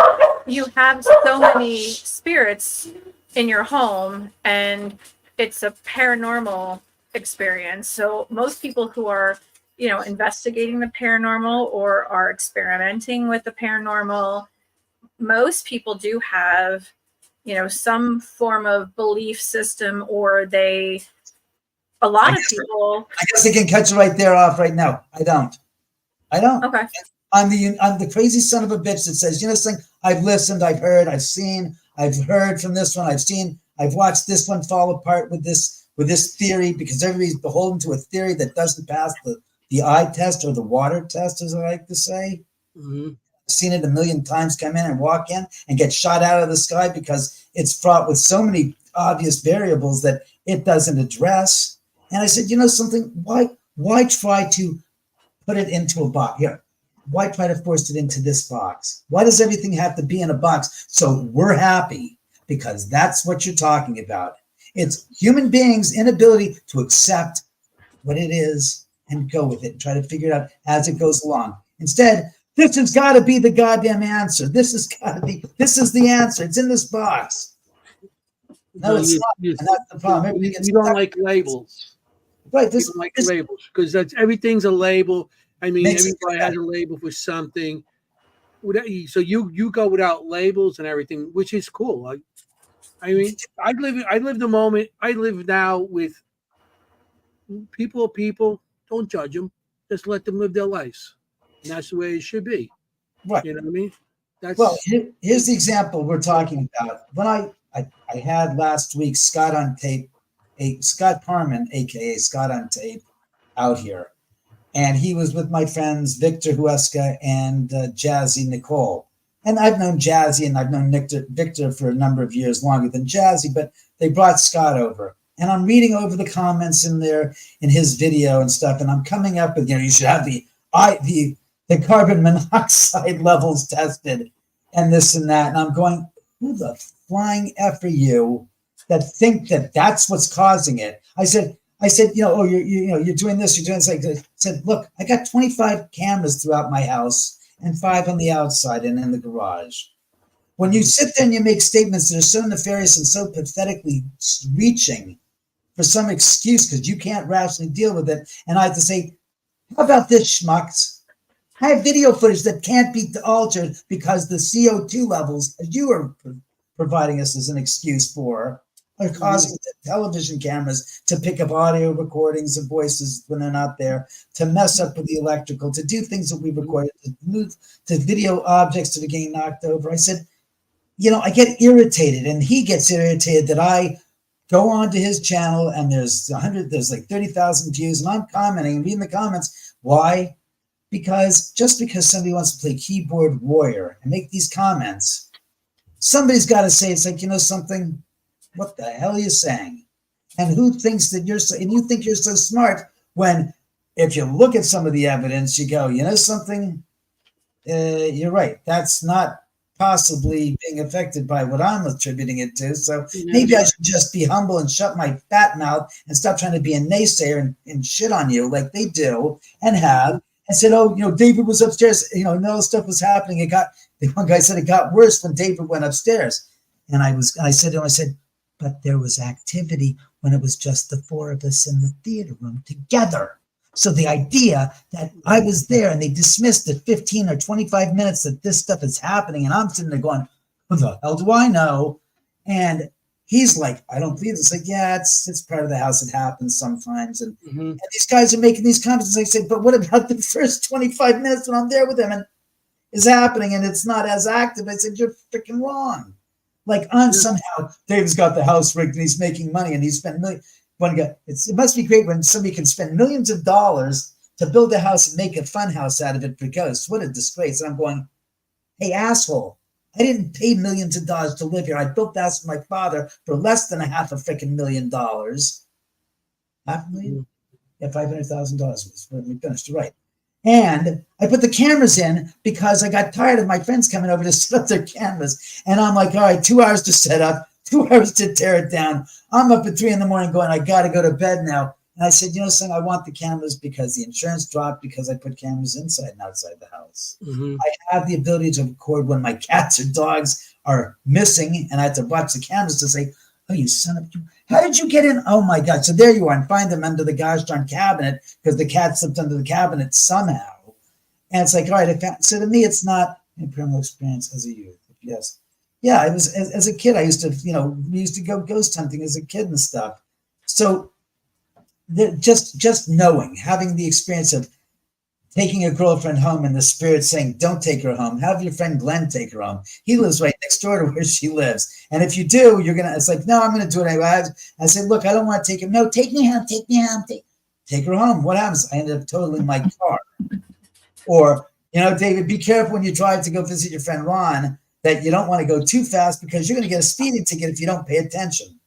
you have so many spirits in your home and it's a paranormal experience. So most people who are, you know, investigating the paranormal or are experimenting with the paranormal, most people do have, you know, some form of belief system, or I guess I can cut you right there off right now. I don't. Okay. I'm the crazy son of a bitch that says, you know, something, I've listened, I've heard, I've seen, I've heard from this one, I've watched this one fall apart with this theory because everybody's beholden to a theory that doesn't pass the eye test or the water test, as I like to say. Mm-hmm. I've seen it a million times come in and walk in and get shot out of the sky because it's fraught with so many obvious variables that it doesn't address. And I said, you know something, why try to put it into a box? Here, why try to force it into this box? Why does everything have to be in a box? So we're happy because that's what you're talking about. It's human beings' inability to accept what it is and go with it and try to figure it out as it goes along. Instead, this has got to be the goddamn answer. This is the answer. It's in this box. No, it's not. And that's the problem. You don't like labels. Right. You don't like labels because everything's a label. I mean, everybody has a label for something. So you go without labels and everything, which is cool. I mean, I live the moment. I live now with people. Don't judge them. Just let them live their lives. And that's the way it should be. Right. You know what I mean? Here's the example we're talking about. When I had last week Scott on tape, Scott Parman, a.k.a. Scott on tape, out here. And he was with my friends Victor Huesca and Jazzy Nicole. And I've known Jazzy and I've known Victor for a number of years longer than Jazzy, but they brought Scott over. And I'm reading over the comments in his video and stuff, and I'm coming up with, you know, you should have the carbon monoxide levels tested and this and that. And I'm going, who the flying F are you that think that that's what's causing it? I said, you know, you're doing this, you're doing this. I said, look, I got 25 cameras throughout my house and 5 on the outside and in the garage. When you sit there and you make statements that are so nefarious and so pathetically reaching for some excuse because you can't rationally deal with it, and I have to say, how about this, schmucks? I have video footage that can't be altered because the CO2 levels, as you are providing us as an excuse for, are causing the television cameras to pick up audio recordings of voices when they're not there, to mess up with the electrical, to do things that we recorded, to move to video objects that are getting knocked over. I said, I get irritated, and he gets irritated that I go on to his channel and there's like 30,000 views, and I'm commenting and reading the comments. Why? Because just because somebody wants to play keyboard warrior and make these comments, somebody's got to say, it's like, something, what the hell are you saying? And who thinks that and you think you're so smart when, if you look at some of the evidence, you go, something, you're right. That's not possibly being affected by what I'm attributing it to. So maybe I should just be humble and shut my fat mouth and stop trying to be a naysayer and shit on you like they do and have. And said, David was upstairs, and all this stuff was happening. One guy said it got worse when David went upstairs. And I said to him, but there was activity when it was just the four of us in the theater room together. So the idea that I was there and they dismissed the 15 or 25 minutes that this stuff is happening, and I'm sitting there going, who the hell do I know? And he's like, I don't believe this. Like, yeah, it's part of the house. It happens sometimes. And, and these guys are making these comments. I say, but what about the first 25 minutes when I'm there with them and is happening and it's not as active? I said, you're freaking wrong. Like, somehow David's got the house rigged and he's making money and he's spent millions. One guy, it must be great when somebody can spend millions of dollars to build a house and make a fun house out of it, because what a disgrace. And I'm going, hey, asshole, I didn't pay millions of dollars to live here. I built the house with my father for less than $500,000. $500,000? Yeah, $500,000 was when we finished, right. And I put the cameras in because I got tired of my friends coming over to set up their cameras. And I'm like, all right, 2 hours to set up, 2 hours to tear it down. I'm up at 3 a.m. going, I got to go to bed now. And I said, son, I want the cameras because the insurance dropped because I put cameras inside and outside the house. I have the ability to record when my cats or dogs are missing, and I have to watch the cameras to say, oh, you son of a... How did you get in? Oh, my God. So there you are, and find them under the gosh darn cabinet because the cat slipped under the cabinet somehow. And it's like, all right, so to me, it's not a criminal experience as a youth. Yes. Yeah, it was as a kid. I used to, we used to go ghost hunting as a kid and stuff. So just knowing, having the experience of taking a girlfriend home and the spirit saying, don't take her home. Have your friend Glenn take her home. He lives right next door to where she lives. And if you do, it's like, no, I'm going to do it anyway. I said, look, I don't want to take him. No, take me home. Take her home. What happens? I ended up totaling my car. Or, David, be careful when you drive to go visit your friend Ron, that you don't want to go too fast because you're going to get a speeding ticket if you don't pay attention.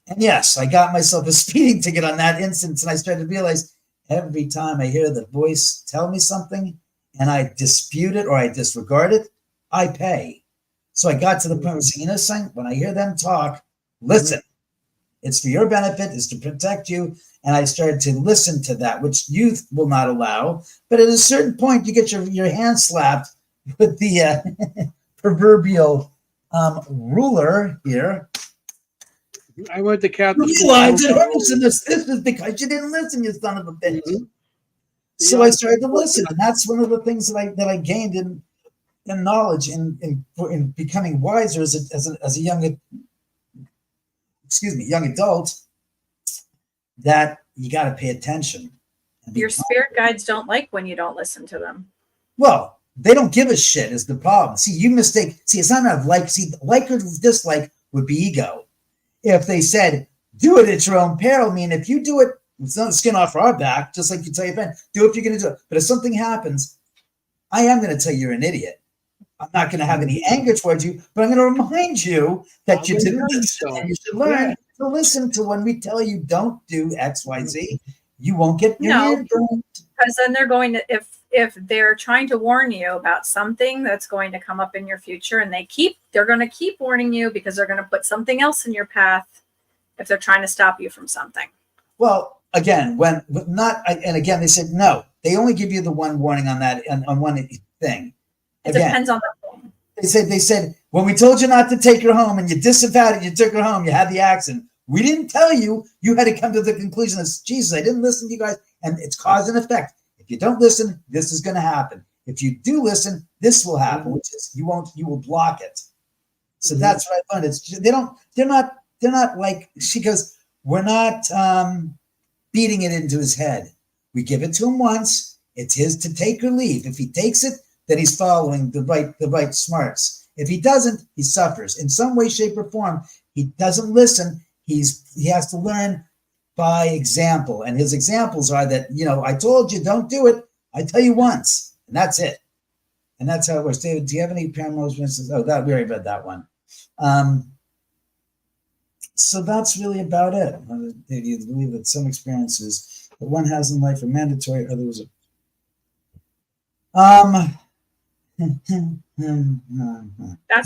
And yes, I got myself a speeding ticket on that instance, and I started to realize every time I hear the voice tell me something and I dispute it or I disregard it, I pay. So I got to the point where saying, son, when I hear them talk, listen. It's for your benefit, it's to protect you. And I started to listen to that, which youth will not allow. But at a certain point, you get your hand slapped with the proverbial ruler here. I went to Catholic. You realize it hurts, and this is because you didn't listen, you son of a bitch. So I started to listen, and that's one of the things that I gained in knowledge in becoming wiser as a young adult. That you got to pay attention. Your spirit guides don't like when you don't listen to them. Well, they don't give a shit is the problem. See, you mistake. See, it's not of like. See, like or dislike would be ego. If they said, do it at your own peril, if you do it, it's not skin off our back, just like you tell your friend, do it if you're going to do it. But if something happens, I am going to tell you you're an idiot. I'm not going to have any anger towards you, but I'm going to remind you that you didn't listen. And you should learn to listen to when we tell you don't do X, Y, Z. You won't get your ear burned. Because then they're going to, if they're trying to warn you about something that's going to come up in your future, and they're going to keep warning you because they're going to put something else in your path if they're trying to stop you from something. Well, again, they said no. They only give you the one warning on that on one thing. It depends on the thing. They said, when we told you not to take her home and you disavowed it, you took her home, you had the accident. We didn't tell you. You had to come to the conclusion that, Jesus, I didn't listen to you guys. And it's cause and effect. If you don't listen, this is going to happen. If you do listen, this will happen, which is you will block it. So that's what I learned. They're not like, she goes, we're not beating it into his head. We give it to him once. It's his to take or leave. If he takes it, then he's following the right smarts. If he doesn't, he suffers in some way, shape, or form. He doesn't listen. He has to learn by example, and his examples are that, I told you don't do it. I tell you once, and that's it. And that's how it works. David, do you have any paranormal experiences? Oh, that we already read that one. So that's really about it. You believe that some experiences that one has in life are mandatory, others are. That's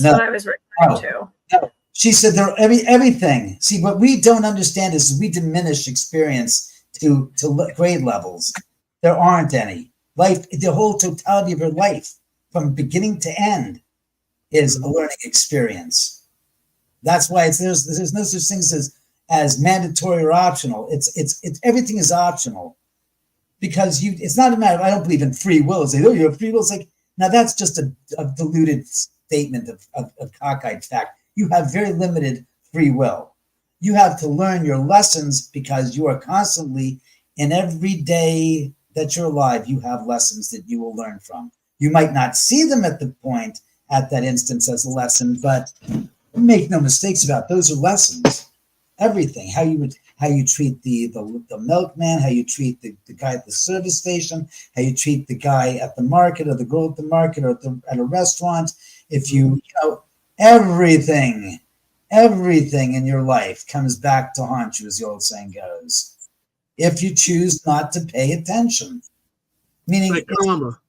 what I was referring to. No. She said everything. See, what we don't understand is we diminish experience to grade levels. There aren't any. Life, the whole totality of her life, from beginning to end, is a learning experience. That's why there's no such things as mandatory or optional. It's everything is optional, because it's not a matter of, I don't believe in free will. It's like, oh, you have free will. It's like, now that's just a diluted statement of cockeyed fact. You have very limited free will. You have to learn your lessons because you are constantly, in every day that you're alive, you have lessons that you will learn from. You might not see them at that instance as a lesson, but make no mistakes about it, those are lessons. Everything, how you treat the milkman, how you treat the guy at the service station, how you treat the guy at the market, or the girl at the market, or at a restaurant. If you everything in your life comes back to haunt you, as the old saying goes, if you choose not to pay attention. Meaning, like karma.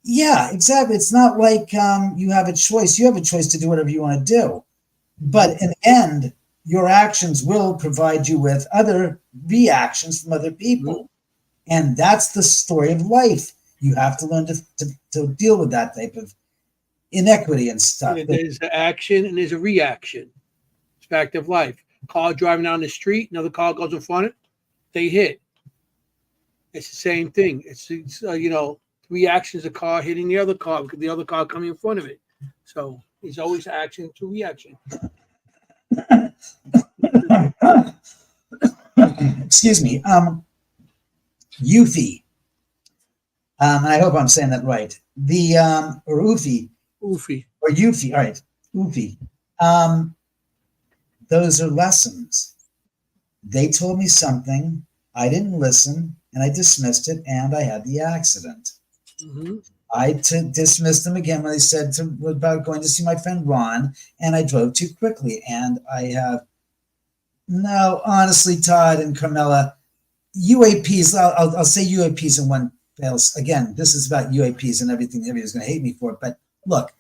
Yeah, exactly. It's not like you have a choice. You have a choice to do whatever you want to do. But in the end, your actions will provide you with other reactions from other people. And that's the story of life. You have to learn to deal with that type of inequity and stuff. Yeah, there's an action and there's a reaction. It's fact of life. Car driving down the street, another car goes in front of it, they hit. It's the same thing. It's reactions, a car hitting the other car because the other car coming in front of it. So it's always action to reaction. Excuse me. Eufy. And I hope I'm saying that right. Or Ufi. Oofy. Or Eufy. All right. Ufi. Those are lessons. They told me something. I didn't listen, and I dismissed it, and I had the accident. Mm-hmm. I dismissed them again when they said about going to see my friend Ron, and I drove too quickly. And honestly, Todd and Carmela, UAPs, I'll say UAPs in one fails. Again, this is about UAPs and everything. Everybody's going to hate me for it. But look,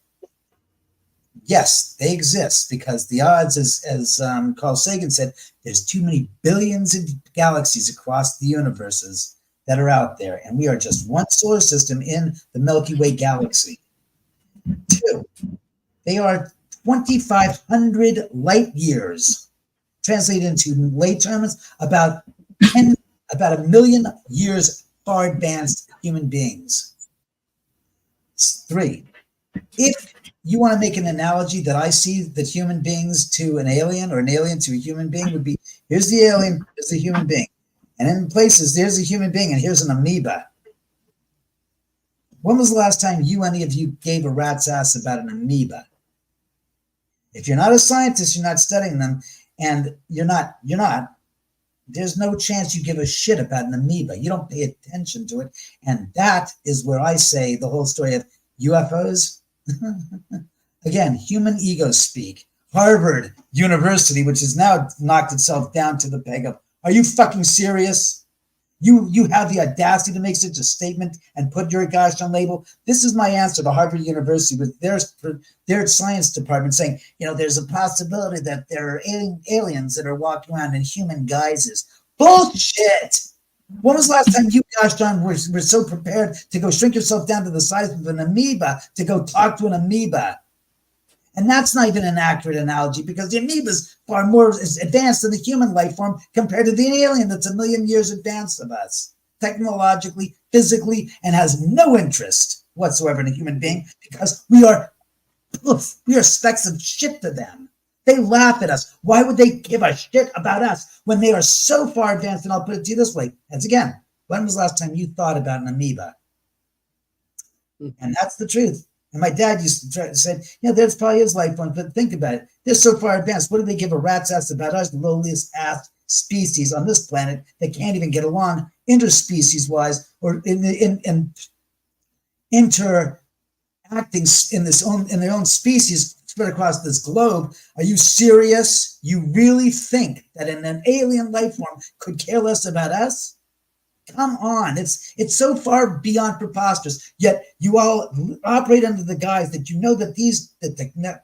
yes, they exist because the odds, as Carl Sagan said, there's too many billions of galaxies across the universes that are out there, and we are just one solar system in the Milky Way galaxy. 2, they are 2,500 light years, translated into lay terms, about 1 million years far advanced human beings. 3, if you want to make an analogy that I see that human beings to an alien or an alien to a human being would be, here's the alien, here's the human being. And in places, there's a human being, and here's an amoeba. When was the last time any of you gave a rat's ass about an amoeba? If you're not a scientist, you're not studying them, and you're not, there's no chance you give a shit about an amoeba. You don't pay attention to it. And that is where I say the whole story of UFOs. Again, human ego speak. Harvard University, which has now knocked itself down to the peg of, are you fucking serious? You have the audacity to make such a statement and put your gosh darn label. This is my answer to Harvard University with their science department saying, there's a possibility that there are aliens that are walking around in human guises. Bullshit. When was the last time you gosh darn were so prepared to go shrink yourself down to the size of an amoeba to go talk to an amoeba? And that's not even an accurate analogy because the amoeba is far more advanced than the human life form compared to the alien that's 1 million years advanced of us, technologically, physically, and has no interest whatsoever in a human being because we are specks of shit to them. They laugh at us. Why would they give a shit about us when they are so far advanced? And I'll put it to you this way. As again, when was the last time you thought about an amoeba? And that's the truth. And my dad used to say, there's probably his life form, but think about it. They're so far advanced. What do they give a rat's ass about us, the lowliest ass species on this planet that can't even get along interspecies-wise or interacting in their own species spread across this globe? Are you serious? You really think that an alien life form could care less about us? Come on, it's so far beyond preposterous. Yet you all operate under the guise that you know that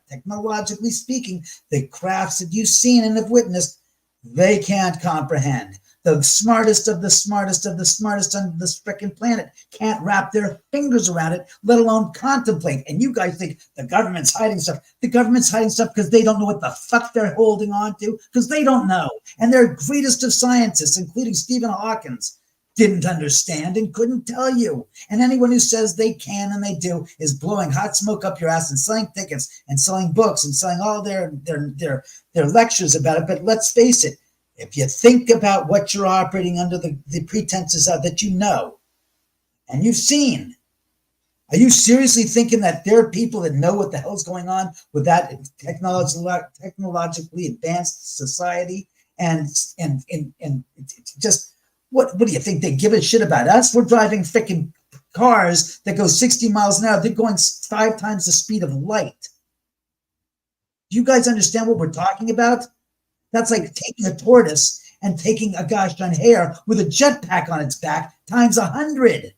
technologically speaking, the crafts that you've seen and have witnessed, they can't comprehend. The smartest of the smartest of the smartest on this frickin' planet can't wrap their fingers around it, let alone contemplate. And you guys think the government's hiding stuff. The government's hiding stuff because they don't know what the fuck they're holding on to, because they don't know. And their greatest of scientists, including Stephen Hawking, didn't understand and couldn't tell you. And anyone who says they can and they do is blowing hot smoke up your ass and selling tickets and selling books and selling all their lectures about it. But let's face it, if you think about what you're operating under the pretenses of that you know and you've seen, are you seriously thinking that there are people that know what the hell's going on with that technologically advanced society and just what do you think they give a shit about us? We're driving freaking cars that go 60 miles an hour. They're going 5 times the speed of light. Do you guys understand what we're talking about? That's like taking a tortoise and taking a gosh darn hare with a jetpack on its back times 100.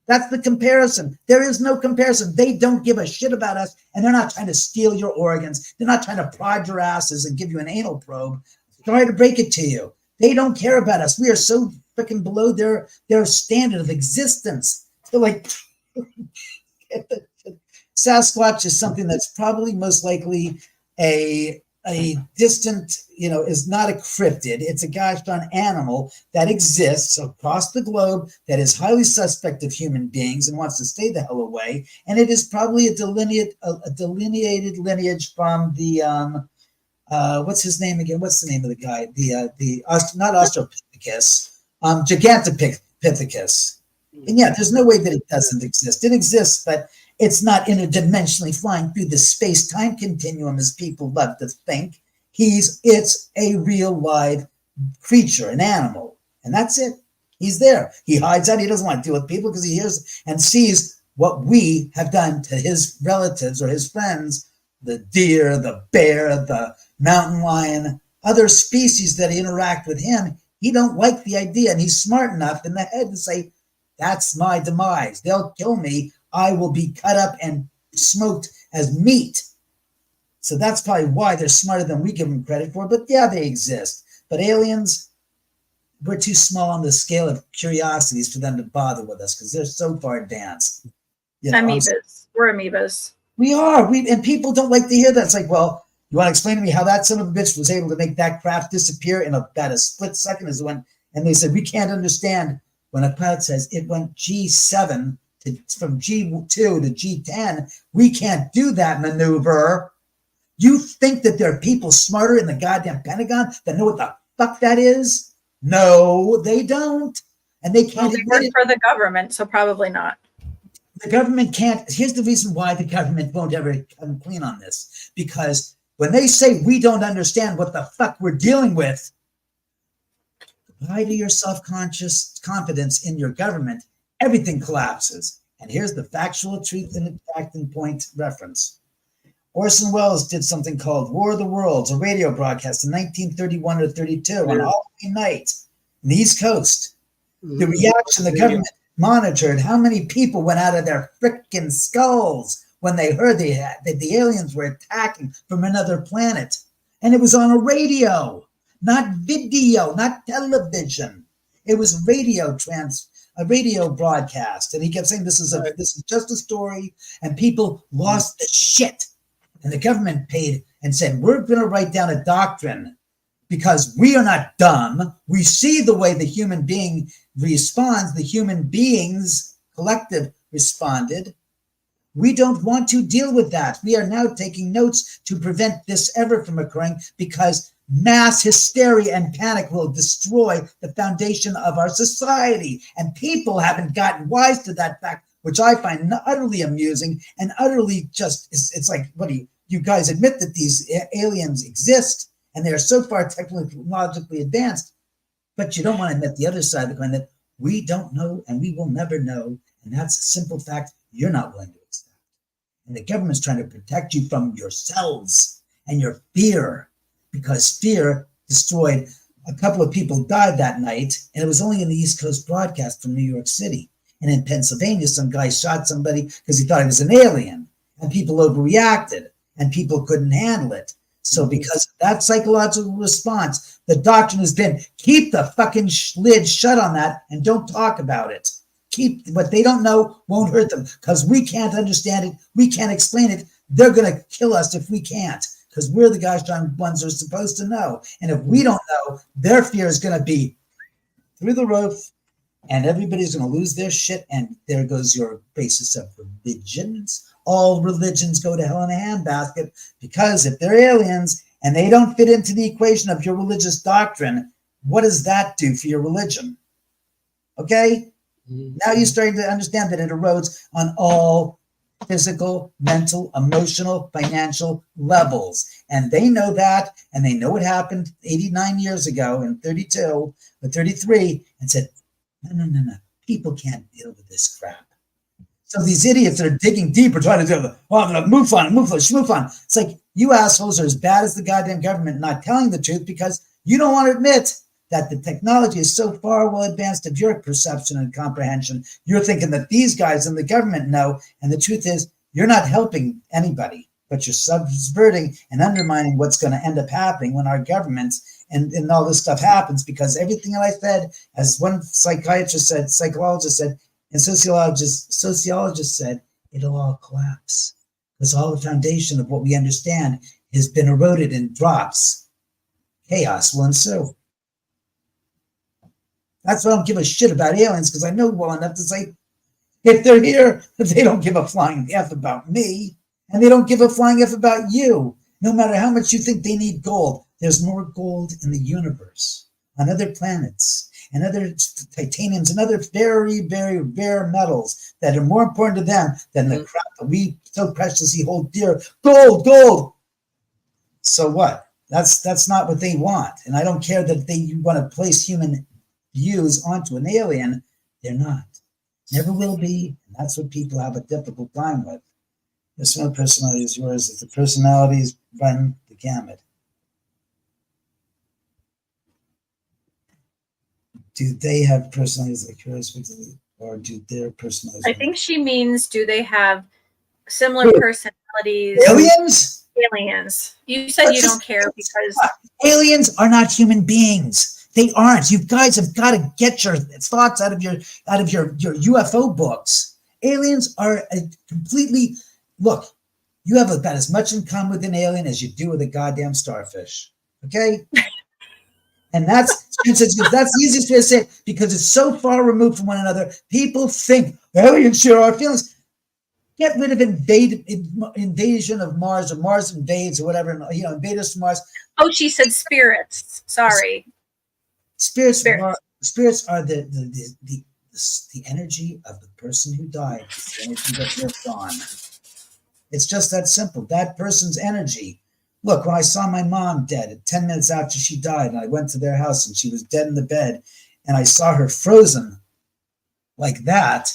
That's the comparison. There is no comparison. They don't give a shit about us, and they're not trying to steal your organs. They're not trying to prod your asses and give you an anal probe. Try to break it to you. They don't care about us. We are so freaking below their standard of existence. So like Sasquatch is something that's probably most likely a distant, is not a cryptid. It's a gosh darn animal that exists across the globe that is highly suspect of human beings and wants to stay the hell away. And it is probably a delineated lineage from the what's his name again? What's the name of the guy? Not Australopithecus, Gigantopithecus. And yeah, there's no way that it doesn't exist. It exists, but it's not interdimensionally flying through the space-time continuum as people love to think. It's a real live creature, an animal, and that's it. He's there. He hides out. He doesn't want to deal with people because he hears and sees what we have done to his relatives or his friends, the deer, the bear, the mountain lion, other species that interact with him. He don't like the idea, and he's smart enough in the head to say, that's my demise. They'll kill me. I will be cut up and smoked as meat. So that's probably why they're smarter than we give them credit for. But yeah, they exist. But aliens, we're too small on the scale of curiosities for them to bother with us because they're so far advanced. Amoebas. We're amoebas. We are. And people don't like to hear that. It's like, well, you want to explain to me how that son of a bitch was able to make that craft disappear in about a split second? And they said, we can't understand when a pilot says it went G7 from G2 to G10. We can't do that maneuver. You think that there are people smarter in the goddamn Pentagon that know what the fuck that is? No, they don't. And they can't. Well, they work for the government, so probably not. The government can't. Here's the reason why the government won't ever come clean on this. Because when they say we don't understand what the fuck we're dealing with, lie to your self-conscious confidence in your government, everything collapses. And here's the factual truth and acting point reference. Orson Welles did something called War of the Worlds, a radio broadcast in 1931 or 32 on Halloween night in the East Coast. The reaction, the government monitored how many people went out of their frickin' skulls when they heard that the aliens were attacking from another planet. And it was on a radio, not video, not television. It was a radio broadcast. And he kept saying, this is just a story. And people lost the shit. And the government paid and said, we're going to write down a doctrine because we are not dumb. We see the way the human being responds. The human beings, collective, responded. We don't want to deal with that. We are now taking notes to prevent this ever from occurring because mass hysteria and panic will destroy the foundation of our society. And people haven't gotten wise to that fact, which I find utterly amusing and utterly just, it's like, what do you guys admit that these aliens exist and they are so far technologically advanced, but you don't want to admit the other side of the coin that we don't know and we will never know. And that's a simple fact you're not willing to accept. And the government's trying to protect you from yourselves and your fear, because fear destroyed. A couple of people died that night, and it was only in the East Coast broadcast from New York City. And in Pennsylvania, some guy shot somebody because he thought he was an alien, and people overreacted, and people couldn't handle it. So because of that psychological response, the doctrine has been, keep the fucking lid shut on that and don't talk about it. Keep what they don't know won't hurt them because we can't understand it. We can't explain it. They're going to kill us if we can't, because we're the gosh darn ones who are supposed to know. And if we don't know, their fear is going to be through the roof and everybody's going to lose their shit. And there goes your basis of religions. All religions go to hell in a handbasket because if they're aliens and they don't fit into the equation of your religious doctrine, what does that do for your religion? Okay? Now you're starting to understand that it erodes on all physical, mental, emotional, financial levels. And they know that, and they know what happened 89 years ago in 32 or 33 and said, no. People can't deal with this crap. So these idiots that are digging deeper, trying to do, I'm going to move on. It's like, you assholes are as bad as the goddamn government not telling the truth because you don't want to admit that the technology is so far well advanced of your perception and comprehension. You're thinking that these guys in the government know, and the truth is you're not helping anybody, but you're subverting and undermining what's going to end up happening when our governments and all this stuff happens, because everything that I said, as one psychiatrist said, psychologist said, and sociologist said, it'll all collapse because all the foundation of what we understand has been eroded and drops. Chaos will ensue. That's why I don't give a shit about aliens, because I know well enough to say, if they're here, they don't give a flying F about me, and they don't give a flying F about you. No matter how much you think they need gold, there's more gold in the universe, on other planets, and other titaniums, and other very, very rare metals that are more important to them than the crap that we so preciously hold dear. Gold. So what? That's not what they want. And I don't care that they want to place human views onto an alien. They're not. Never will be. And that's what people have a difficult time with. This one personality is yours. If the personalities run the gamut. Do they have personalities like yours, or do their personalities? I think she means, do they have similar personalities? Aliens. You said you don't care because aliens are not human beings. They aren't. You guys have got to get your thoughts out of your UFO books. Aliens are completely, look, you have about as much in common with an alien as you do with a goddamn starfish. Okay? And that's the easiest way to say it, because it's so far removed from one another. People think aliens share our feelings. Get rid of invasion of Mars, or Mars invades, or whatever, invaders from Mars. Oh, she said spirits. Sorry. Spirits are the energy of the person who died. It's the energy that lived on. It's just that simple. That person's energy. Look, when I saw my mom dead 10 minutes after she died, and I went to their house and she was dead in the bed, and I saw her frozen like that,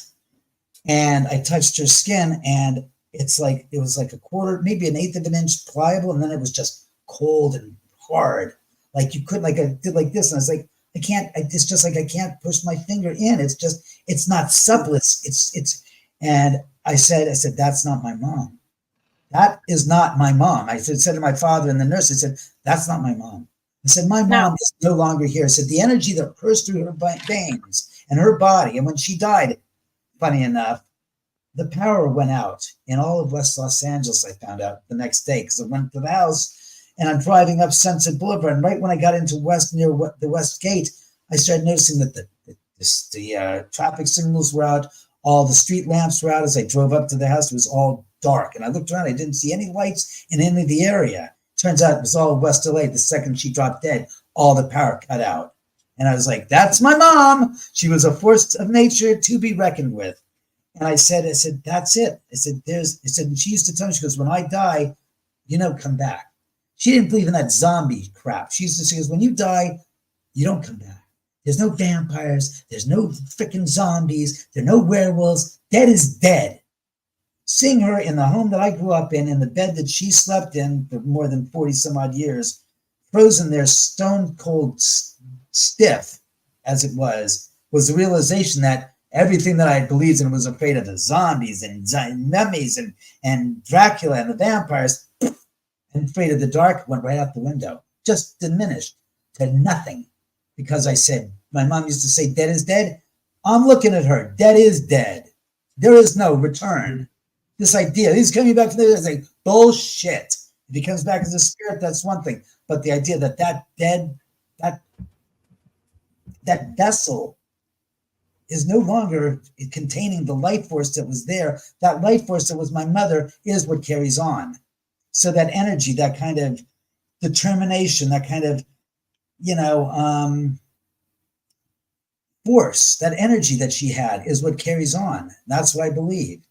and I touched her skin, and it was like a quarter, maybe an eighth of an inch pliable, and then it was just cold and hard. Like you couldn't, like I did like this, and I was like, it's just like I can't push my finger in. It's not supple. And I said, that's not my mom. That is not my mom. I said to my father and the nurse, I said, that's not my mom. I said, my mom is no longer here. I said, the energy that coursed through her veins and her body, and when she died, funny enough, the power went out in all of West Los Angeles. I found out the next day because I went to the house and I'm driving up Sunset Boulevard. And right when I got into near the West Gate, I started noticing that the traffic signals were out. All the street lamps were out. As I drove up to the house, it was all dark. And I looked around, I didn't see any lights in any of the area. Turns out it was all West LA. The second she dropped dead, all the power cut out. And I was like, that's my mom. She was a force of nature to be reckoned with. And I said, that's it. I said, and she used to tell me, she goes, when I die, come back. She didn't believe in that zombie crap. She used to say, when you die, you don't come back. There's no vampires. There's no freaking zombies. There are no werewolves. Dead is dead. Seeing her in the home that I grew up in the bed that she slept in for more than 40 some odd years, frozen there, stone cold stiff as it was the realization that everything that I believed in was afraid of the zombies and mummies and Dracula and the vampires and afraid of the dark went right out the window, just diminished to nothing. Because I said, my mom used to say, dead is dead. I'm looking at her. Dead is dead. There is no return. This idea, he's coming back from there, it's like bullshit. If he comes back as a spirit, that's one thing. But the idea that that vessel is no longer containing the life force that was there. That life force that was my mother is what carries on. So that energy, that kind of determination, that kind of, force, that energy that she had is what carries on. That's what I believe.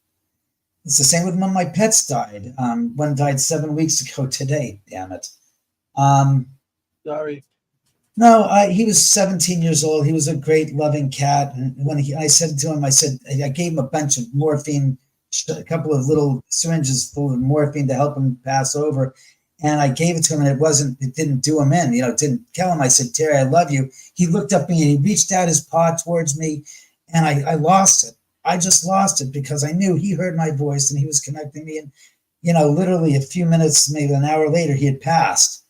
It's the same with when my pets died. One died 7 weeks ago today, damn it. Sorry. No, he was 17 years old. He was a great, loving cat. And when I said to him, I gave him a bunch of morphine, a couple of little syringes full of morphine to help him pass over. And I gave it to him, and it didn't do him in, it didn't kill him. I said, Terry, I love you. He looked up at me and he reached out his paw towards me, and I lost it. I just lost it because I knew he heard my voice and he was connecting me. And, literally a few minutes, maybe an hour later, he had passed.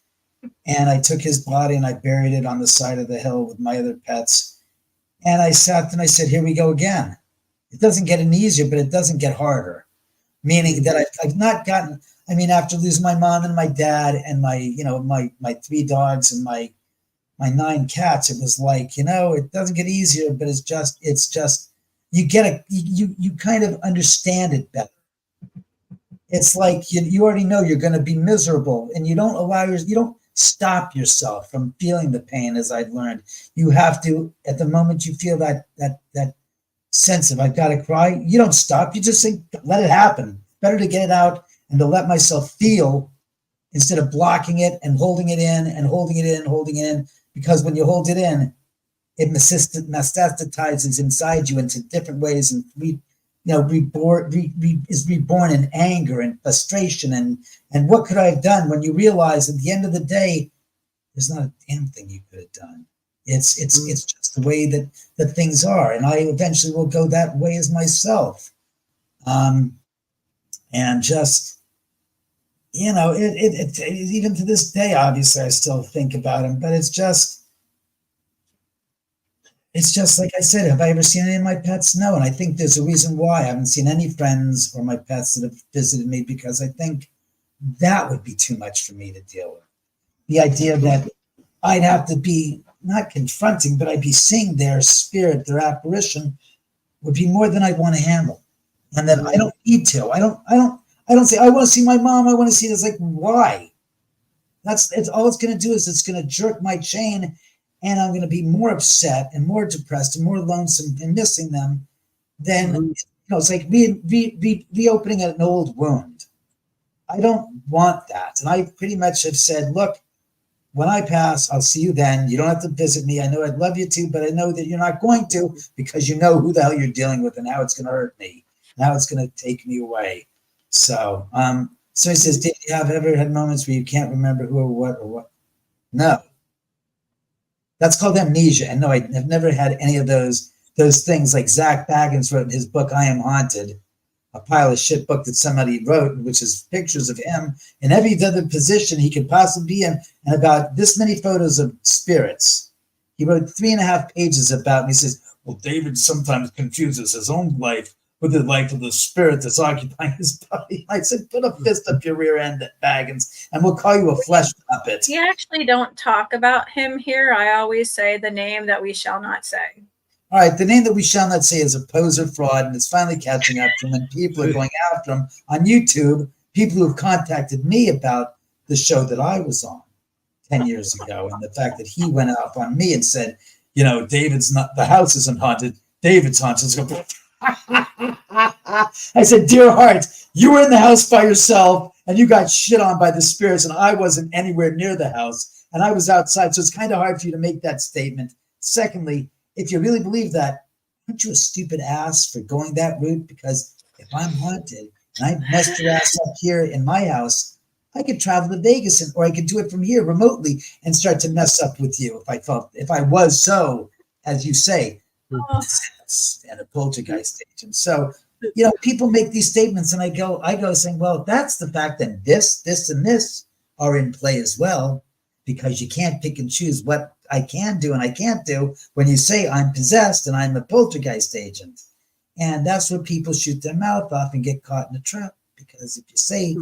And I took his body and I buried it on the side of the hill with my other pets. And I sat and I said, here we go again. It doesn't get any easier, but it doesn't get harder. Meaning that I've not gotten, after losing my mom and my dad and my 3 dogs and my 9 cats, it was like, it doesn't get easier, but it's just, you kind of understand it better. It's like you already know you're going to be miserable, and you don't stop yourself from feeling the pain, as I've learned. You have to, at the moment you feel that sense of I've got to cry, you don't stop. You just think, let it happen. Better to get it out and to let myself feel instead of blocking it and holding it in and holding it in, holding it in. Because when you hold it in, it metastasizes inside you into different ways and is reborn in anger and frustration and what could I have done, when you realize at the end of the day, there's not a damn thing you could have done. It's just the way that things are, and I eventually will go that way as myself. And just, it even to this day, obviously, I still think about him, but it's just like I said, have I ever seen any of my pets? No. And I think there's a reason why I haven't seen any friends or my pets that have visited me, because I think that would be too much for me to deal with. The idea that I'd have to be not confronting, but I'd be seeing their spirit, their apparition, would be more than I'd want to handle. And that I don't need to. I don't say, I want to see my mom. I want to see this. Like, why? It's all it's going to do is it's going to jerk my chain, and I'm going to be more upset and more depressed and more lonesome and missing them than, it's like reopening an old wound. I don't want that. And I pretty much have said, look, when I pass, I'll see you then. You don't have to visit me. I know I'd love you to, but I know that you're not going to, because you know who the hell you're dealing with and how it's going to hurt me, and how it's going to take me away. So, so he says, did you have ever had moments where you can't remember who or what? No. That's called amnesia. And no, I've never had any of those things like Zach Baggins wrote in his book, I Am Haunted, a pile of shit book that somebody wrote, which is pictures of him in every other position he could possibly be in, and about this many photos of spirits. He wrote 3.5 pages about me. He says, well, David sometimes confuses his own life with the life of the spirit that's occupying his body. I said, put a fist up your rear end, Baggins, and we'll call you a flesh puppet. We actually don't talk about him here. I always say the name that we shall not say. All right, the name that we shall not say is a poser fraud, and it's finally catching up to him, and people are going after him on YouTube. People who have contacted me about the show that I was on 10 years ago, and the fact that he went up on me and said, you know, David's not, the house isn't haunted, David's haunted. I said, dear heart, you were in the house by yourself and you got shit on by the spirits, and I wasn't anywhere near the house and I was outside. So it's kind of hard for you to make that statement. Secondly, if you really believe that, aren't you a stupid ass for going that route? Because if I'm haunted and I messed your ass up here in my house, I could travel to Vegas, or I could do it from here remotely and start to mess up with you if I was so, as you say, and a poltergeist agent. So, you know, people make these statements, and I go saying, well, that's the fact that this, and this are in play as well, because you can't pick and choose what I can do and I can't do when you say I'm possessed and I'm a poltergeist agent. And that's where people shoot their mouth off and get caught in a trap, because if you say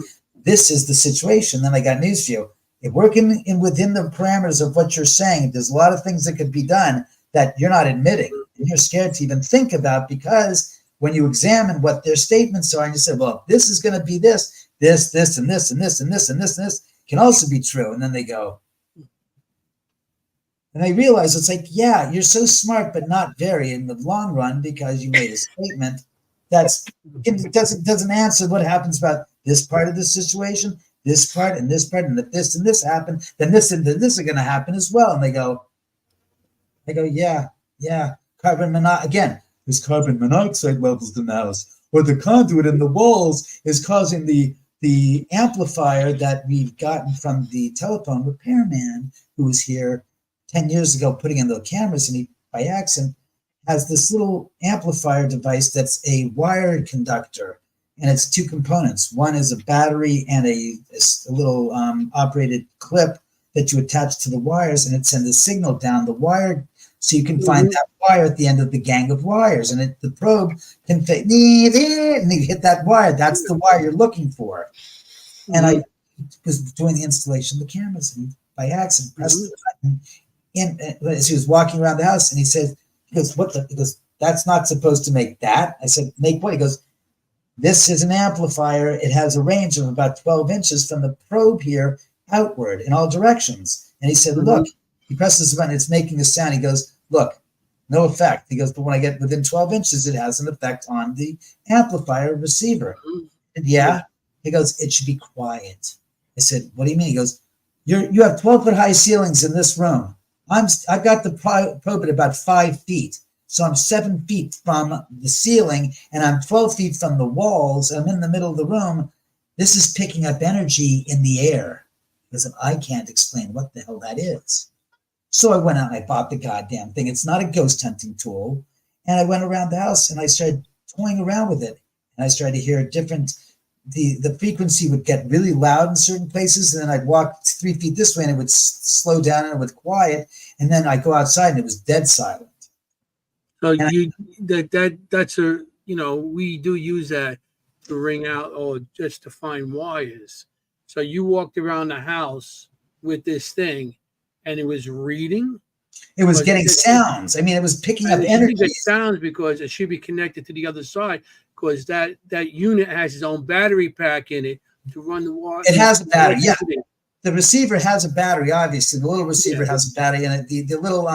this is the situation, then I got news for you. If working within the parameters of what you're saying, there's a lot of things that could be done that you're not admitting and you're scared to even think about, because when you examine what their statements are and you say, well, this is going to be this, and this, and this, and this, and this can also be true. And then they go, and I realize it's like, yeah, you're so smart, but not very in the long run, because you made a statement it doesn't answer what happens about this part of the situation, this part, and this part, and if this and this happen, then this and this are going to happen as well. And they go, yeah, carbon monoxide again. There's carbon monoxide levels in the house, or the conduit in the walls is causing the amplifier that we've gotten from the telephone repairman who was here 10 years ago putting in the cameras, and he, by accident, has this little amplifier device that's a wired conductor, and it's two components. One is a battery and a little operated clip that you attach to the wires, and it sends a signal down the wire, so you can find that wire at the end of the gang of wires, and the probe can fit, and you hit that wire. That's the wire you're looking for. And I was doing the installation of the cameras, and by accident pressed the button. And as he was walking around the house, and he goes, what the? He goes, that's not supposed to make that. I said, make what? He goes, this is an amplifier. It has a range of about 12 inches from the probe here outward in all directions. And he said, look, he presses the button, it's making a sound. He goes, look, no effect. He goes, but when I get within 12 inches, it has an effect on the amplifier receiver. And yeah, he goes, it should be quiet. I said, what do you mean? He goes, you have 12-foot high ceilings in this room. I've got the probe at about 5 feet. So I'm 7 feet from the ceiling and I'm 12 feet from the walls. I'm in the middle of the room. This is picking up energy in the air, because I can't explain what the hell that is. So I went out and I bought the goddamn thing. It's not a ghost hunting tool. And I went around the house and I started toying around with it. And I started to hear the frequency would get really loud in certain places, and then I'd walk 3 feet this way and it would slow down and it would quiet, and then I'd go outside and it was dead silent. So that's a, you know, we do use that to ring out or just to find wires. So you walked around the house with this thing and it was reading? It was getting sounds. I mean, it was picking up energy. It sounds because it should be connected to the other side, because that unit has its own battery pack in it to run the wire. It has a battery, yeah. The receiver has a battery, obviously. The little receiver has a battery, and the little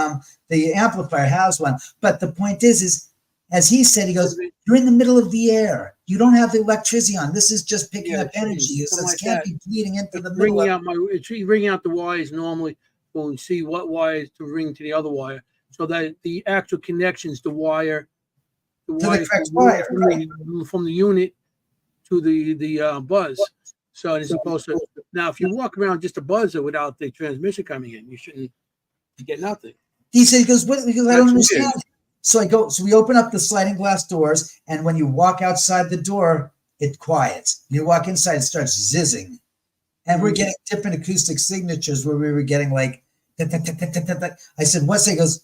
the amplifier has one. But the point is as he said, he goes, you're in the middle of the air. You don't have the electricity on. This is just picking up energy. It can't be bleeding into the middle. It's ringing out the wires normally. We'll see what wires to ring to the other wire, so that the actual connections, the wire from the unit to the buzz. So it's supposed to. Now, if you walk around just a buzzer without the transmission coming in, you shouldn't get nothing. He said, he goes, what? Because I don't understand. So we open up the sliding glass doors, and when you walk outside the door, it quiets. When you walk inside, it starts zizzing. And we're getting different acoustic signatures where we were getting like, I said, what's it? He goes,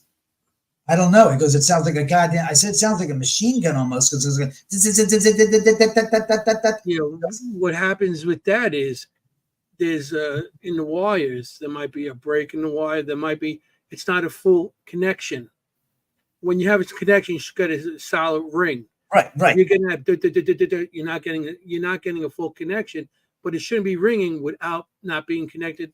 I don't know. He goes, it sounds like a goddamn. I said, it sounds like a machine gun almost because it's like, what happens with that is there's in the wires, there might be a break in the wire. There might be, it's not a full connection. When you have a connection, you should get a solid ring. Right. You're getting that, you're not getting a full connection, but it shouldn't be ringing without not being connected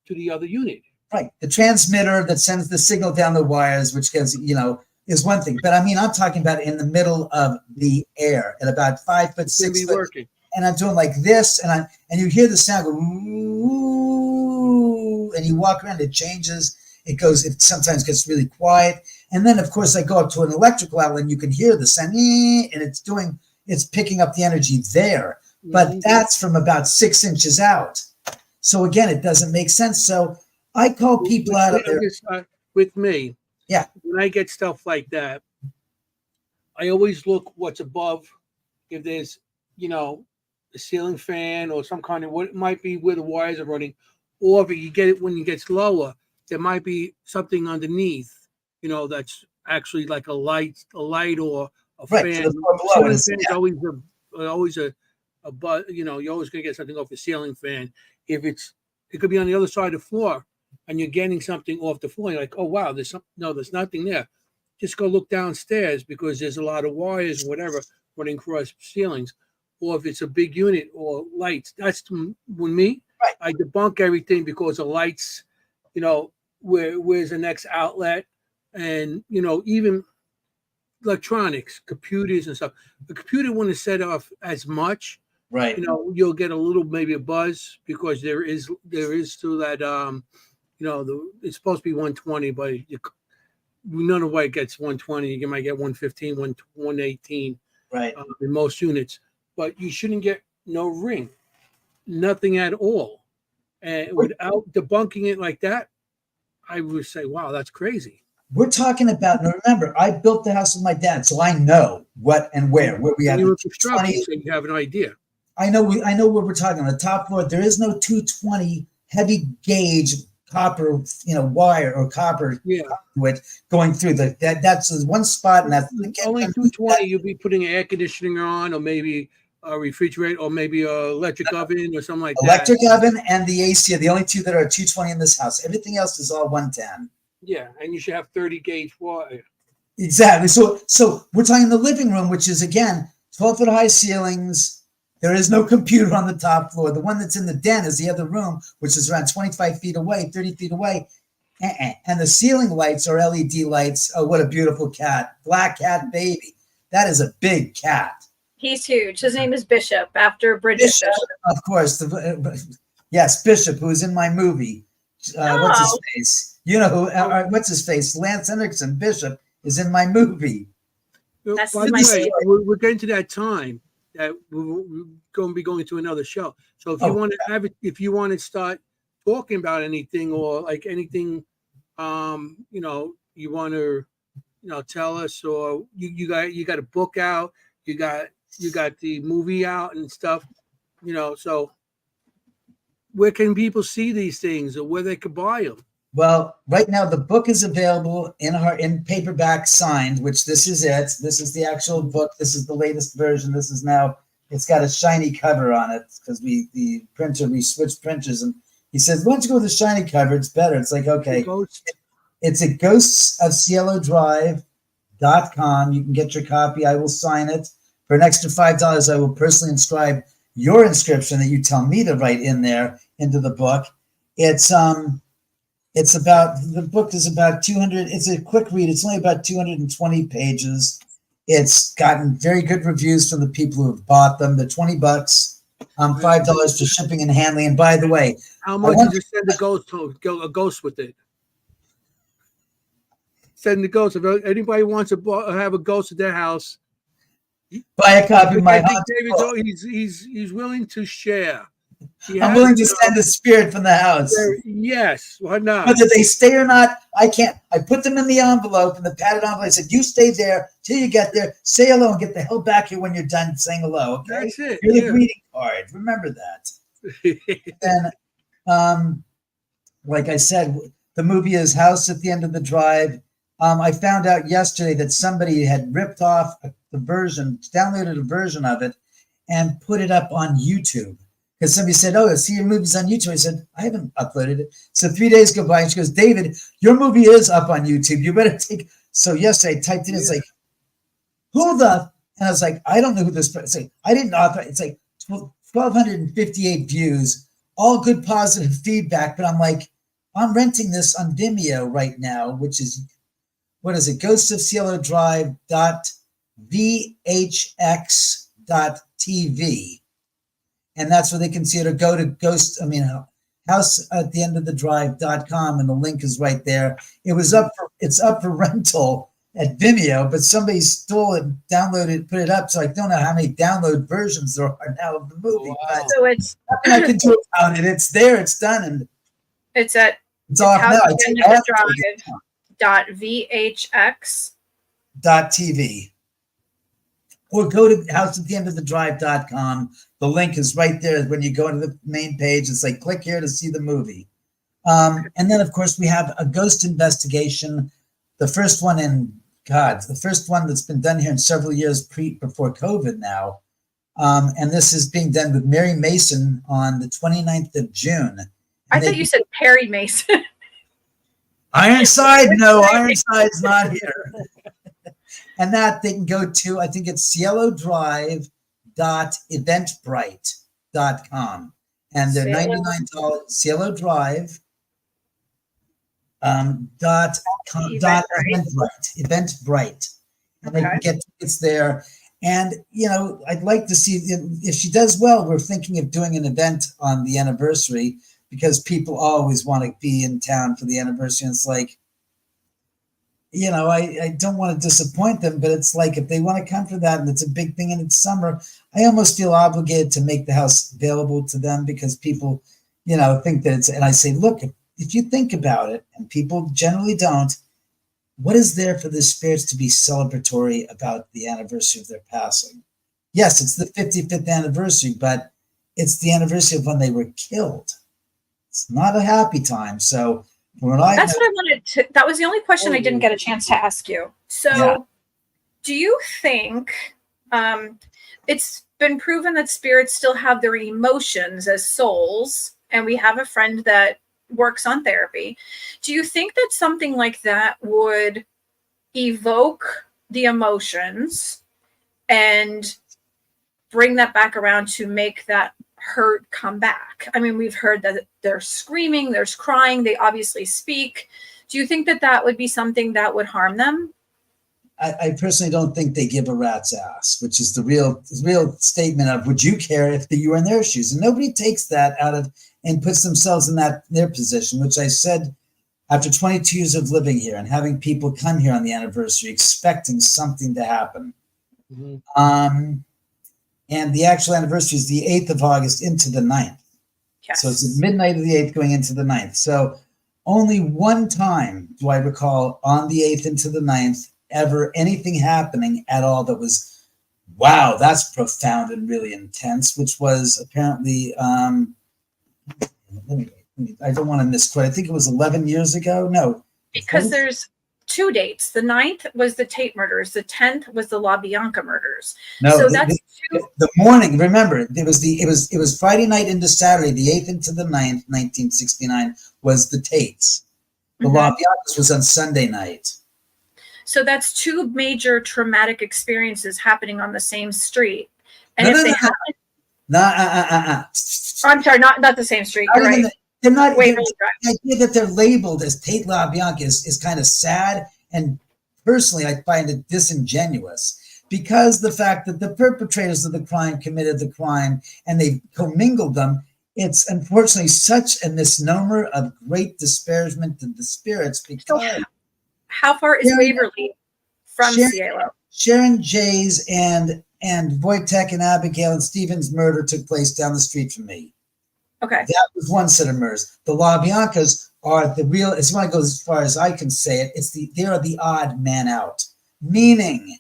to the other unit. Right. The transmitter that sends the signal down the wires, which gets, is one thing. But I mean, I'm talking about in the middle of the air at about 5 foot, 6 foot. Working. And I'm doing like this, and you hear the sound go, ooh, and you walk around, it changes. It sometimes gets really quiet. And then, of course, I go up to an electrical outlet, and you can hear the sound, and it's picking up the energy there. But that's from about 6 inches out. So again, it doesn't make sense. So I call people out of there. With me, yeah. When I get stuff like that, I always look what's above. If there's, a ceiling fan or some kind of what it might be where the wires are running, or if you get it when it gets lower, there might be something underneath, that's actually like a light or a fan. Ceiling fan is always a but you're always gonna get something off the ceiling fan. If it could be on the other side of the floor and you're getting something off the floor, you're like, oh wow, there's nothing there. Just go look downstairs because there's a lot of wires or whatever running across ceilings. Or if it's a big unit or lights, that's when me. Right. I debunk everything because of lights. Where's the next outlet, and even electronics, computers and stuff. The computer wouldn't set off as much. Right. You'll get a little maybe a buzz because there is still that it's supposed to be 120, but none of it gets 120. You might get 115, 118. Right. In most units. But you shouldn't get no ring, nothing at all. And without debunking it like that, I would say, wow, that's crazy. We're talking about, now remember, I built the house with my dad, so I know what and where we have. You have an idea. I know where we're talking. On the top floor, there is no 220 heavy gauge copper, wire or copper conduit going through that's one spot, and that's only 220. You'll be putting air conditioning on, or maybe a refrigerator, or maybe a electric oven, or something like electric oven and the AC are the only two that are 220 in this house. Everything else is all 110. Yeah, and you should have 30 gauge wire. Exactly. So we're talking the living room, which is again 12 foot high ceilings. There is no computer on the top floor. The one that's in the den is the other room, which is around 25 feet away, 30 feet away. And the ceiling lights are LED lights. Oh, what a beautiful cat. Black cat baby. That is a big cat. He's huge. His name is Bishop, after Bridget Bishop. Of course. Yes, Bishop, who is in my movie. What's his face? What's his face? Lance Henriksen, Bishop, is in my movie. That's By the way, we're getting to that time that we're going to be going to another show. So if you want to have it, if you want to start talking about anything or like anything, you want to, tell us, or you got a book out, you got the movie out and stuff, so where can people see these things or where they could buy them? Well, right now the book is available in paperback signed, which this is it. This is the actual book. This is the latest version. It's got a shiny cover on it because we switched printers, and he says, why don't you go with the shiny cover? It's better. It's like, okay. It's at ghostsofcielodrive.com. You can get your copy. I will sign it. For an extra $5, I will personally inscribe your inscription that you tell me to write in there into the book. The book is about 200. It's a quick read. It's only about 220 pages. It's gotten very good reviews from the people who have bought them. They're $20, $5 for shipping and handling. And by the way, how much did you send a ghost with it? Send the ghost. If anybody wants to have a ghost at their house, buy a copy of my haunted book. He's willing to share. I'm willing to send a spirit from the house. Yes, why not? Whether they stay or not, I can't. I put them in the envelope, in the padded envelope. I said, you stay there till you get there. Say hello and get the hell back here when you're done saying hello, okay? That's it. You're the greeting card. Remember that. And like I said, the movie is House at the End of the Drive. I found out yesterday that somebody had ripped off the version, downloaded a version of it, and put it up on YouTube. Because somebody said, "Oh, I see your movie's on YouTube." I said, "I haven't uploaded it." So 3 days go by, and she goes, "David, your movie is up on YouTube. You better take." So yesterday I typed in, it's like, "Who the?" And I was like, "I don't know who this." It's like, I didn't author. It's like 1,258 views, all good positive feedback. But I'm like, I'm renting this on Vimeo right now, which is, what is it? Ghosts of Cielo Drive .vhx.tv. And that's where they can see it, or go to house at the end of the drive.com, and the link is right there. It's up for rental at Vimeo, but somebody stole it, downloaded it, put it up. So I don't know how many download versions there are now of the movie. Wow. So it's Nothing I can do about it. It's there, it's done, and it's off now. drive.vhx.tv. Or go to houseattheendofthedrive.com. The link is right there. When you go to the main page, it's like, click here to see the movie. And then, of course, we have a ghost investigation. The first one that's been done here in several years before COVID now. And this is being done with Mary Mason on the 29th of June. I thought you said Perry Mason. Ironside, no, Ironside's not here. And that they can go to, I think it's cielodrive.eventbrite.com. And they're $99, Cielo Drive .eventbrite. And they can get tickets there. And, I'd like to see, if she does well, we're thinking of doing an event on the anniversary, because people always want to be in town for the anniversary. And it's like, I don't want to disappoint them, but it's like, if they want to come for that and it's a big thing and it's summer, I almost feel obligated to make the house available to them, because people, think that it's, and I say, look, if you think about it, and people generally don't, what is there for the spirits to be celebratory about the anniversary of their passing? Yes, it's the 55th anniversary, but it's the anniversary of when they were killed. It's not a happy time. So that's what I wanted to, that was the only question I didn't get a chance to ask you. So do you think it's been proven that spirits still have their emotions as souls? And we have a friend that works on therapy. Do you think that something like that would evoke the emotions and bring that back around to make that hurt come back? I mean, we've heard that there's screaming, there's crying, they obviously speak. Do you think that that would be something that would harm them? I personally don't think they give a rat's ass, which is the real statement of, would you care if you were in their shoes? And nobody takes that out of and puts themselves in their position, which I said, after 22 years of living here and having people come here on the anniversary expecting something to happen. Mm-hmm. And the actual anniversary is the 8th of August into the 9th. Yes. So it's at midnight of the 8th going into the 9th. So only one time do I recall on the 8th into the 9th ever anything happening at all that was, wow, that's profound and really intense, which was apparently, I don't want to misquote. I think it was 11 years ago. No. Because there's two dates. The 9th was the Tate murders. The 10th was the La Bianca murders. No, so that's the morning. Remember, it was Friday night into Saturday, the 8th into the 9th, 1969 was the Tates. The La Biancas was on Sunday night. So that's two major traumatic experiences happening on the same street. And if they happen, I'm sorry, not the same street. You're right. They're not. The idea that they're labeled as Tate La Bianca is kind of sad, and personally, I find it disingenuous, because the fact that the perpetrators of the crime committed the crime and they commingled them, it's unfortunately such a misnomer of great disparagement to the spirits. Because so how far is Waverly from Cielo? Sharon Jay's and Wojtek and Abigail and Stephen's murder took place down the street from me. Okay. That was one set of murders. The La Biancas are the real, as I go as far as I can say it, they are the odd man out. Meaning,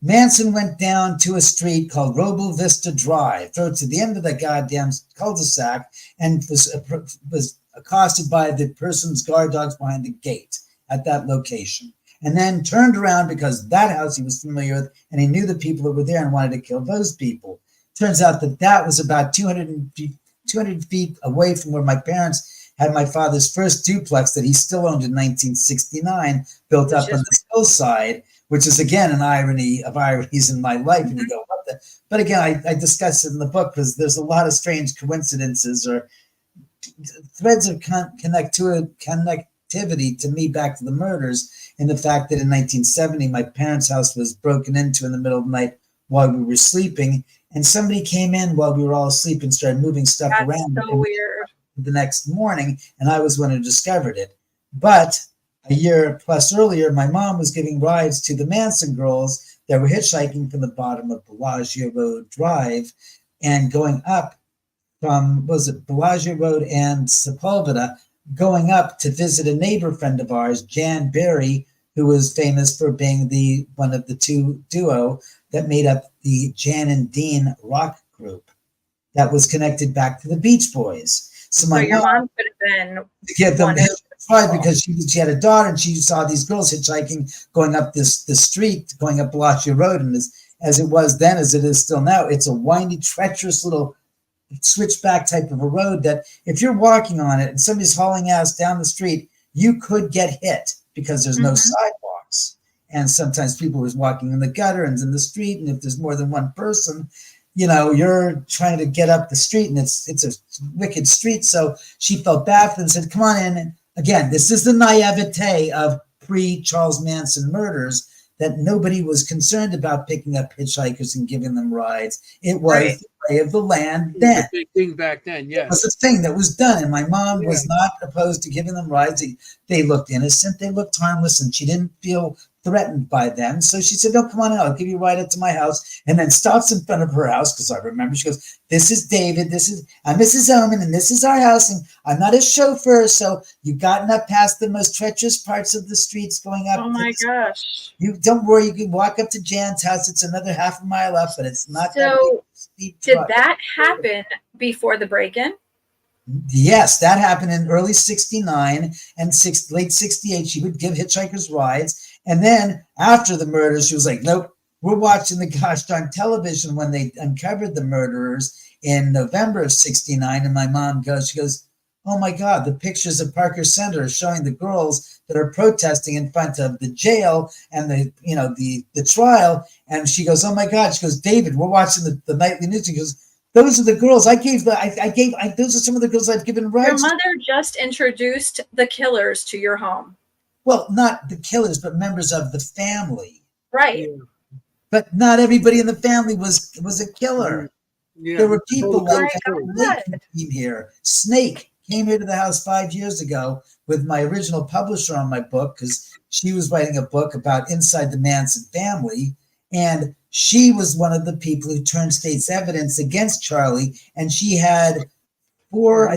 Manson went down to a street called Roble Vista Drive, drove to the end of the goddamn cul-de-sac, and was accosted by the person's guard dogs behind the gate at that location. and then turned around because that house he was familiar with, and he knew the people that were there and wanted to kill those people. Turns out that that was about 200 feet away from where my parents had my father's first duplex that he still owned in 1969, built up on the hillside, which is, again, an irony of ironies in my life. And you go, what the? But again, I discuss it in the book because there's a lot of strange coincidences or threads of connectivity to me back to the murders, and the fact that in 1970, my parents' house was broken into in the middle of the night while we were sleeping, and somebody came in while we were all asleep and started moving stuff around. That's so weird. The next morning, and I was one who discovered it. But a year plus earlier, my mom was giving rides to the Manson girls that were hitchhiking from the bottom of Bellagio Road Drive and going up from, was it Bellagio Road and Sepulveda, going up to visit a neighbor friend of ours, Jan Berry, who was famous for being the one of the two duo that made up the Jan and Dean rock group that was connected back to the Beach Boys. So your mom could have been because she had a daughter and she saw these girls hitchhiking going up this street, going up Bellagio Road, and as it was then, as it is still now, it's a windy, treacherous little switchback type of a road that if you're walking on it and somebody's hauling ass down the street, you could get hit because there's no sidewalks. And sometimes people was walking in the gutter and in the street, and if there's more than one person, you know, you're trying to get up the street and it's a wicked street. So she felt bad for them and said, come on in. And again, this is the naivete of pre-Charles Manson murders, that nobody was concerned about picking up hitchhikers and giving them rides. It was the way of the land then. It was a big thing back then, yes. It was a thing that was done. And my mom was not opposed to giving them rides. They looked innocent. They looked harmless. And she didn't feel threatened by them. So she said, no, come on in. I'll give you a ride up to my house. And then stops in front of her house, because I remember, she goes, this is David. I'm Mrs. Oman, and this is our house. And I'm not a chauffeur. So you've gotten up past the most treacherous parts of the streets going up. Oh my gosh. You don't worry. You can walk up to Jan's house. It's another half a mile up, but it's not that steep. Did that happen before the break-in? Yes, that happened in early 69 and late 68. She would give hitchhikers rides. And then after the murders, she was like, nope, we're watching the gosh darn television when they uncovered the murderers in November of 69. And my mom she goes, oh my God, the pictures of Parker Center are showing the girls that are protesting in front of the jail and the trial. And she goes, oh my God. She goes, David, we're watching the nightly news. She goes, those are the girls those are some of the girls I've given rides. Your mother just introduced the killers to your home. Well, not the killers, but members of the family. Right. But not everybody in the family was a killer. Yeah. There were people like came here. Snake came here to the house 5 years ago with my original publisher on my book, because she was writing a book about inside the Manson family. And she was one of the people who turned state's evidence against Charlie. And she had four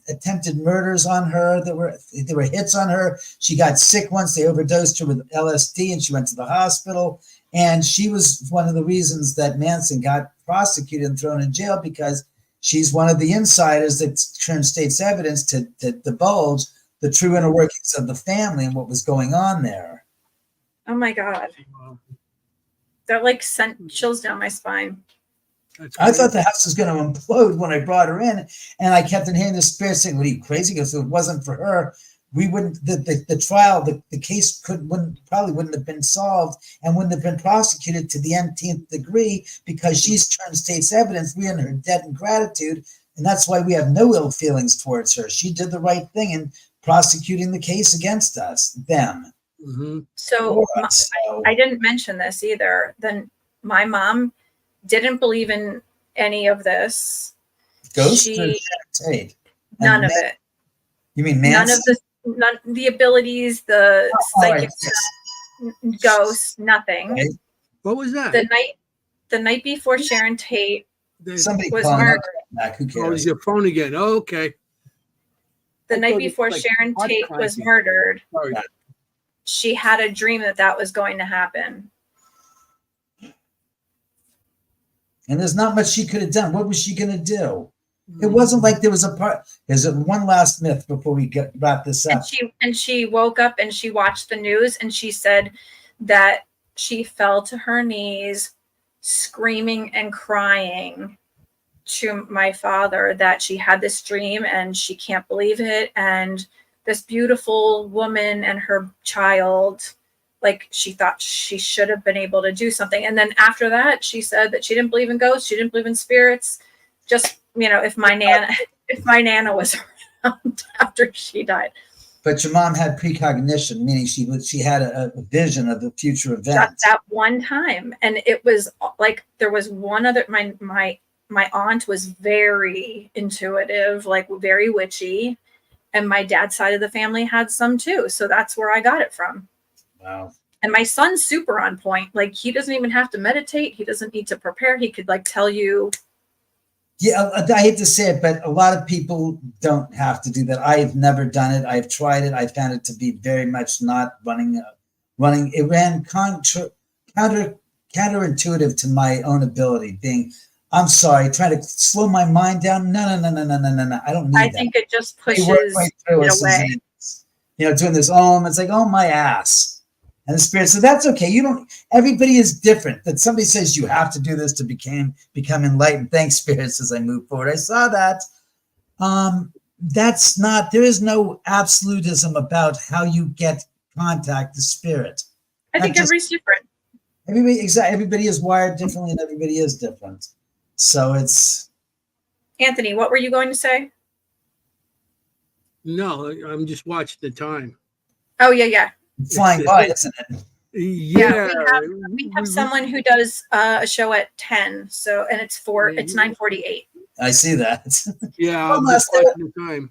attempted murders on her. There were hits on her. She got sick once. They overdosed her with LSD and she went to the hospital. And she was one of the reasons that Manson got prosecuted and thrown in jail, because she's one of the insiders that turned state's evidence to divulge the true inner workings of the family and what was going on there. Oh my God. That sent chills down my spine. I thought the house was going to implode when I brought her in, and I kept on hearing the spirit saying, "What are you crazy?" Because if it wasn't for her, we wouldn't. The trial, the case probably wouldn't have been solved, and wouldn't have been prosecuted to the nth degree, because she's turned state's evidence. We earn her debt and gratitude, and that's why we have no ill feelings towards her. She did the right thing in prosecuting the case against them. Mm-hmm. So I didn't mention this either. Then my mom didn't believe in any of this. Ghosts or Tate? None of it. You mean Manson? None of the abilities, the psychic ghosts, nothing. Okay. What was that? The night before Sharon Tate Somebody was murdered. Back. Who cares? Oh, it's your phone again. Oh, okay. The night before Sharon Tate was murdered, she had a dream that was going to happen. And there's not much she could have done. What was she going to do? It wasn't like there was a part. There's one last myth before we wrap this up. And she woke up and she watched the news and she said that she fell to her knees, screaming and crying to my father that she had this dream and she can't believe it. And this beautiful woman and her child, like she thought she should have been able to do something. And then after that, she said that she didn't believe in ghosts. She didn't believe in spirits. Just, if my Nana was around after she died. But your mom had precognition, meaning she had a vision of the future events. That one time. And it was like, there was one other, my aunt was very intuitive, like very witchy. And my dad's side of the family had some too. So that's where I got it from. Wow. And my son's super on point. Like, he doesn't even have to meditate. He doesn't need to prepare. He could tell you. Yeah, I hate to say it, but a lot of people don't have to do that. I've never done it. I've tried it. I found it to be very much not running. It ran counterintuitive to my own ability. I'm sorry, trying to slow my mind down. No. I don't need that. I think it just pushes right through it us, away. Doing this it's like, oh, my ass. And the spirit, so that's okay. Everybody is different. That somebody says you have to do this to become enlightened. Thanks, spirits, as I move forward. I saw that. That's not, there is no absolutism about how you contact the spirit. I think everybody's different. Everybody is wired differently and everybody is different. So it's. Anthony, what were you going to say? No, I'm just watching the time. Oh, yeah. Flying by, isn't it? Yeah. We have someone who does a show at 10. So, and it's 9:48. I see that. Yeah, I'm just watching the time.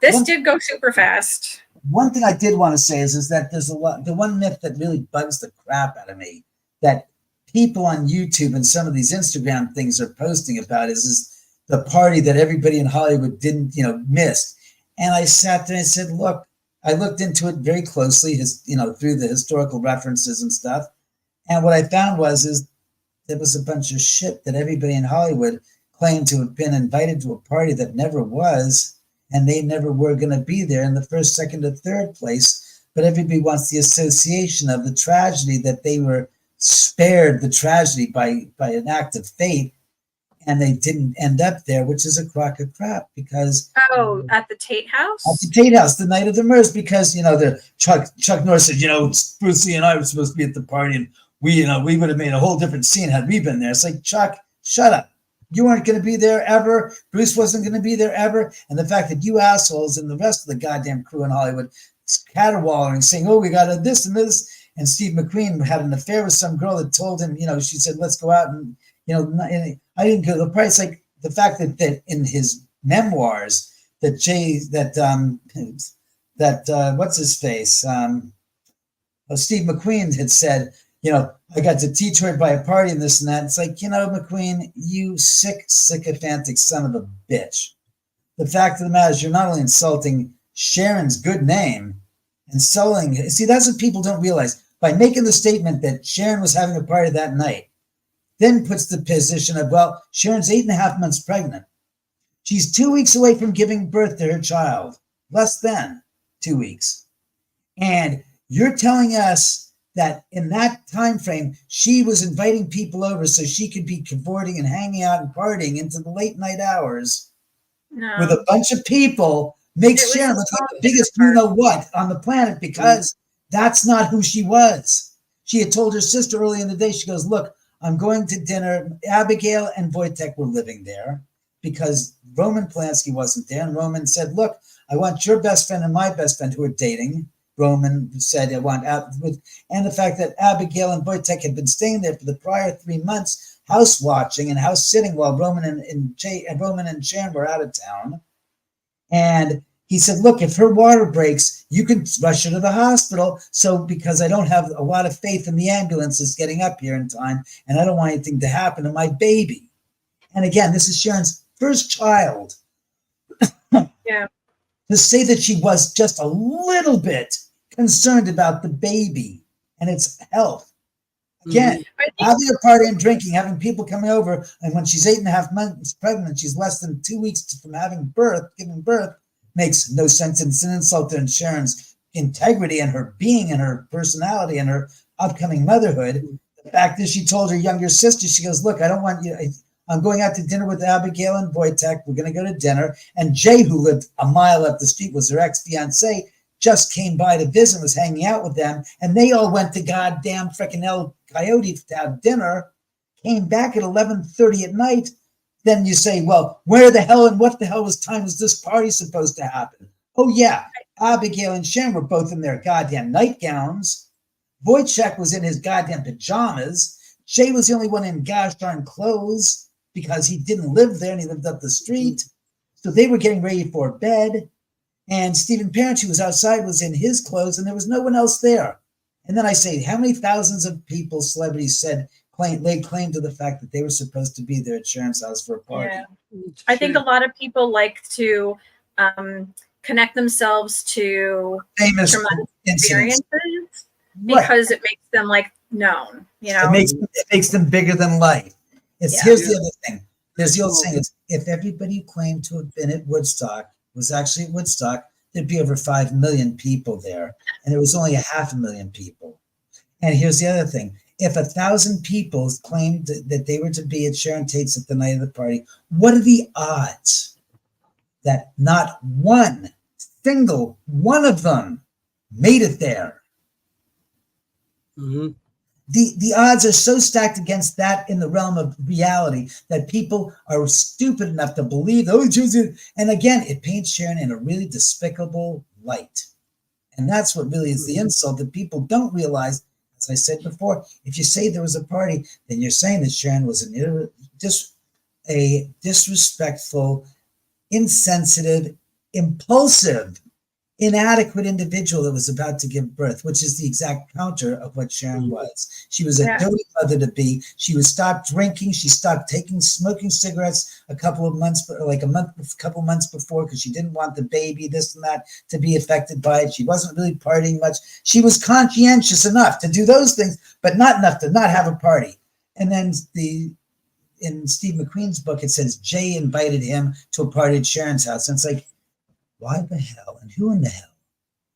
This did go super fast. One thing I did want to say is that there's the one myth that really bugs the crap out of me that people on YouTube and some of these Instagram things are posting about is the party that everybody in Hollywood didn't, missed. And I sat there and I said, look, I looked into it very closely, through the historical references and stuff. And what I found was there was a bunch of shit that everybody in Hollywood claimed to have been invited to a party that never was, and they never were going to be there in the first, second, or third place. But everybody wants the association of the tragedy that they were spared the tragedy by an act of fate, and they didn't end up there, which is a crock of crap because at the Tate house? At the Tate house, the night of the murders, because the Chuck Norris said, Bruce Lee and I were supposed to be at the party and we would have made a whole different scene had we been there. It's like, Chuck, shut up. You weren't going to be there ever. Bruce wasn't going to be there ever. And the fact that you assholes and the rest of the goddamn crew in Hollywood caterwauling, saying, oh, we got this and this. And Steve McQueen had an affair with some girl that told him, she said, let's go out and, I didn't go to the price. Like the fact that in his memoirs that what's his face? Steve McQueen had said, I got to Detroit by a party and this and that. It's like, McQueen, you sick, sycophantic son of a bitch. The fact of the matter is you're not only insulting Sharon's good name and selling. See, that's what people don't realize. By making the statement that Sharon was having a party that night, then puts the position of, well, Sharon's 8.5 months pregnant. She's 2 weeks away from giving birth to her child, less than 2 weeks. And you're telling us that in that time frame, she was inviting people over so she could be cavorting and hanging out and partying into the late night hours with a bunch of people, makes Sharon look like the biggest you-know-what on the planet because that's not who she was. She had told her sister early in the day, she goes, look, I'm going to dinner. Abigail and Wojtek were living there because Roman Polanski wasn't there. And Roman said, look, I want your best friend and my best friend who are dating. Roman said, I want and the fact that Abigail and Wojtek had been staying there for the prior 3 months, house watching and house sitting while Roman and Sharon were out of town. And he said, look, if her water breaks, you can rush her to the hospital. So because I don't have a lot of faith in the ambulances getting up here in time, and I don't want anything to happen to my baby. And again, this is Sharon's first child. Yeah. To say that she was just a little bit concerned about the baby and its health. Again, I think having a party and drinking, having people coming over, and when she's 8.5 months pregnant, she's less than 2 weeks from giving birth, makes no sense. And it's an insult to Sharon's integrity and her being and her personality and her upcoming motherhood. The fact is, she told her younger sister, she goes, look, I don't want you. I'm going out to dinner with Abigail and Wojtek. We're going to go to dinner. And Jay, who lived a mile up the street, was her ex-fiancé, just came by to visit, was hanging out with them. And they all went to goddamn frickin' El Coyote to have dinner, came back at 11:30 at night. Then you say, well, where the hell and what the hell time was this party supposed to happen? Oh, yeah. Abigail and Sharon were both in their goddamn nightgowns. Wojciech was in his goddamn pajamas. Jay was the only one in gosh darn clothes because he didn't live there and he lived up the street. So they were getting ready for bed. And Stephen Parent, who was outside, was in his clothes and there was no one else there. And then I say, how many thousands of people, celebrities, laid claim to the fact that they were supposed to be there at Sharon's house for a party? Yeah. I think a lot of people like to connect themselves to Famous traumatic incidents. experiences Right. because it makes them like known, you know. It makes them bigger than life. Here's the other thing. There's the old saying, it's, if everybody who claimed to have been at Woodstock was actually at Woodstock, there'd be over 5 million people there. And there was only 500,000 people. And here's the other thing. If 1,000 people claimed that they were to be at Sharon Tate's at the night of the party, what are the odds that not one single one of them made it there? Mm-hmm. The odds are so stacked against that in the realm of reality that people are stupid enough to believe, and again, it paints Sharon in a really despicable light. And that's what really is the insult that people don't realize. As I said before, if you say there was a party, then you're saying that Sharon was a disrespectful, insensitive, impulsive, inadequate individual that was about to give birth, which is the exact counter of what Sharon was. She was a dirty mother to be. She was stopped drinking. She stopped smoking cigarettes a couple months before because she didn't want the baby, this and that, to be affected by it. She wasn't really partying much. She was conscientious enough to do those things, but not enough to not have a party. And then in Steve McQueen's book, it says Jay invited him to a party at Sharon's house. And it's like, why the hell and who in the hell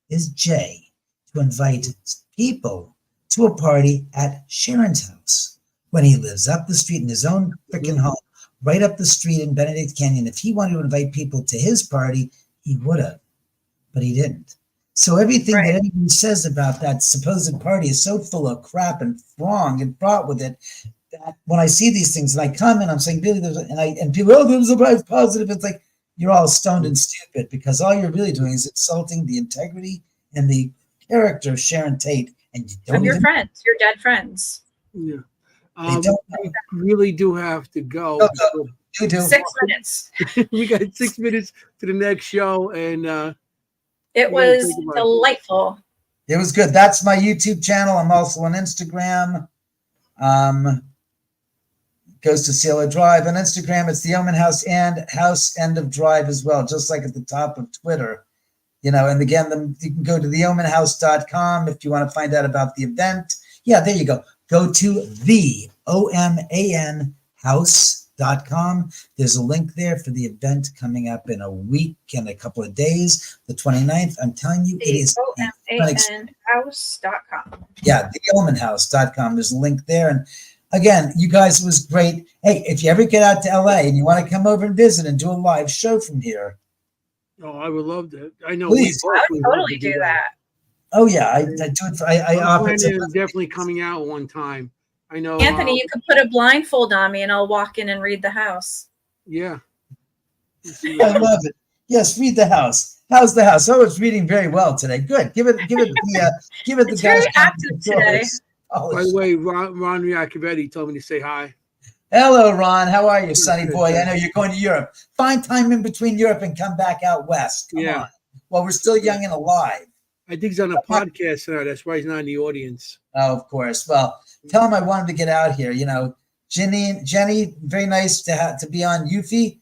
is Jay to invite people to a party at Sharon's house when he lives up the street in his own freaking home, right up the street in Benedict Canyon? If he wanted to invite people to his party, he would have, but he didn't. So everything that anybody says about that supposed party is so full of crap and wrong and fraught with it that when I see these things and I comment, I'm saying, Billy, and people, there's a positive. It's like, you're all stoned and stupid because all you're really doing is insulting the integrity and the character of Sharon Tate. And you don't your friends, your dead friends. Yeah. We really do have to go. You do. 6 minutes. We got 6 minutes to the next show. And it was delightful. It was good. That's my YouTube channel. I'm also on Instagram. Goes to Cielo Drive. On Instagram, it's the Oman House and House End of Drive as well, just like at the top of Twitter. And again, you can go to theomanhouse.com if you want to find out about the event. Yeah, there you go. Go to the OMAN house.com. There's a link there for the event coming up in a week and a couple of days, the 29th. I'm telling you, it is OMANhouse.com. Yeah, theomanhouse.com. There's a link there. And again, you guys, it was great. Hey, if you ever get out to LA and you want to come over and visit and do a live show from here. Oh, I would love that. I know. Please. I would totally do that. Oh, yeah. I do it. I offer I'm to. definitely coming out one time. I know. Anthony, you could put a blindfold on me and I'll walk in and read the house. Yeah. I love it. Yes, read the house. How's the house? Oh, it's reading very well today. Good. Give it the It's very active today. By the way, Ron Iacovetti told me to say hi. Hello, Ron. How are you, sonny boy? I know you're going to Europe. Find time in between Europe and come back out west. Come on. Well, we're still young and alive. I think he's on a podcast now. That's why he's not in the audience. Oh, of course. Well, tell him I wanted to get out here. Jenny, very nice to be on Eufy.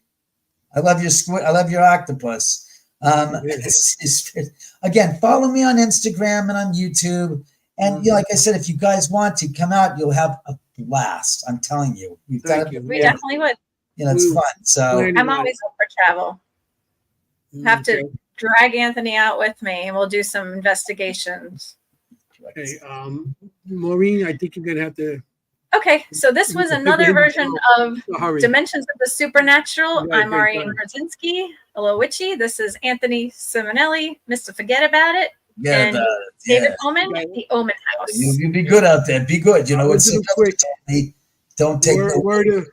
I love your squid. I love your octopus. Again, follow me on Instagram and on YouTube. And like I said, if you guys want to come out, you'll have a blast. I'm telling you, we've done Thank it you. We before. definitely would. It's fun. So I'm always up for travel. Have to Okay. drag Anthony out with me, and we'll do some investigations. Okay, Maureen, I think you're gonna have to. Okay, so this was another version of Hurry. Dimensions of the Supernatural. Right, I'm Maureen Grudzinski, Lil Witchy. This is Anthony Simonelli, Mr. Forget About It, and David Oman, the Oman House. You be good out there. Be good. You know Let's what's do it quick. Don't take no Word of,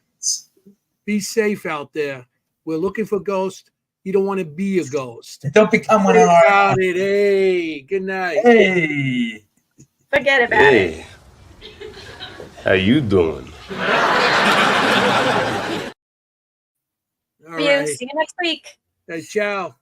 be safe out there. We're looking for ghosts. You don't want to be a ghost. Don't become one of our. About it. Hey, good night. Hey. Forget about it. How you doing? All right. See you next week. Ciao.